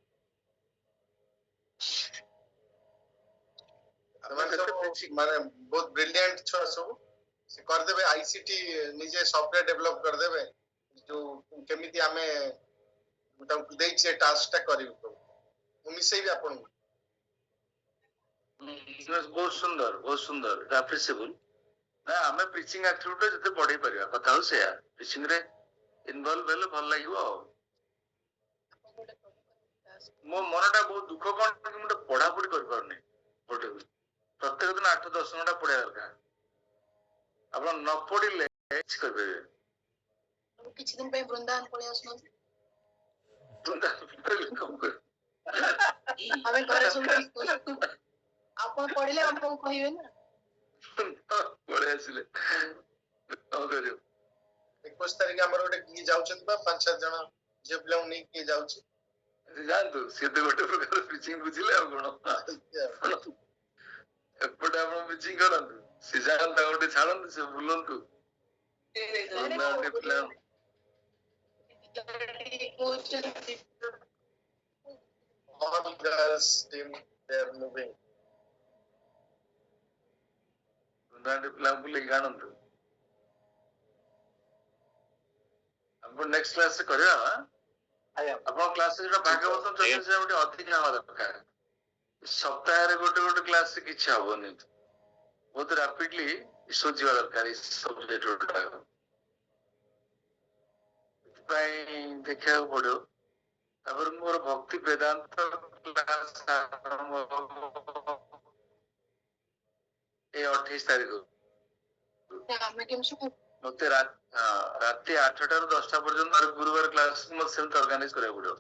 ସେମାନେ ସବୁ ମାନେ ବହୁତ ବ୍ରିଲିଆଣ୍ଟ ଛୁଆ ସବୁ। ସେ କରିଦେବେ, ଆଇସିଟି ନିଜେ ସଫ୍ଟୱେର ଡେଭଲପ କରିଦେବେ, ଯୋଉ କେମିତି ଆମେ ତାଙ୍କୁ ଦେଇଛେ ଟାସ୍କ ଟା କରିବୁ। ମୁଁ ମିଶେଇବି ଆପଣଙ୍କୁ। ବହୁତ ସୁନ୍ଦର, ବହୁତ ସୁନ୍ଦର, ଆପ୍ରିସିଏବୁଲ। ନା ଆମେ ପ୍ରିଚିଂ ଆକ୍ଟିଭିଟି ଯେତେ ବଢେଇ ପାରିବା, କଥା ହଉଛି ସେଇଆ। ପ୍ରିଚିଂ ରେ ଇନଭଲ୍ଭ ହେଲେ ଭଲ ଲାଗିବ ଆଉ। ମୋ ମନଟା ବହୁତ ଦୁଃଖ, କଣ କି ମୁଁ ଗୋଟେ ପଢାପଢି କରିପାରୁନି। ଗୋଟେ ପ୍ରତ୍ୟେକ ଦିନ 8-10 ଘଣ୍ଟା ପଢିବା ଦରକାର। ଆପଣ ନ ପଢିଲେ କିଛି କରିପାରିବେ। କିଛି ଦିନ ପାଇଁ ବୃନ୍ଦାବନ ପଳେଇ ଆସୁନାହାନ୍ତି। ଆମେ ଘରେ ସବୁ ଆପଣ ପଢିଲେ ଆମକୁ କହିବେ ନା। ପଳେଇ ଆସିଲେ କଣ କରିବ? 21 ତାରିଖ ଆମର ଗୋଟେ କିଏ ଯାଉଛନ୍ତି ବା 5-7 ଜଣ ଝିଅ ପିଲାଙ୍କୁ ନେଇ କିଏ ଯାଉଛି? ଯାଆନ୍ତୁ, ସିଏ ତ ଗୋଟେ ପ୍ରକାର ପ୍ରିଚିଂ ବୁଝିଲେ ଆଉ କଣ। ଏପଟେ ଆପଣ ପ୍ରିଚିଂ କରନ୍ତୁ, ସେ ଯାଆନ୍ତୁ, ତାଙ୍କୁ ଗୋଟେ ଛାଡ଼ନ୍ତୁ, ସେ ବୁଲନ୍ତୁ। All girls team, they are moving. ପିଲାଙ୍କୁ ବୁଲେଇକି ଆଣନ୍ତୁ। आपण नेक्स्ट क्लास से करिया आपण क्लास से जोटा भागवत चर्चा से गोटे अधिक हवा दरकार सप्ताह रे गोटे गोटे क्लास से किछ हबनी बहुत रैपिडली इशू जीवा दरकार इस सब्जेक्ट जोटा देखा पड़ो तापर मोर भक्ति वेदांत क्लास ए 28 तारीख ଆମେ କେମିତି मते राति 8टा ରୁ 10ଟା पर्यंत और गुरुवार क्लास मत सेम ऑर्गेनाइज करे पड़ो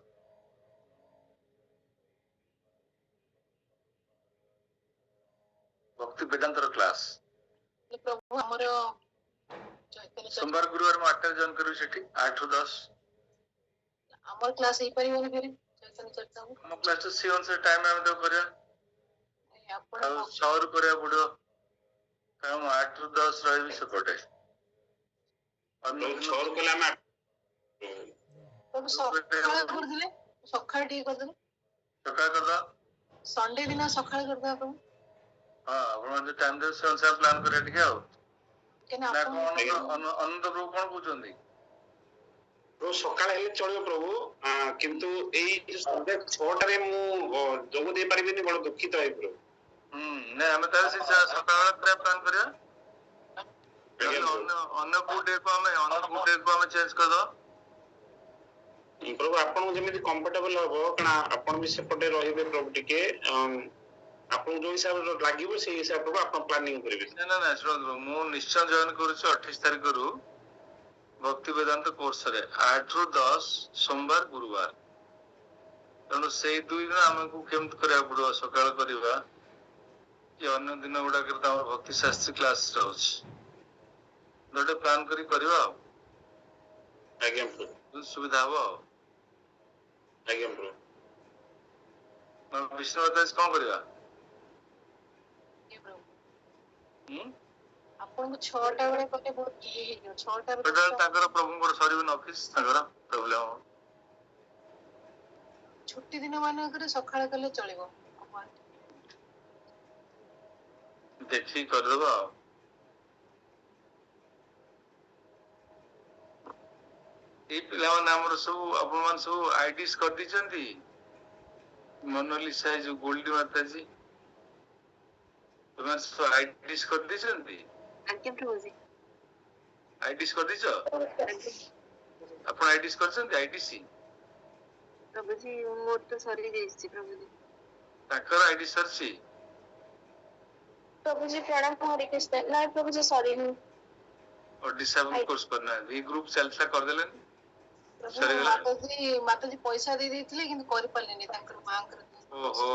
भक्ति वेदांत रो क्लास प्रभु हमर चैतन्य सोमवार गुरुवार में 8टा जॉइन करू सेठी 8 ରୁ 10 हमर क्लास ही परिवार फिर चैतन्य चर्चा को हम क्लास से सीवन से टाइम में तो करिया आपण ଆଉ 100 ରୁ करिया पड़ो हम 8 ରୁ 10 रहबी सेपटे प्रभु 6 ରୁ କଲେ ଆମେ प्रभु सकाळ कर दिले सकाळ टी कर दिले सकाळ कर दो संडे दिन सकाळ कर दो प्रभु हां आपण जो टाइम दे से अनुसार प्लान करे ठीक है केना ना आपण कोन अनंत प्रभु कोन पूछंदी प्रभु सकाळ हेले चलियो प्रभु किंतु एई संडे 6टा रे मु जोग दे परिबिनी बड़ दुखित है प्रभु नहीं हमें तार से सकाळ करे प्लान करिया अन्य फूड डे को हमें चेंज कर दो प्रभु आपन जेमिति कंफर्टेबल हो कना आपन भी सेपटे रहिबे प्रभु टिके आपन जो हिसाब लागिबो से हिसाब प्रभु आपन प्लानिंग करिवे ना ना सुनो मु निश्चय जॉइन करू 28 तारीख रू भक्ति वेदांत कोर्स रे 8 ରୁ 10 सोमवार गुरुवार तेणु से दुई दिन हमको केमत करिया पड़ो सकाळ करिवा ये अन्य दिन गुडा करता हमर भक्ति शास्त्री क्लास रहउछ दोटे प्लान करी करवा आज्ञा प्रभु सुविधा हो आज्ञा प्रभु मैं विष्णु बताइस कौन करवा आपण को 6टा बेले कते बहुत इजी हे जो 6टा रे बेटा ताकर प्रभुଙ୍କର ସରିବନି ऑफिस ताकर प्रॉब्लम छुट्टी दिन माने करे सकाळ कले चलिबो देखी कर देबा ए पिला हमर सब अपन मन सब आईडीज कर दिचंती मोनालिसा जो गोल्डी माता जी तुम सब आईडीज कर दिचंती आज्ञा प्रभु जी आईडीज कर दिचो अपन आईडीज करछंती आईडीसी प्रभु जी मोर तो सरी देछि प्रभु जी ताकर आईडी सरसी प्रभु जी प्रणाम हरे कृष्ण ना प्रभु जी सॉरी नहीं और डिसेबल कोर्स करना है वी ग्रुप चलसा कर देलन माता जी पैसा दे देथिले किंतु करि पल्लेनी ताकर मांग ओहो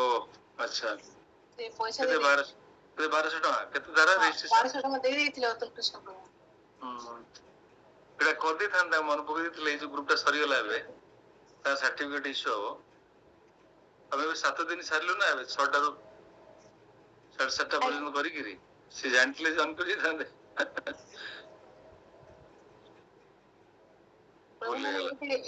अच्छा से पैसा केते 1200 टका केते दारा रजिस्ट्रेशन 1200 टका दे देथिले अतुल कृष्ण प्रभु एटा कर दे थांदा मन पकि दिले जो ग्रुपटा सरी गला बे ता सर्टिफिकेट इशू हो हमें 7 दिन सारलो ना 6टा रू 7:30 पर्यंत करी गिरी से जानले जन करी थांदे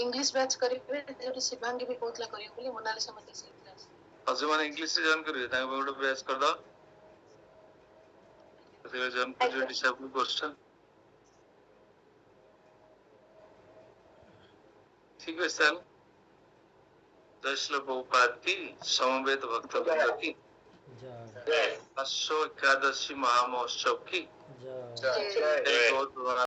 इंग्लिश बैच करिवे जो शिवांगी भी कोतला करियो बोली मोनालिसा मते से क्लास अजु माने इंग्लिश से जॉइन करिवे ताके गोटे बैच कर दो तो जॉइन कर जो डिसेबल कोर्स ठीक है सर जय श्री प्रभुपाद की समवेत भक्तवृंद की जय अश्व एकादशी महामहोत्सव की जय जय गौर